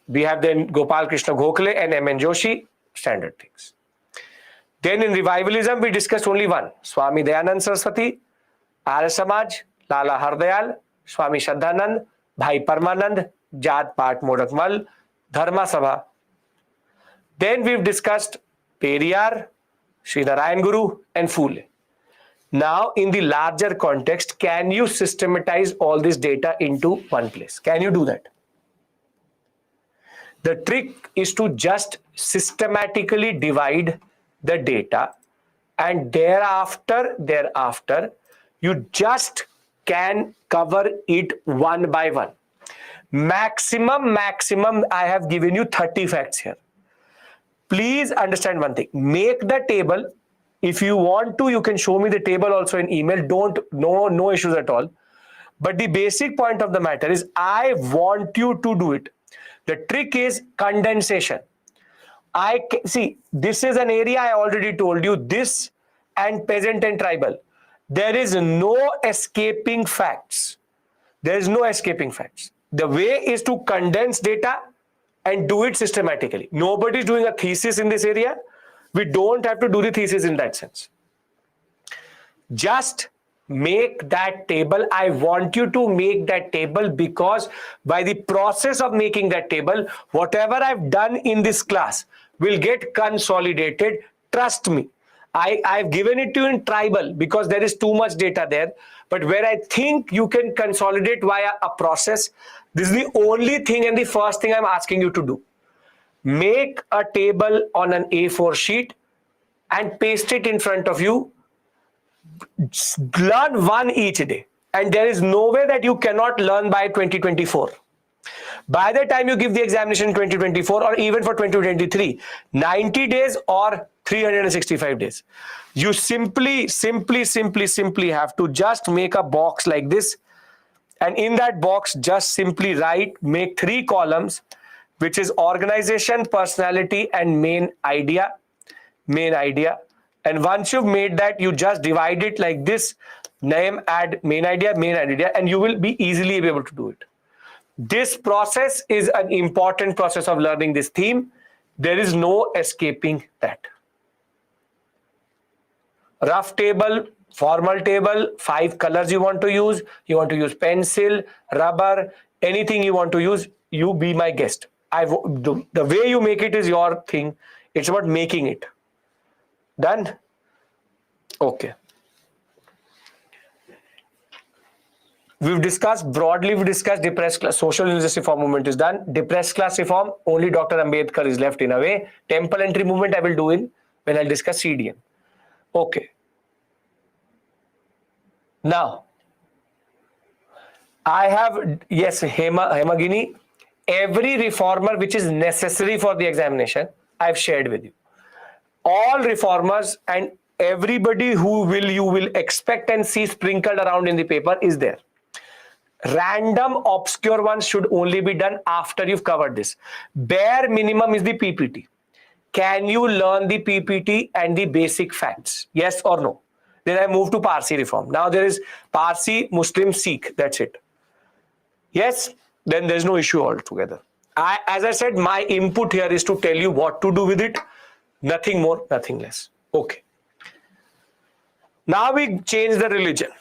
We have then Gopal Krishna Gokhale and M.N. Joshi, standard things. Then in revivalism, we discussed only one, Swami Dayanand Saraswati, Arya Samaj, Lala Hardayal, Swami Shraddhanand, Bhai Parmanand, Jat Pat Modakmal, Dharma Sabha. Then we've discussed Periyar, Sri Narayan Guru, and Phule. Now, in the larger context, can you systematize all this data into one place? Can you do that? The trick is to just systematically divide the data, and thereafter, you just can cover it one by one. Maximum, I have given you 30 facts here. Please understand one thing. Make the table. If you want to, you can show me the table also in email. No issues at all. But the basic point of the matter is I want you to do it. The trick is condensation. See, this is an area I already told you, this and peasant and tribal. There is no escaping facts. There is no escaping facts. The way is to condense data and do it systematically. Nobody is doing a thesis in this area. We don't have to do the thesis in that sense. Just make that table. I want you to make that table because by the process of making that table, whatever I've done in this class will get consolidated. Trust me. I've given it to you in tribal because there is too much data there. But where I think you can consolidate via a process, this is the only thing and the first thing I'm asking you to do. Make a table on an A4 sheet and paste it in front of you. Learn one each day. And there is no way that you cannot learn by 2024. By the time you give the examination in 2024 or even for 2023, 90 days or 365 days. You simply have to just make a box like this. And in that box, just simply make 3 columns, which is organization, personality, and main idea. And once you've made that, you just divide it like this, name, add main idea, and you will be easily able to do it. This process is an important process of learning this theme. There is no escaping that. Rough table, formal table, 5 colors you want to use. You want to use pencil, rubber, anything you want to use, you be my guest. The way you make it is your thing. It's about making it. Done? Okay. We've discussed depressed class, social injustice reform movement is done. Depressed class reform, only Dr. Ambedkar is left in a way. Temple entry movement I will do when I'll discuss CDM. Okay. Now, I have, yes, Hemagini, every reformer which is necessary for the examination, I've shared with you. All reformers and everybody you will expect and see sprinkled around in the paper is there. Random obscure ones should only be done after you've covered this. Bare minimum is the PPT. Can you learn the PPT and the basic facts? Yes or no? Then I move to Parsi reform. Now there is Parsi, Muslim, Sikh. That's it. Yes, then there's no issue altogether. As I said, my input here is to tell you what to do with it. Nothing more, nothing less. Okay. Now we change the religion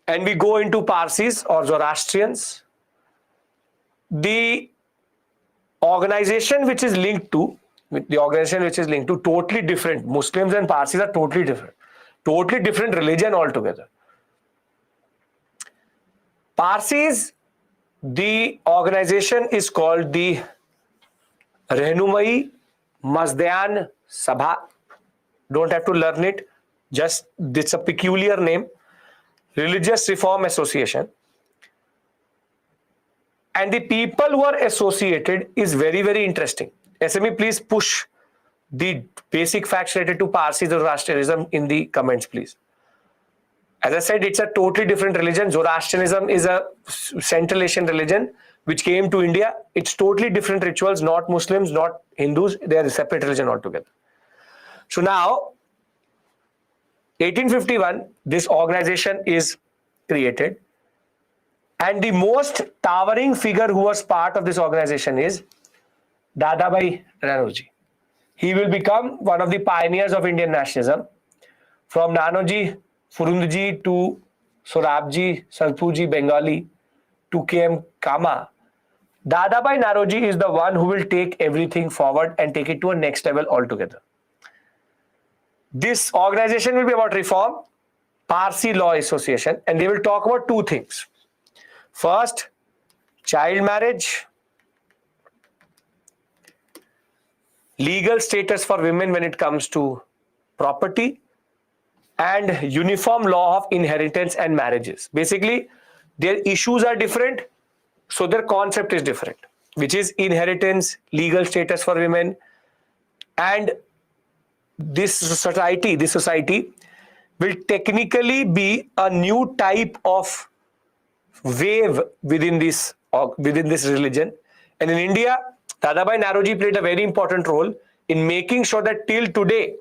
and we go into Parsis or Zoroastrians. The organization which is linked to, totally different. Muslims and Parsis are totally different. Totally different religion altogether. Parsis, the organization is called the Rehnumai Mazdayan Sabha. Don't have to learn it. Just it's a peculiar name. Religious Reform Association. And the people who are associated is very, very interesting. SME, please push the basic facts related to Parsi Zoroastrianism in the comments, please. As I said, it's a totally different religion. Zoroastrianism is a Central Asian religion which came to India. It's totally different rituals, not Muslims, not Hindus. They are a separate religion altogether. So now, 1851, this organization is created. And the most towering figure who was part of this organization is Dadabhai Naoroji. He will become one of the pioneers of Indian nationalism. From Nanaji Purundaji to Sorabji, Sarpuji Bengali to K.M. Kama, Dadabhai Naoroji is the one who will take everything forward and take it to a next level altogether. This organization will be about reform, Parsi Law Association, and they will talk about two things. First, child marriage, legal status for women when it comes to property, and uniform law of inheritance and marriages. Basically, their issues are different, so their concept is different, which is inheritance, legal status for women, and this society will technically be a new type of wave within this religion. And in India, Dadabhai Naoroji played a very important role in making sure that till today,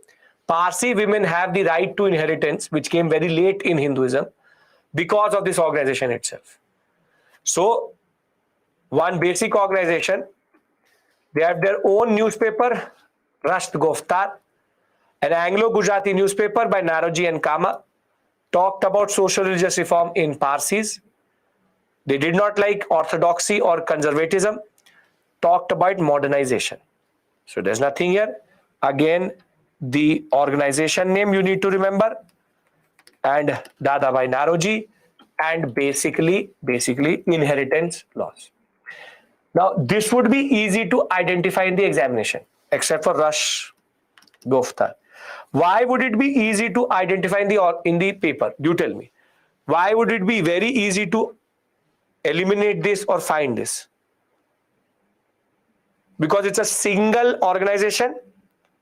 Parsi women have the right to inheritance, which came very late in Hinduism because of this organization itself. So, one basic organization, they have their own newspaper, Rasht Goftar, an Anglo-Gujarati newspaper by Naoroji and Kama, talked about social religious reform in Parsis. They did not like orthodoxy or conservatism, talked about modernization. So there's nothing here. Again, the organization name you need to remember, and Dadabhai Naoroji, and basically inheritance laws. Now, this would be easy to identify in the examination, except for Rasht Goftar. Why would it be easy to identify in the paper? You tell me. Why would it be very easy to eliminate this or find this? Because it's a single organization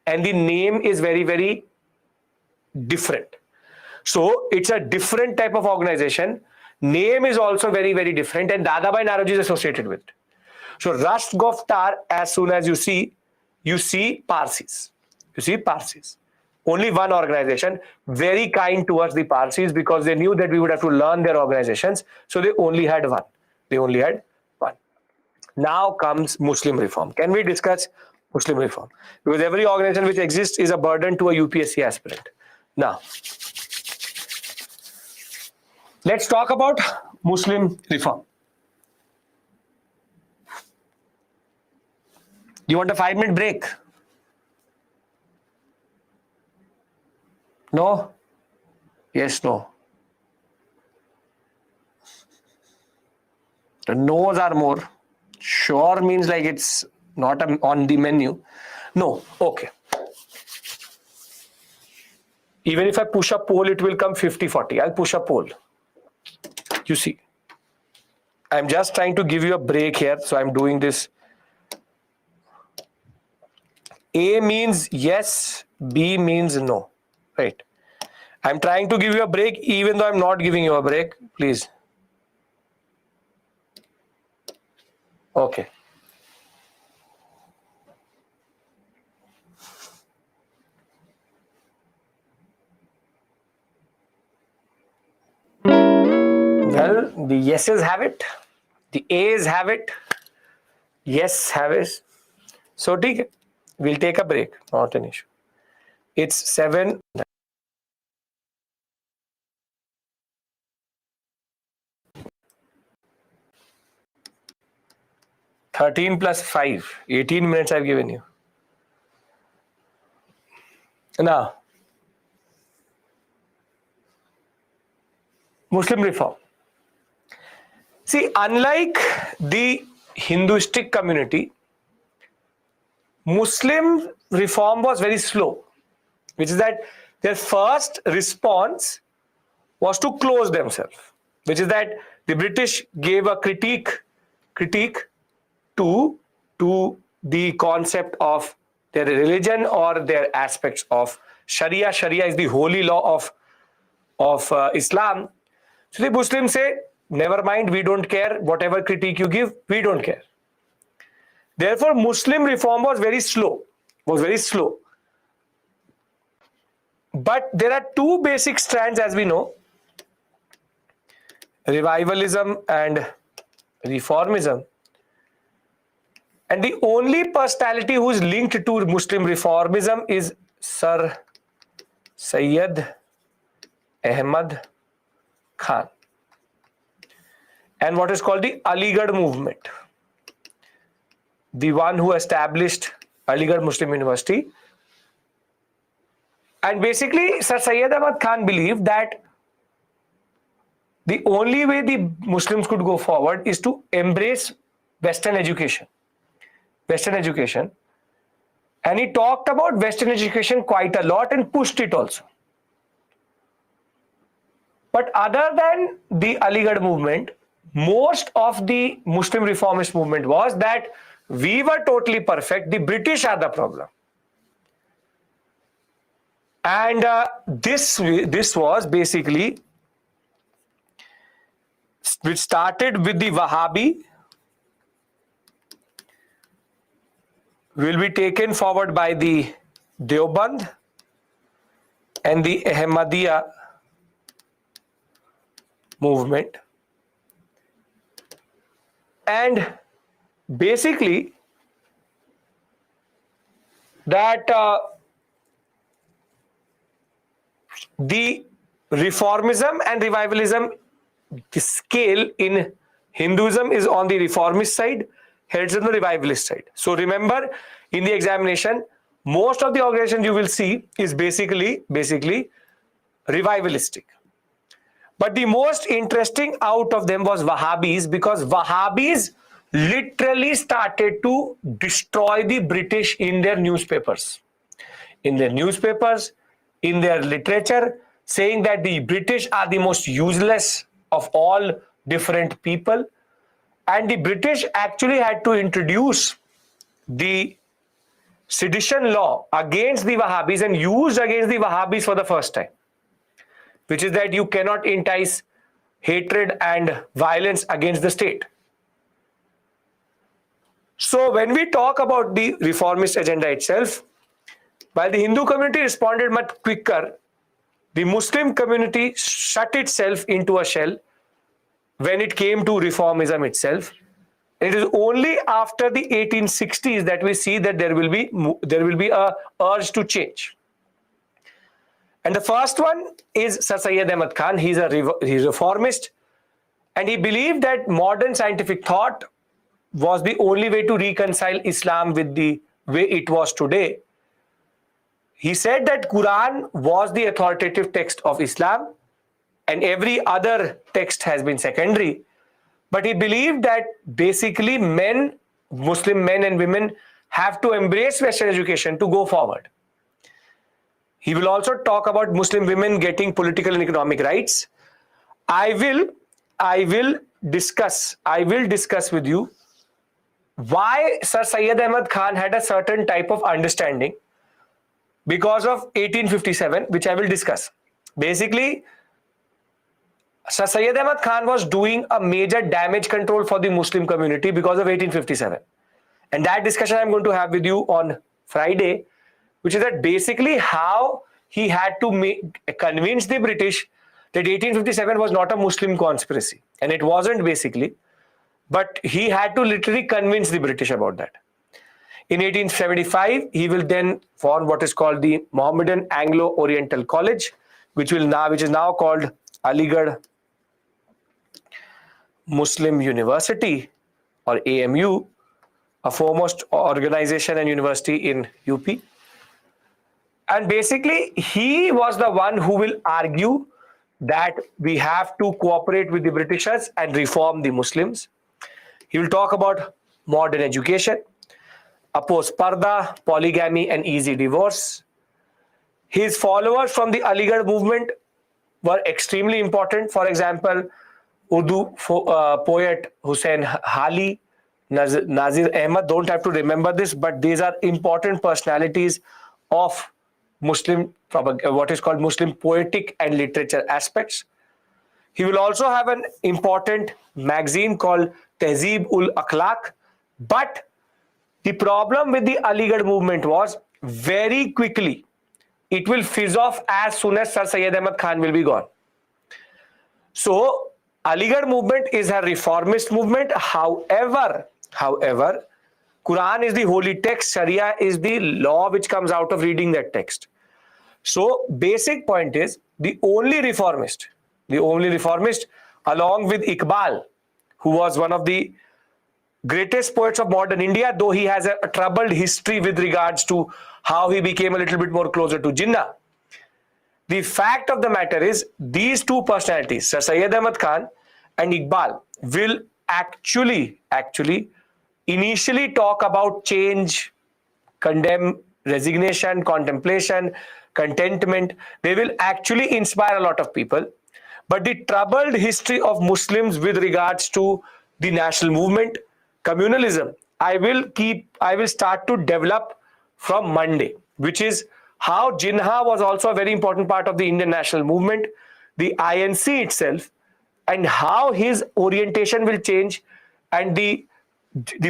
and the name is very, very different. So it's a different type of organization. Name is also very, very different, and Dadabhai Naoroji is associated with it. So Rasht Goftar, as soon as you see Parsis. You see Parsis. Only one organization, very kind towards the Parsis because they knew that we would have to learn their organizations. So they only had one. Now comes Muslim reform. Can we discuss Muslim reform? Because every organization which exists is a burden to a UPSC aspirant. Now, let's talk about Muslim reform. You want a 5-minute break? No? Yes, no. The no's are more. Sure means like it's not on the menu. No. Okay. Even if I push a poll, it will come 50-40. I'll push a poll. You see. I'm just trying to give you a break here. So I'm doing this. A means yes. B means no. Right. I'm trying to give you a break even though I'm not giving you a break. Please. Okay. Well, the yeses have it. The A's have it. Yes have it. So, we'll take a break. Not an issue. It's 7. 13 plus 5, 18 minutes I've given you. Now, Muslim reform. See, unlike the Hinduistic community, Muslim reform was very slow, which is that their first response was to close themselves, which is that the British gave a critique to the concept of their religion or their aspects of Sharia. Sharia is the holy law of Islam. So the Muslims say, never mind, we don't care. Whatever critique you give, we don't care. Therefore, Muslim reform was very slow. But there are two basic strands, as we know, revivalism and reformism. And the only personality who is linked to Muslim reformism is Sir Syed Ahmad Khan and what is called the Aligarh movement, the one who established Aligarh Muslim University. And basically, Sir Syed Ahmad Khan believed that the only way the Muslims could go forward is to embrace Western education. And he talked about Western education quite a lot and pushed it also. But other than the Aligarh movement, most of the Muslim reformist movement was that we were totally perfect, the British are the problem. And this was basically, which started with the Wahhabi, will be taken forward by the Deoband and the Ahmadiyya movement. And basically that the reformism and revivalism, the scale in Hinduism is on the reformist side, heads on the revivalist side. So remember, in the examination, most of the organization you will see is basically revivalistic. But the most interesting out of them was Wahhabis, because Wahhabis literally started to destroy the British in their newspapers. In their literature, saying that the British are the most useless of all different people. And the British actually had to introduce the sedition law against the Wahhabis and used against the Wahhabis for the first time, which is that you cannot entice hatred and violence against the state. So when we talk about the reformist agenda itself, while the Hindu community responded much quicker, the Muslim community shut itself into a shell when it came to reformism itself. It is only after the 1860s that we see that there will be a urge to change. And the first one is Sir Syed Ahmad Khan. He's a reformist, and he believed that modern scientific thought was the only way to reconcile Islam with the way it was today. He said that Quran was the authoritative text of Islam and every other text has been secondary. But he believed that basically Muslim men and women have to embrace Western education to go forward. He will also talk about Muslim women getting political and economic rights. I will discuss with you why Sir Syed Ahmad Khan had a certain type of understanding because of 1857, which I will discuss. Basically, Sir Syed Ahmad Khan was doing a major damage control for the Muslim community because of 1857. And that discussion I'm going to have with you on Friday, which is that basically how he had to convince the British that 1857 was not a Muslim conspiracy. And it wasn't basically, but he had to literally convince the British about that. In 1875, he will then form what is called the Mohammedan Anglo-Oriental College, which is now called Aligarh Muslim University or AMU, a foremost organization and university in UP. And basically, he was the one who will argue that we have to cooperate with the Britishers and reform the Muslims. He will talk about modern education, oppose parda, polygamy, and easy divorce. His followers from the Aligarh movement were extremely important. For example, Urdu poet Hussain Hali Nazir Ahmad, don't have to remember this, but these are important personalities of Muslim, what is called Muslim poetic and literature aspects. He will also have an important magazine called Tehzeeb ul Akhlaq. But the problem with the Aligarh movement was very quickly it will fizz off as soon as Sir Syed Ahmad Khan will be gone. So Aligarh movement is a reformist movement. However, Quran is the holy text, Sharia is the law which comes out of reading that text. So basic point is the only reformist along with Iqbal, who was one of the greatest poets of modern India, though he has a troubled history with regards to how he became a little bit more closer to Jinnah. The fact of the matter is these two personalities, Sir Syed Ahmad Khan and Iqbal, will actually initially talk about change, condemn, resignation, contemplation, contentment. They will actually inspire a lot of people. But the troubled history of Muslims with regards to the national movement, communalism, I will start to develop from Monday, which is how Jinnah was also a very important part of the Indian national movement, the INC itself, and how his orientation will change, and the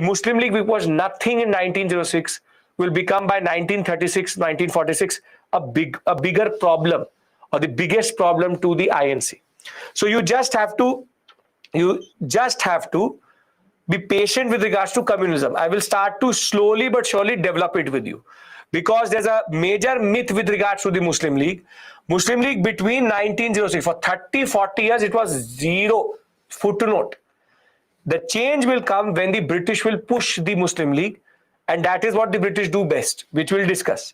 Muslim League, which was nothing in 1906, will become by 1936, 1946 a bigger problem, or the biggest problem to the INC. So you just have to be patient with regards to communalism. I will start to slowly but surely develop it with you, because there's a major myth with regards to the Muslim League. Muslim League between 1906, for 30-40 years, it was zero, footnote. The change will come when the British will push the Muslim League, and that is what the British do best, which we'll discuss.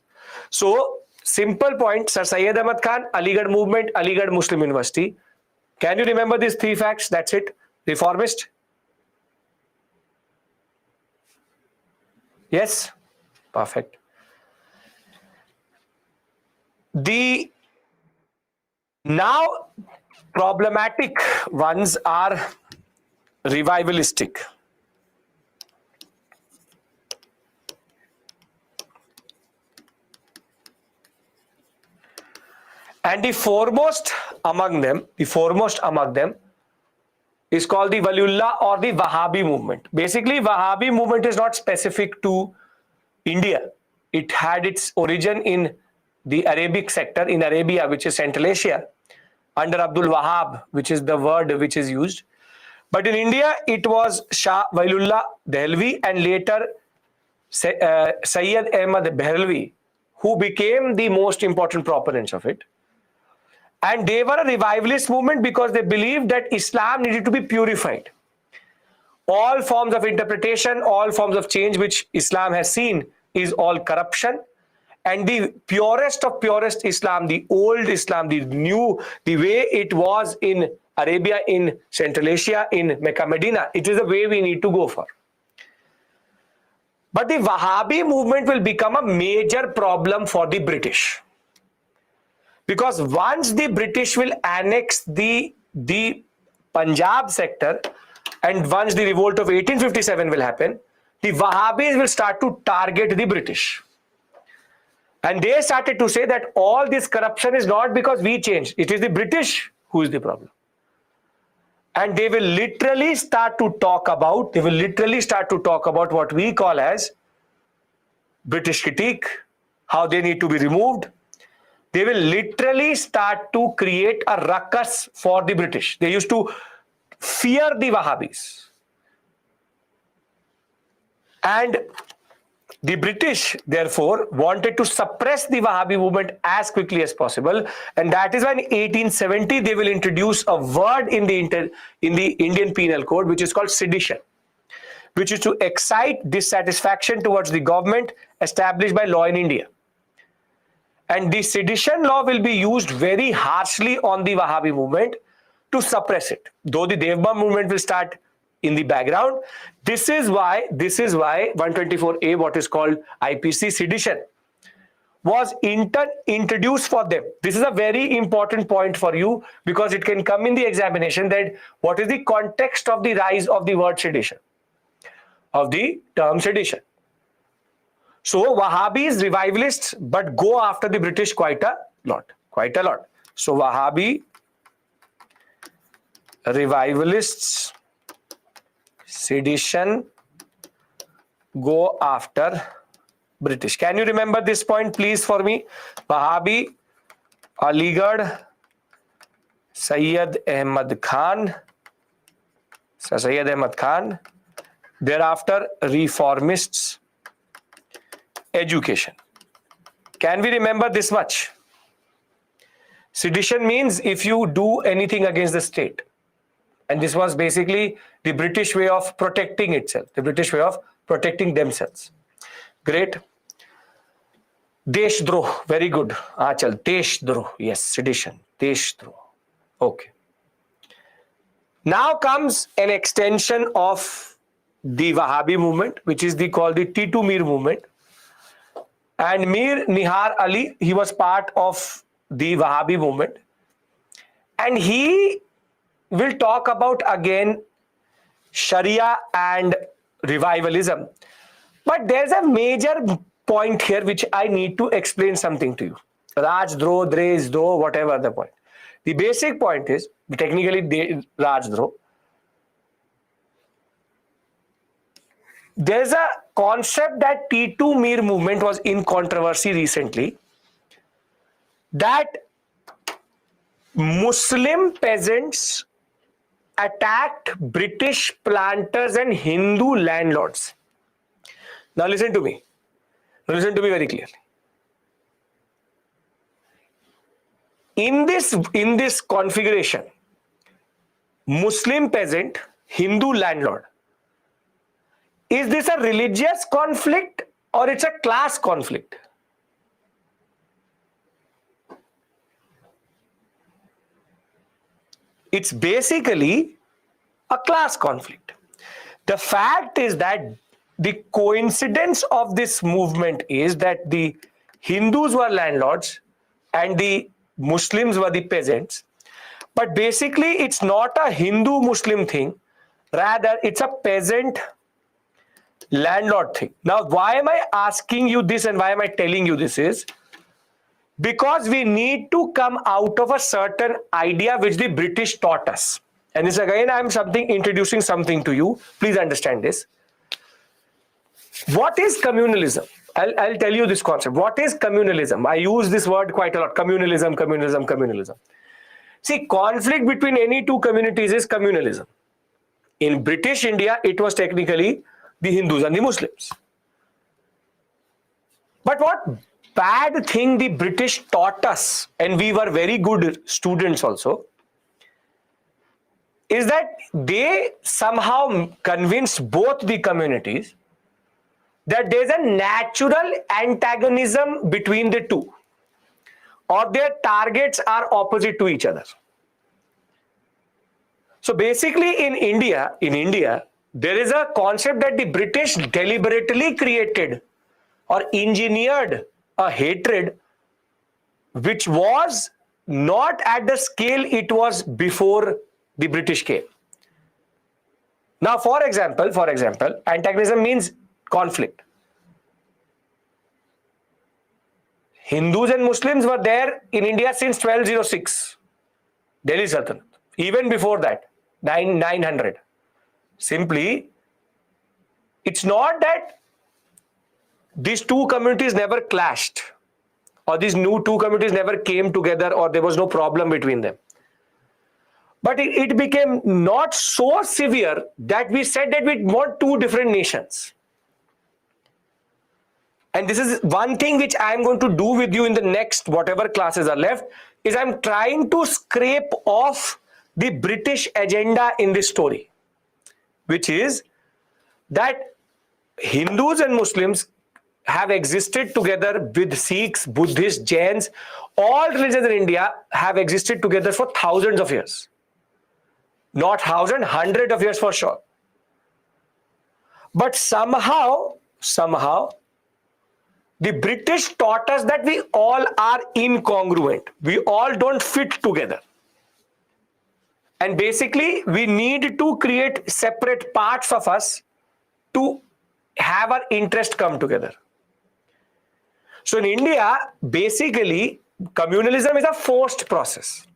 So, simple point, Sir Syed Ahmad Khan, Aligarh movement, Aligarh Muslim University. Can you remember these three facts? That's it. Reformist? Yes? Perfect. The now problematic ones are revivalistic. And the foremost among them is called the Waliullah or the Wahhabi movement. Basically, Wahhabi movement is not specific to India. It had its origin in the Arabic sector, in Arabia, which is Central Asia, under Abdul Wahhab, which is the word which is used. But in India, it was Shah Waliullah Dehlvi and later Sayyid Ahmad Behlvi, who became the most important proponents of it. And they were a revivalist movement because they believed that Islam needed to be purified. All forms of interpretation, all forms of change which Islam has seen is all corruption. And the purest of purest Islam, the old Islam, the new, the way it was in Arabia, in Central Asia, in Mecca, Medina, it is the way we need to go for. But the Wahhabi movement will become a major problem for the British. Because once the British will annex the Punjab sector, and once the revolt of 1857 will happen, the Wahhabis will start to target the British. And they started to say that all this corruption is not because we changed. It is the British who is the problem. And they will literally start to talk about, what we call as British critique, how they need to be removed. They will literally start to create a ruckus for the British. They used to fear the Wahhabis. And the British, therefore, wanted to suppress the Wahhabi movement as quickly as possible. And that is why in 1870, they will introduce a word in the Indian Penal Code, which is called sedition, which is to excite dissatisfaction towards the government established by law in India. And the sedition law will be used very harshly on the Wahhabi movement to suppress it. Though the Devband movement will start in the background, this is why 124A, what is called IPC sedition, was introduced for them. This is a very important point for you because it can come in the examination, that what is the context of the rise of the word sedition. of the term sedition. So Wahhabis, revivalists, but go after the British quite a lot. So Wahhabi, revivalists, sedition, go after British. Can you remember this point, please, for me? Wahhabi, Aligarh, Sayyid Ahmad Khan. Thereafter, reformists, education. Can we remember this much? Sedition means if you do anything against the state. And this was basically the British way of protecting itself, the British way of protecting themselves. Great. Deshdroh, very good. Achal, Deshdroh, yes, sedition, Deshdroh. Okay. Now comes an extension of the Wahhabi movement, which is called the Titu Mir movement. And Mir Nihar Ali, he was part of the Wahhabi movement. And he will talk about again Sharia and revivalism. But there's a major point here which I need to explain something to you. Rajdroh, Deshdroh, whatever the point. The basic point is, technically Rajdroh, there's a concept that Titu Mir movement was in controversy recently, that Muslim peasants attacked British planters and Hindu landlords. Now listen to me. Listen to me very clearly. In this configuration, Muslim peasant, Hindu landlord, is this a religious conflict or it's a class conflict? It's basically a class conflict. The fact is that the coincidence of this movement is that the Hindus were landlords and the Muslims were the peasants. But basically, it's not a Hindu-Muslim thing. Rather, it's a peasant landlord thing. Now, why am I asking you this and why am I telling you this is because we need to come out of a certain idea which the British taught us. And this again, I'm introducing something to you. Please understand this. What is communalism? I'll tell you this concept. What is communalism? I use this word quite a lot. Communalism. See, conflict between any two communities is communalism. In British India, it was technically the Hindus and the Muslims. But what bad thing the British taught us, and we were very good students also, is that they somehow convinced both the communities that there's a natural antagonism between the two, or their targets are opposite to each other. So basically in India, there is a concept that the British deliberately created or engineered a hatred which was not at the scale it was before the British came. Now, for example, antagonism means conflict. Hindus and Muslims were there in India since 1206, Delhi Sultanate. Even before that, 900. Simply, it's not that these two communities never clashed, or these two communities never came together, or there was no problem between them. But it became not so severe that we said that we want two different nations. And this is one thing which I am going to do with you in the next whatever classes are left, is I'm trying to scrape off the British agenda in this story, which is that Hindus and Muslims have existed together with Sikhs, Buddhists, Jains. All religions in India have existed together for thousands of years. Not thousand, hundred of years for sure. But somehow, the British taught us that we all are incongruent. We all don't fit together. And basically, we need to create separate parts of us to have our interest come together. So in India, basically, communalism is a forced process.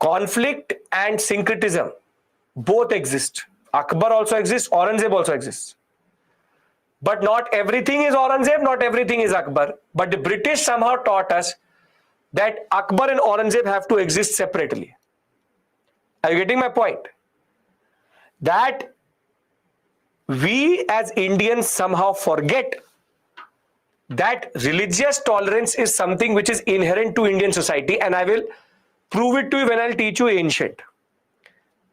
Conflict and syncretism both exist. Akbar also exists, Aurangzeb also exists. But not everything is Aurangzeb, not everything is Akbar. But the British somehow taught us that Akbar and Aurangzeb have to exist separately. Are you getting my point? That we as Indians somehow forget that religious tolerance is something which is inherent to Indian society, and I will prove it to you when I'll teach you ancient.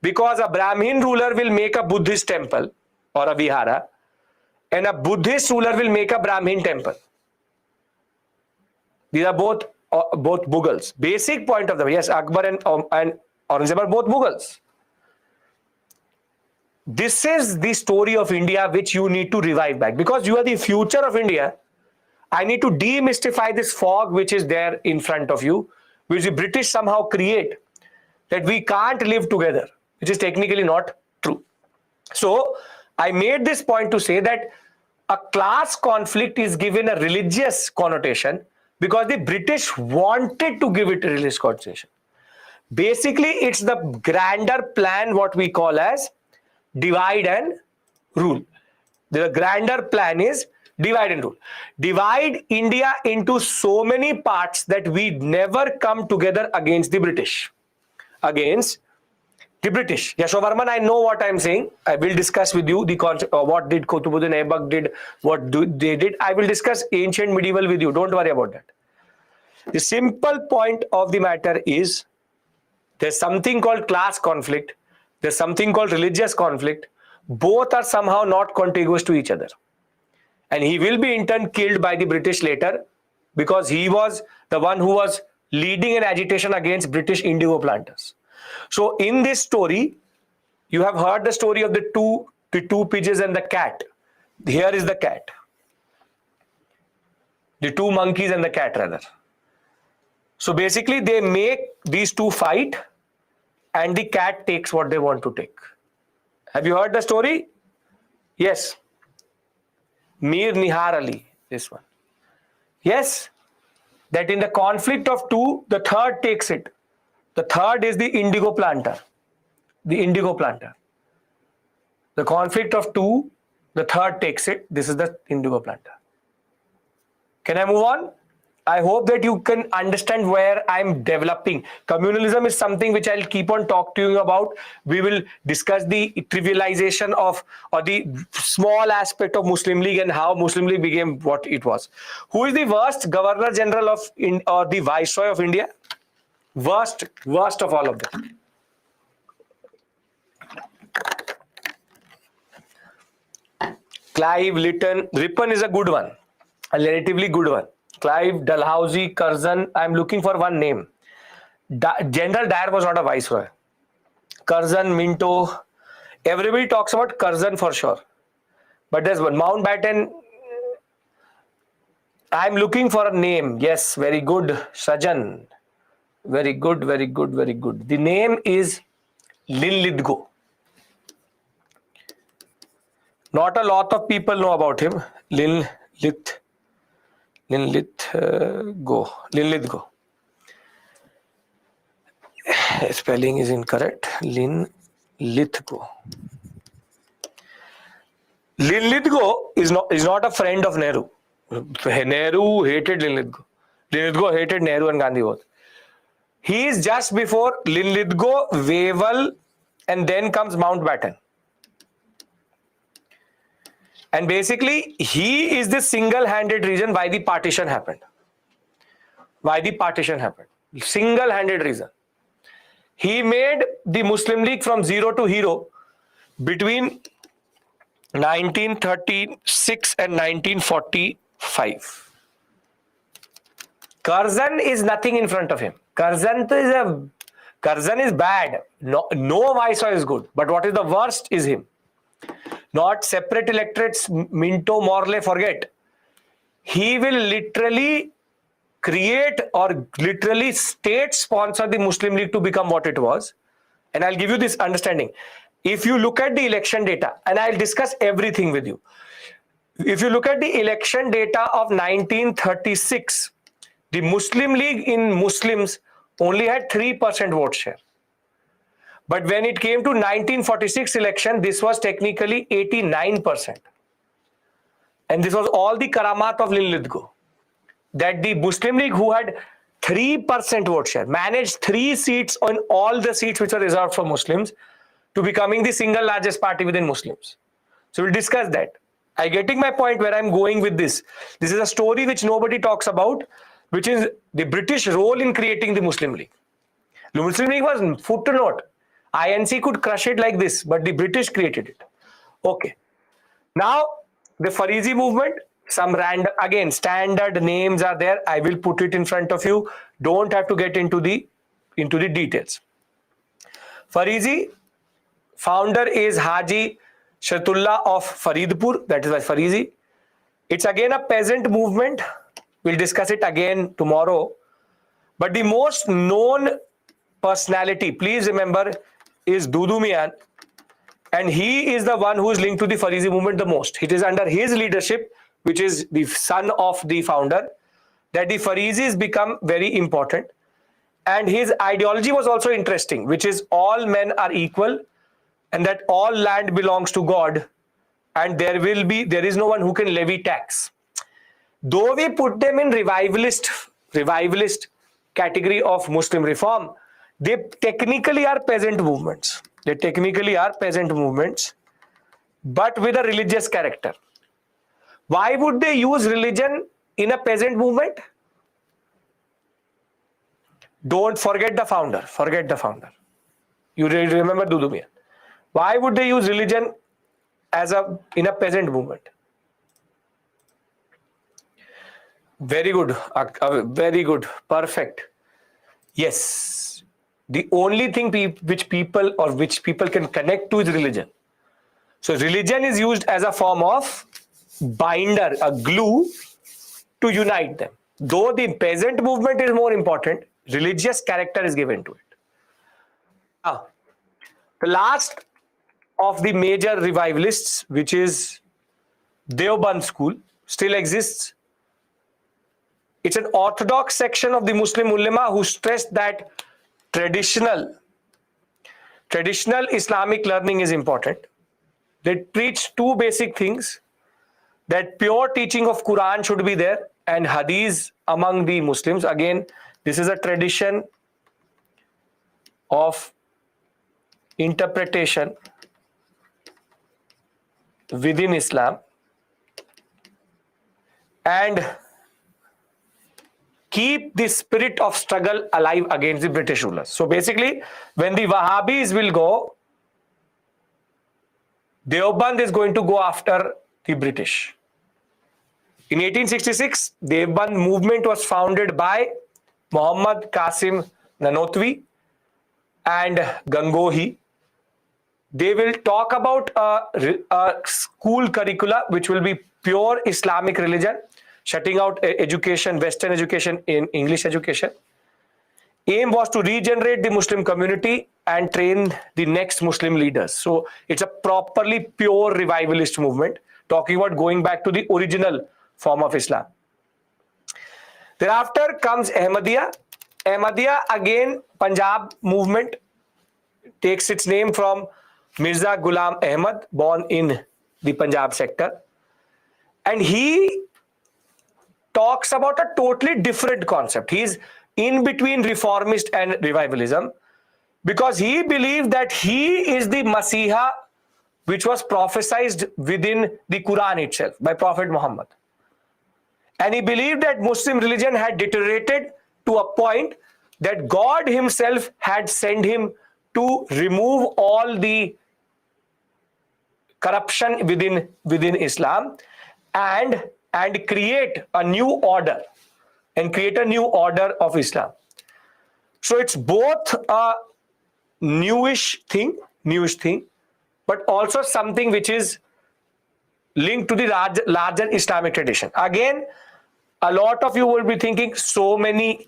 Because a Brahmin ruler will make a Buddhist temple or a vihara, and a Buddhist ruler will make a Brahmin temple. These are both Mughals. Basic point of them. Yes, Akbar and Aurangzeb are both Mughals. This is the story of India which you need to revive back. Because you are the future of India, I need to demystify this fog which is there in front of you, which the British somehow create, that we can't live together, which is technically not true. So I made this point to say that a class conflict is given a religious connotation because the British wanted to give it a religious connotation. Basically, it's the grander plan, what we call as divide and rule. The grander plan is divide and rule. Divide India into so many parts that we never come together against the British. Against the British. Yashovarman, I know what I'm saying. I will discuss with you the concept of what did Qutbuddin Aibak did, what they did. I will discuss ancient medieval with you. Don't worry about that. The simple point of the matter is there's something called class conflict. There's something called religious conflict. Both are somehow not contiguous to each other. And he will be in turn killed by the British later because he was the one who was leading an agitation against British indigo planters. So in this story, you have heard the story of the two pigeons and the cat. Here is the cat. The two monkeys and the cat rather. So basically they make these two fight and the cat takes what they want to take. Have you heard the story? Yes. Mir Nihar Ali, this one. Yes, that in the conflict of two, the third takes it. The third is the indigo planter. The indigo planter. The conflict of two, the third takes it. This is the indigo planter. Can I move on? I hope that you can understand where I'm developing. Communalism is something which I'll keep on talking to you about. We will discuss the trivialization of or the small aspect of Muslim League and how Muslim League became what it was. Who is the worst Governor General of or the Viceroy of India? Worst of all of them. Clive Lytton. Ripon is a good one, a relatively good one. Clive, Dalhousie, Curzon. I'm looking for one name. General Dyer was not a viceroy. Curzon, Minto. Everybody talks about Curzon for sure. But there's one. Mountbatten. I'm looking for a name. Yes, very good. Sajan. Very good, very good, very good. The name is Linlithgow. Not a lot of people know about him. Linlithgow. Spelling is incorrect. Linlithgow. Linlithgow is not a friend of Nehru. Nehru hated Linlithgow. Linlithgow hated Nehru and Gandhi both. He is just before Linlithgow, Wavell, and then comes Mountbatten. And basically, he is the single-handed reason why the partition happened. Single-handed reason. He made the Muslim League from zero to hero between 1936 and 1945. Curzon is nothing in front of him. Curzon is bad. No viceroy is good. But what is the worst is him. Not separate electorates, Minto, Morley, forget. He will literally create or literally state sponsor the Muslim League to become what it was. And I'll give you this understanding. If you look at the election data, and I'll discuss everything with you. If you look at the election data of 1936, the Muslim League in Muslims only had 3% vote share. But when it came to 1946 election, this was technically 89%. And this was all the karamat of Linlithgow. That the Muslim League, who had 3% vote share, managed 3 seats on all the seats which were reserved for Muslims, to becoming the single largest party within Muslims. So we'll discuss that. I getting my point where I'm going with this. This is a story which nobody talks about, which is the British role in creating the Muslim League. The Muslim League was footnote. INC could crush it like this, but the British created it. Okay. Now, the Farizi movement, some random, again, standard names are there. I will put it in front of you. Don't have to get into the details. Farizi, founder is Haji Shatullah of Faridpur, that is why Farizi. It's again a peasant movement. We'll discuss it again tomorrow. But the most known personality, please remember, is Dudu Mian. And he is the one who is linked to the Farizi movement the most. It is under his leadership, which is the son of the founder, that the Farizis become very important. And his ideology was also interesting, which is all men are equal and that all land belongs to God and there is no one who can levy tax. Though we put them in revivalist category of Muslim reform, they technically are peasant movements. They technically are peasant movements, but with a religious character. Why would they use religion in a peasant movement? Don't forget the founder. Forget the founder. You remember Dudu Mian. Why would they use religion in a peasant movement? Very good. Very good. Perfect. Yes. The only thing which people can connect to is religion. So religion is used as a form of binder, a glue to unite them. Though the peasant movement is more important, religious character is given to it. The last of the major revivalists, which is Deoband school, still exists. It's an orthodox section of the Muslim ulama who stressed that traditional Islamic learning is important. They preach 2 basic things, that pure teaching of Quran should be there and Hadith among the Muslims. Again, this is a tradition of interpretation within Islam and keep the spirit of struggle alive against the British rulers. So basically, when the Wahhabis will go, Deoband is going to go after the British. In 1866, Deoband movement was founded by Muhammad Qasim Nanotwi and Gangohi. They will talk about a school curricula which will be pure Islamic religion, shutting out education, Western education in English education. Aim was to regenerate the Muslim community and train the next Muslim leaders. So it's a properly pure revivalist movement, talking about going back to the original form of Islam. Thereafter comes Ahmadiyya. Ahmadiyya, again, Punjab movement, takes its name from Mirza Ghulam Ahmad, born in the Punjab sector. And he talks about a totally different concept. He's in between reformist and revivalism because he believed that he is the Masiha which was prophesied within the Quran itself by Prophet Muhammad. And he believed that Muslim religion had deteriorated to a point that God himself had sent him to remove all the corruption within Islam and create a new order of Islam. So it's both a newish thing, but also something which is linked to the larger Islamic tradition. Again, a lot of you will be thinking so many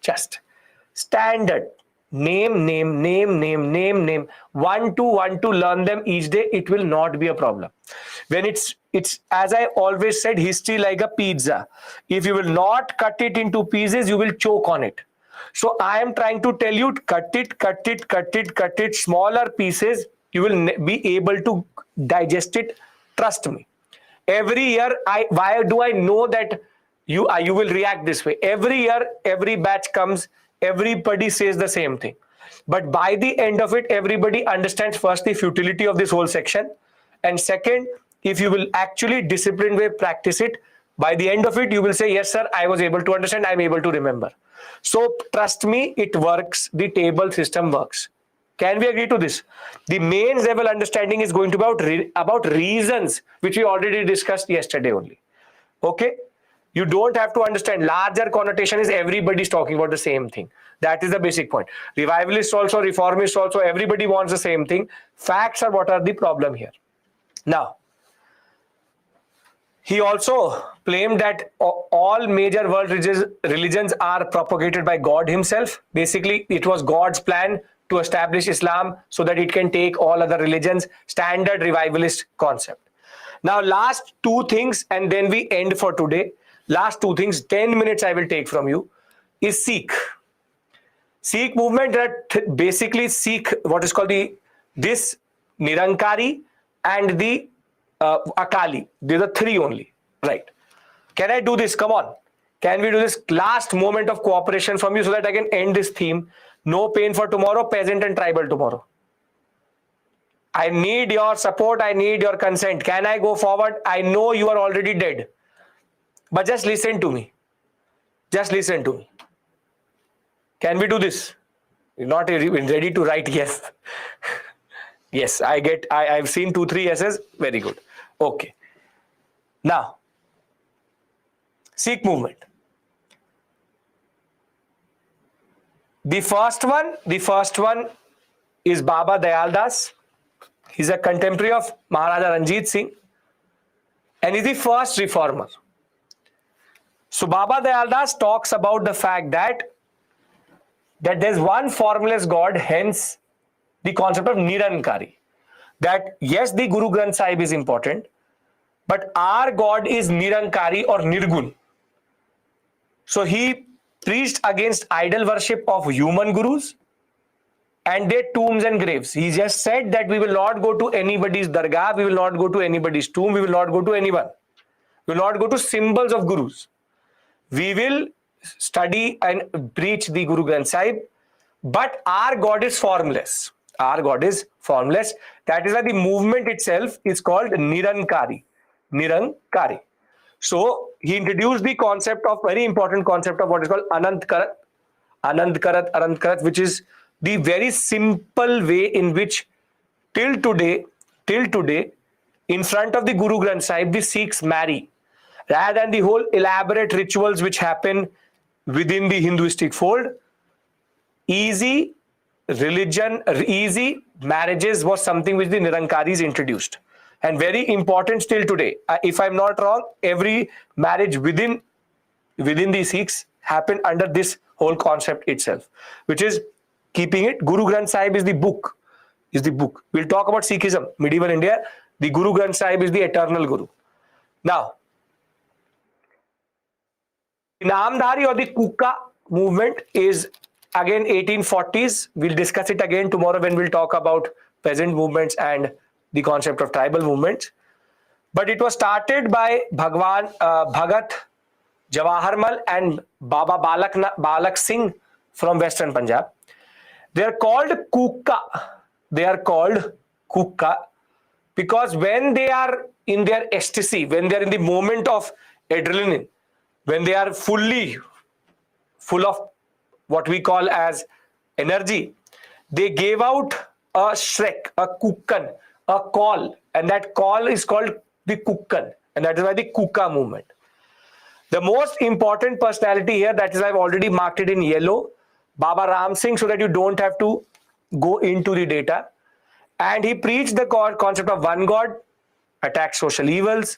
just standard Name, name, name, name, name, name. One to learn them each day. It will not be a problem. When it's as I always said, history like a pizza. If you will not cut it into pieces, you will choke on it. So I am trying to tell you, cut it, smaller pieces. You will be able to digest it. Trust me. Every year, why do I know that you will react this way? Every year, every batch comes, everybody says the same thing. But by the end of it, everybody understands first the futility of this whole section. And second, if you will actually disciplined way practice it, by the end of it, you will say, yes, sir, I was able to understand, I'm able to remember. So trust me, it works. The table system works. Can we agree to this? The main level understanding is going to be about reasons, which we already discussed yesterday only. Okay? You don't have to understand. Larger connotation is everybody's talking about the same thing. That is the basic point. Revivalists also, reformists also, everybody wants the same thing. Facts are what are the problem here. Now, he also claimed that all major world religions are propagated by God himself. Basically, it was God's plan to establish Islam so that it can take all other religions, standard revivalist concept. Now, last two things, and then we end for today. Last two things, 10 minutes I will take from you, is Sikh. Sikh movement that basically Sikh, what is called this Nirankari and the Akali. These are three only, right? Can I do this? Come on. Can we do this? Last moment of cooperation from you so that I can end this theme. No pain for tomorrow, peasant and tribal tomorrow. I need your support. I need your consent. Can I go forward? I know you are already dead. But just listen to me. Just listen to me. Can we do this? You're not ready to write yes. Yes, I've seen 2-3 yeses. Very good. Okay. Now, Sikh movement. The first one is Baba Dayal Das. He's a contemporary of Maharaja Ranjit Singh, and he's the first reformer. So Baba Dayal Das talks about the fact that there's one formless God, hence the concept of Nirankari. That yes, the Guru Granth Sahib is important, but our God is Nirankari or Nirgun. So he preached against idol worship of human gurus and their tombs and graves. He just said that we will not go to anybody's dargah, we will not go to anybody's tomb, we will not go to anyone. We will not go to symbols of gurus. We will study and preach the Guru Granth Sahib, but our God is formless. Our God is formless. That is why the movement itself is called Nirankari. Nirankari. So he introduced the concept of, very important concept of what is called Anant Karat, which is the very simple way in which till today, in front of the Guru Granth Sahib, the Sikhs marry, rather than the whole elaborate rituals which happen within the Hinduistic fold. Easy religion, easy marriages was something which the Nirankaris introduced, and very important still today. If I'm not wrong, every marriage within the Sikhs happened under this whole concept itself, which is keeping it. Guru Granth Sahib is the book. We'll talk about Sikhism, medieval India. The Guru Granth Sahib is the eternal Guru. Now, Namdhari or the Kuka movement is again 1840s. We'll discuss it again tomorrow when we'll talk about peasant movements and the concept of tribal movements. But it was started by Bhagat Jawaharmal and Baba Balak Singh from Western Punjab. They are called Kuka because when they are in their ecstasy, when they are in the moment of adrenaline, when they are full of what we call as energy, they gave out a shrek, a kukkan, a call, and that call is called the kukkan, and that is why the Kuka movement. The most important personality here, that is I've already marked it in yellow, Baba Ram Singh, so that you don't have to go into the data. And he preached the concept of one God, attacked social evils,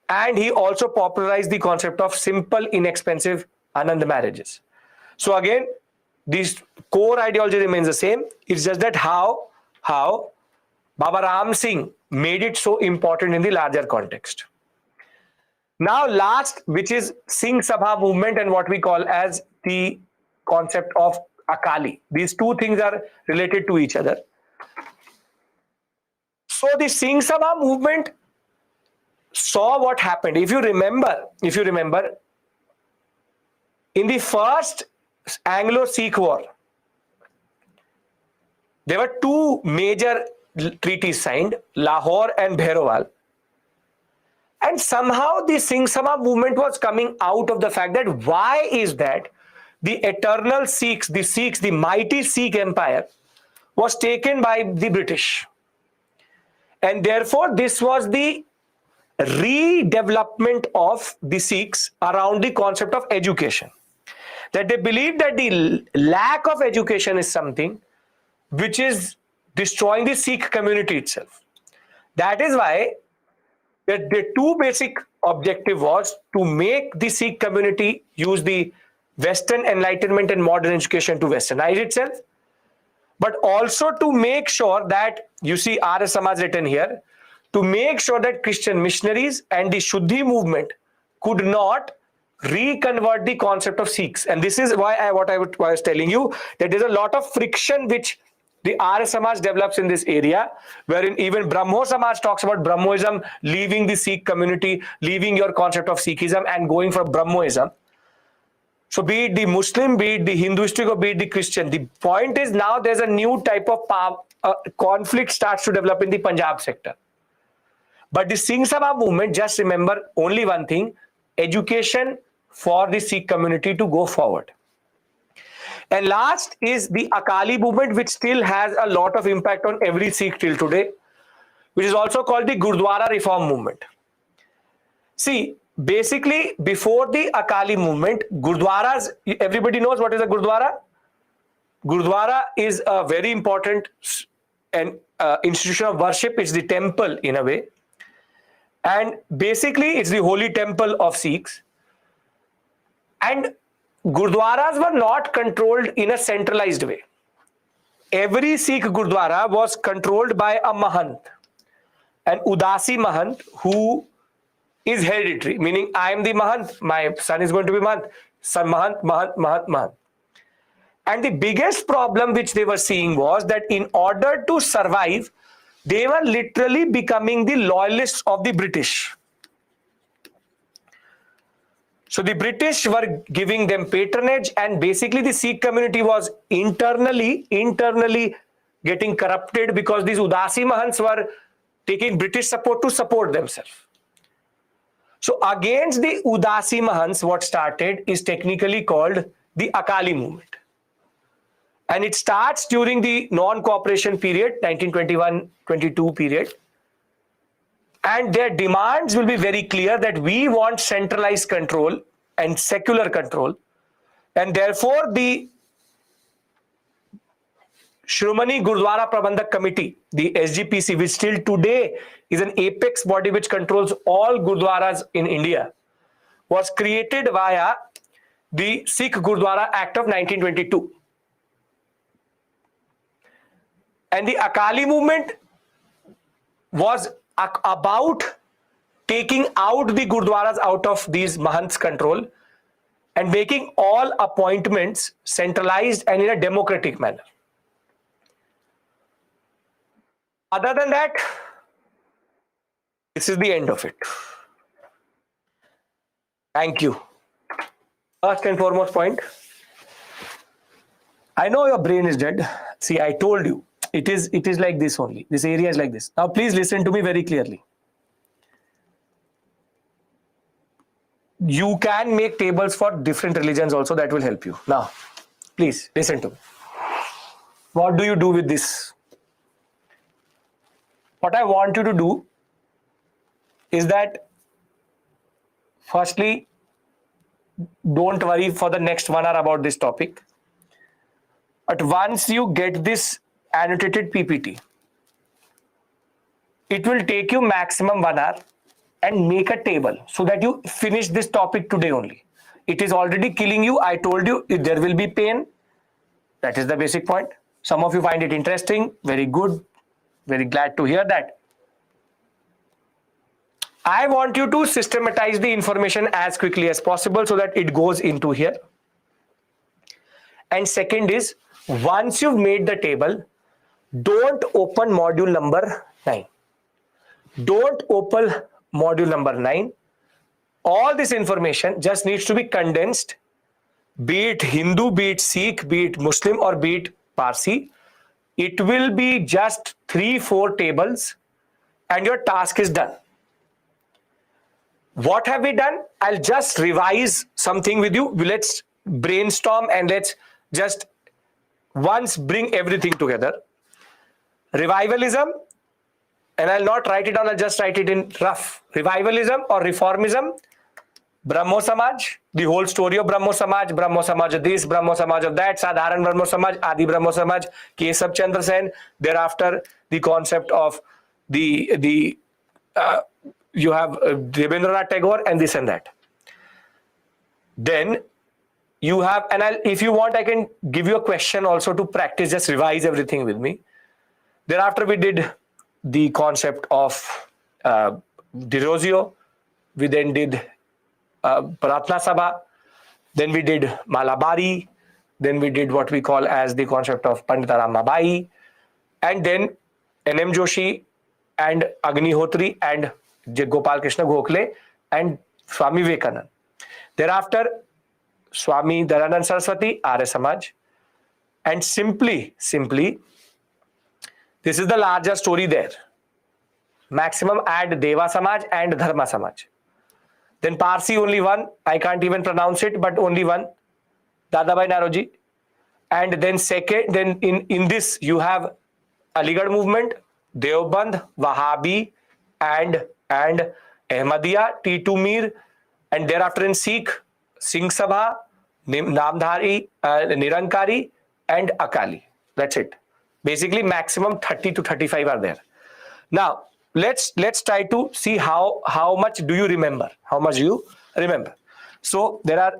and he also popularized the concept of simple, inexpensive Anand marriages. So again, this core ideology remains the same. It's just that how Baba Ram Singh made it so important in the larger context. Now last, which is Singh Sabha movement and what we call as the concept of Akali. These two things are related to each other. So the Singh Sabha movement saw what happened. If you remember, in the first Anglo-Sikh war, there were two major treaties signed, Lahore and Bhairawal. And somehow the Singh Sabha movement was coming out of the fact that why is that the eternal Sikhs, the mighty Sikh empire was taken by the British. And therefore this was the redevelopment of the Sikhs around the concept of education. That they believed that the lack of education is something which is destroying the Sikh community itself. That is why the two basic objective was to make the Sikh community use the Western enlightenment and modern education to westernize itself, but also to make sure that, you see Arya Samaj written here, to make sure that Christian missionaries and the Shuddhi movement could not reconvert the concept of Sikhs. And this is why I was telling you that there's a lot of friction which the Arya Samaj develops in this area, wherein even Brahmo Samaj talks about Brahmoism leaving the Sikh community, leaving your concept of Sikhism and going for Brahmoism. So be it the Muslim, be it the Hinduistic, or be it the Christian, the point is now there's a new type of conflict starts to develop in the Punjab sector. But the Singh Sabha movement, just remember only one thing, education for the Sikh community to go forward. And last is the Akali movement, which still has a lot of impact on every Sikh till today, which is also called the Gurdwara reform movement. See, basically before the Akali movement, Gurdwaras, everybody knows what is a Gurdwara? Gurdwara is a very important institution of worship. It's the temple in a way. And basically it's the holy temple of Sikhs. And Gurdwaras were not controlled in a centralized way. Every Sikh Gurdwara was controlled by a Mahant, an Udasi Mahant, who is hereditary, meaning I am the Mahant, my son is going to be Mahant, son Mahant. And the biggest problem which they were seeing was that in order to survive, they were literally becoming the loyalists of the British. So the British were giving them patronage, and basically the Sikh community was internally getting corrupted because these Udasi Mahants were taking British support to support themselves. So against the Udasi Mahants, what started is technically called the Akali movement. And it starts during the non-cooperation period, 1921-22 period. And their demands will be very clear that we want centralized control and secular control. And therefore, the Shiromani Gurdwara Prabandhak Committee, the SGPC, which still today is an apex body which controls all Gurdwaras in India, was created via the Sikh Gurdwara Act of 1922. And the Akali movement was about taking out the Gurdwaras out of these Mahants' control and making all appointments centralized and in a democratic manner. Other than that, this is the end of it. Thank you. First and foremost point, I know your brain is dead. See, I told you, it is like this only. This area is like this. Now, please listen to me very clearly. You can make tables for different religions also, that will help you. Now, please listen to me. What do you do with this? What I want you to do is that, firstly, don't worry for the next 1 hour about this topic. But once you get this annotated PPT, it will take you maximum 1 hour, and make a table so that you finish this topic today only. It is already killing you. I told you there will be pain. That is the basic point. Some of you find it interesting. Very good. Very glad to hear that. I want you to systematize the information as quickly as possible so that it goes into here. And second is, once you've made the table, don't open module number 9. Don't open module number 9. All this information just needs to be condensed, be it Hindu, be it Sikh, be it Muslim, or be it Parsi. It will be just 3-4 tables and your task is done. What have we done? I'll just revise something with you. Let's brainstorm and let's just once bring everything together. Revivalism, and I'll not write it down, I'll just write it in rough. Revivalism or reformism, Brahmo Samaj, the whole story of Brahmo Samaj of this, Brahmo Samaj of that, Sadharan Brahmo Samaj, Adi Brahmo Samaj, Kesab Chandra Sen, thereafter the concept of you have Rabindranath Tagore and this and that. Then you have, and if you want, I can give you a question also to practice, just revise everything with me. Thereafter, we did the concept of Derozio. We then did Pratna Sabha. Then we did Malabari. Then we did what we call as the concept of Pandita Ramabai. And then N.M. Joshi and Agnihotri and Gopal Krishna Gokhale and Swami Vivekanand. Thereafter, Swami Dayanand Saraswati, Arya Samaj. And simply, this is the larger story there. Maximum add Deva Samaj and Dharma Samaj. Then Parsi, only one. I can't even pronounce it, but only one. Dadabhai Naroji. And then second, then in this you have Aligarh movement, Deoband, Wahhabi, and Ahmadiyya, T2 Mir, and thereafter in Sikh, Singh Sabha, Namdhari, Nirankari, and Akali. That's it. Basically, maximum 30 to 35 are there. Now, let's try to see how much do you remember? How much do you remember? So there are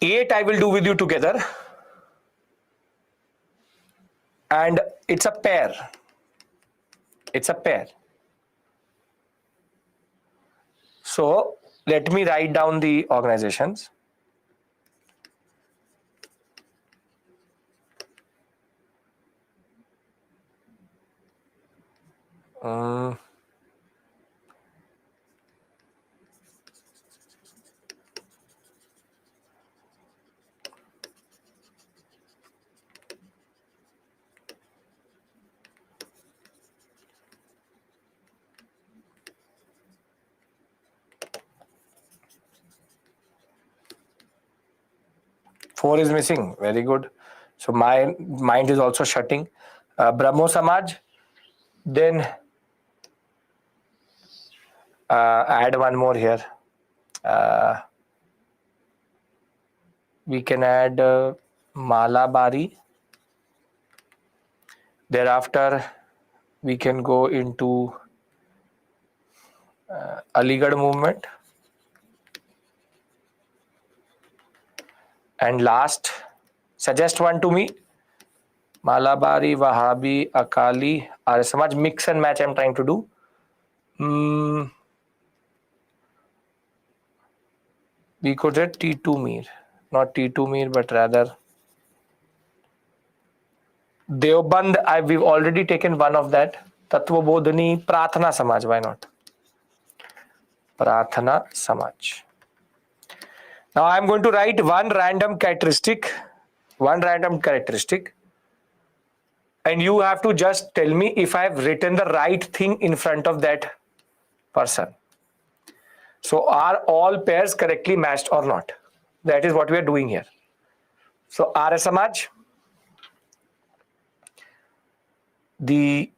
8 I will do with you together. And it's a pair. It's a pair. So let me write down the organizations. Four is missing. Very good. So my mind is also shutting. Brahmo Samaj. Then add one more here. We can add Malabari. Thereafter, we can go into Aligarh movement. And last, suggest one to me. Malabari, Wahhabi, Akali, Arya Samaj, mix and match I'm trying to do. We could get T2 Mir, not T2 Mir, but rather Deoband. We've already taken one of that. Tattva Bodhani, Prathana Samaj, why not? Prathana Samaj. Now I'm going to write one random characteristic, and you have to just tell me if I have written the right thing in front of that person. So are all pairs correctly matched or not? That is what we are doing here. So Arya Samaj, the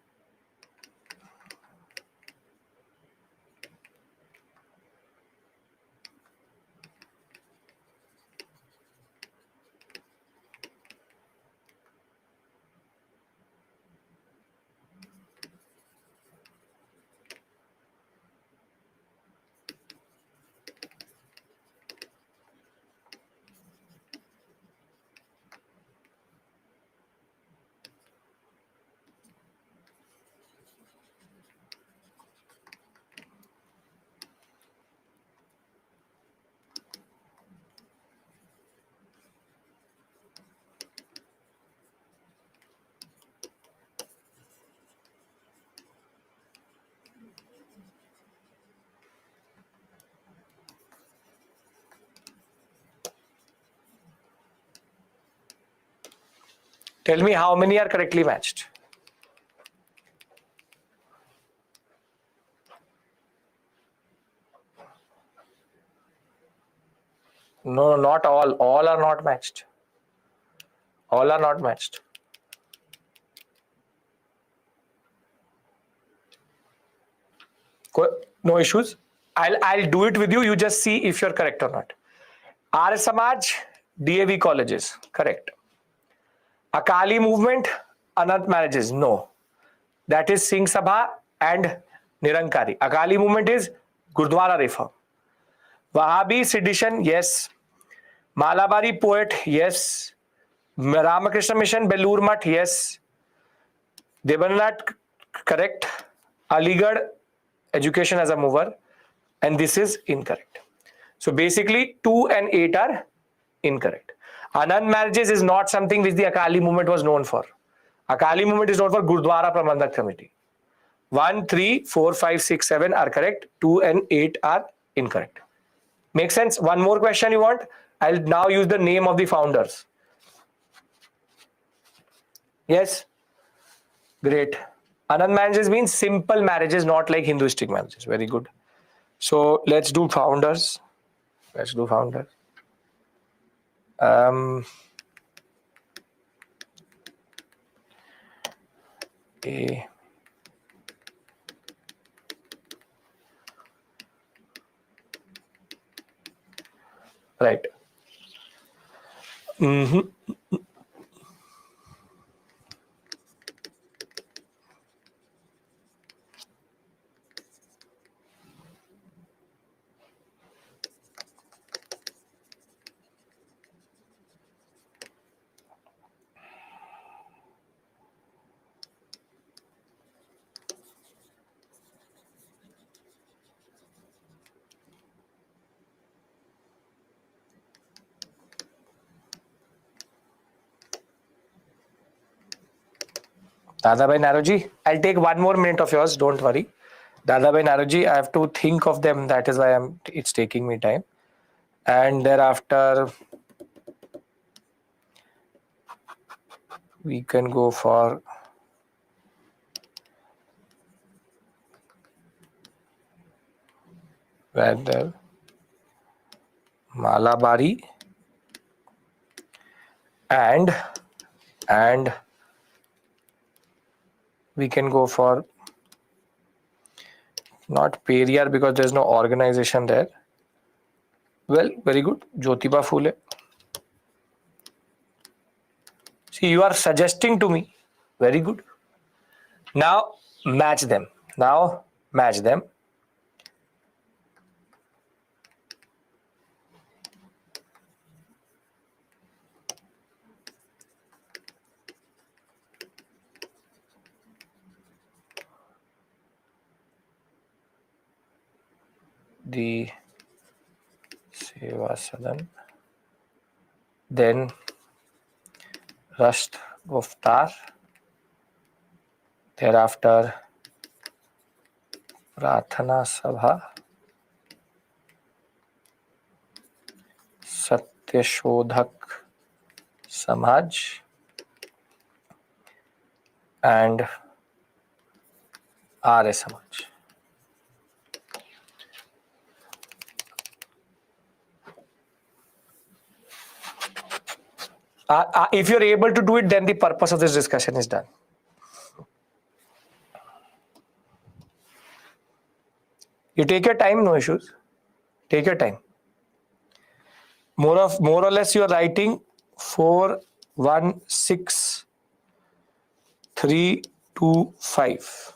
Tell me how many are correctly matched. No, not all. All are not matched. All are not matched. No issues. I'll do it with you. You just see if you're correct or not. Arya Samaj, DAV colleges, correct. Akali movement, Anant marriages, no. That is Singh Sabha and Nirankari. Akali movement is Gurdwara reform. Wahhabi sedition, yes. Malabari poet, yes. Ramakrishna Mission, Belur Math, yes. Debannath, correct. Aligarh, education as a mover. And this is incorrect. So basically 2 and 8 are incorrect. Anand marriages is not something which the Akali movement was known for. Akali movement is known for Gurdwara Prabandhak Committee. 1, 3, 4, 5, 6, 7 are correct. 2 and 8 are incorrect. Make sense? One more question you want? I'll now use the name of the founders. Yes? Great. Anand marriages means simple marriages, not like Hinduistic marriages. Very good. So let's do founders. Let's do founders. Right. Dadabhai Naroji, I'll take 1 more minute of yours, don't worry. Dadabhai Naroji, I have to think of them, that is why it's taking me time. And thereafter, we can go for rather Malabari and we can go for not Periyar because there's no organization there. Well, very good. Jyotiba Phule. See, you are suggesting to me. Very good. Now match them. Now match them. The Seva Sadan, then Rashd Guftar, thereafter Prathana Sabha, Satyashodhak Samaj, and Arya Samaj. If you're able to do it, then the purpose of this discussion is done. You take your time, no issues. Take your time. More or less, you are writing 4, 1, 6, 3, 2, 5.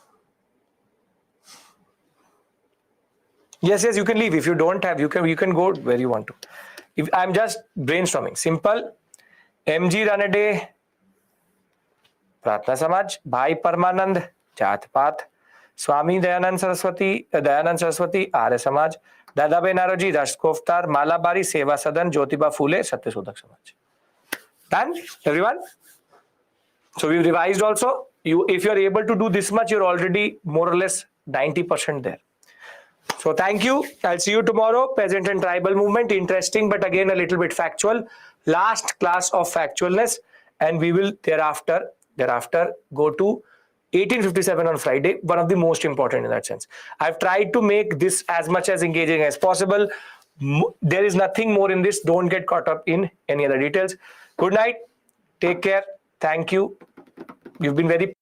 Yes, you can leave. If you don't have, you can go where you want to. If I'm just brainstorming, simple. MG Ranade, Pratna Samaj, Bhai Parmanand, Jat Path, Swami Dayanand Saraswati, Arya Samaj, Dadabhai Naroji, Rashd Guftar, Malabari, Seva Sadan, Jyotiba Phule, Satyashodhak Samaj. Done, everyone? So we've revised also. If you're able to do this much, you're already more or less 90% there. So thank you. I'll see you tomorrow. Peasant and tribal movement, interesting, but again a little bit factual. Last class of factualness. and we will thereafter go to 1857 on Friday, one of the most important in that sense. I've tried to make this as much as engaging as possible. There is nothing more in this. Don't get caught up in any other details. Good night. Take care. Thank you. You've been very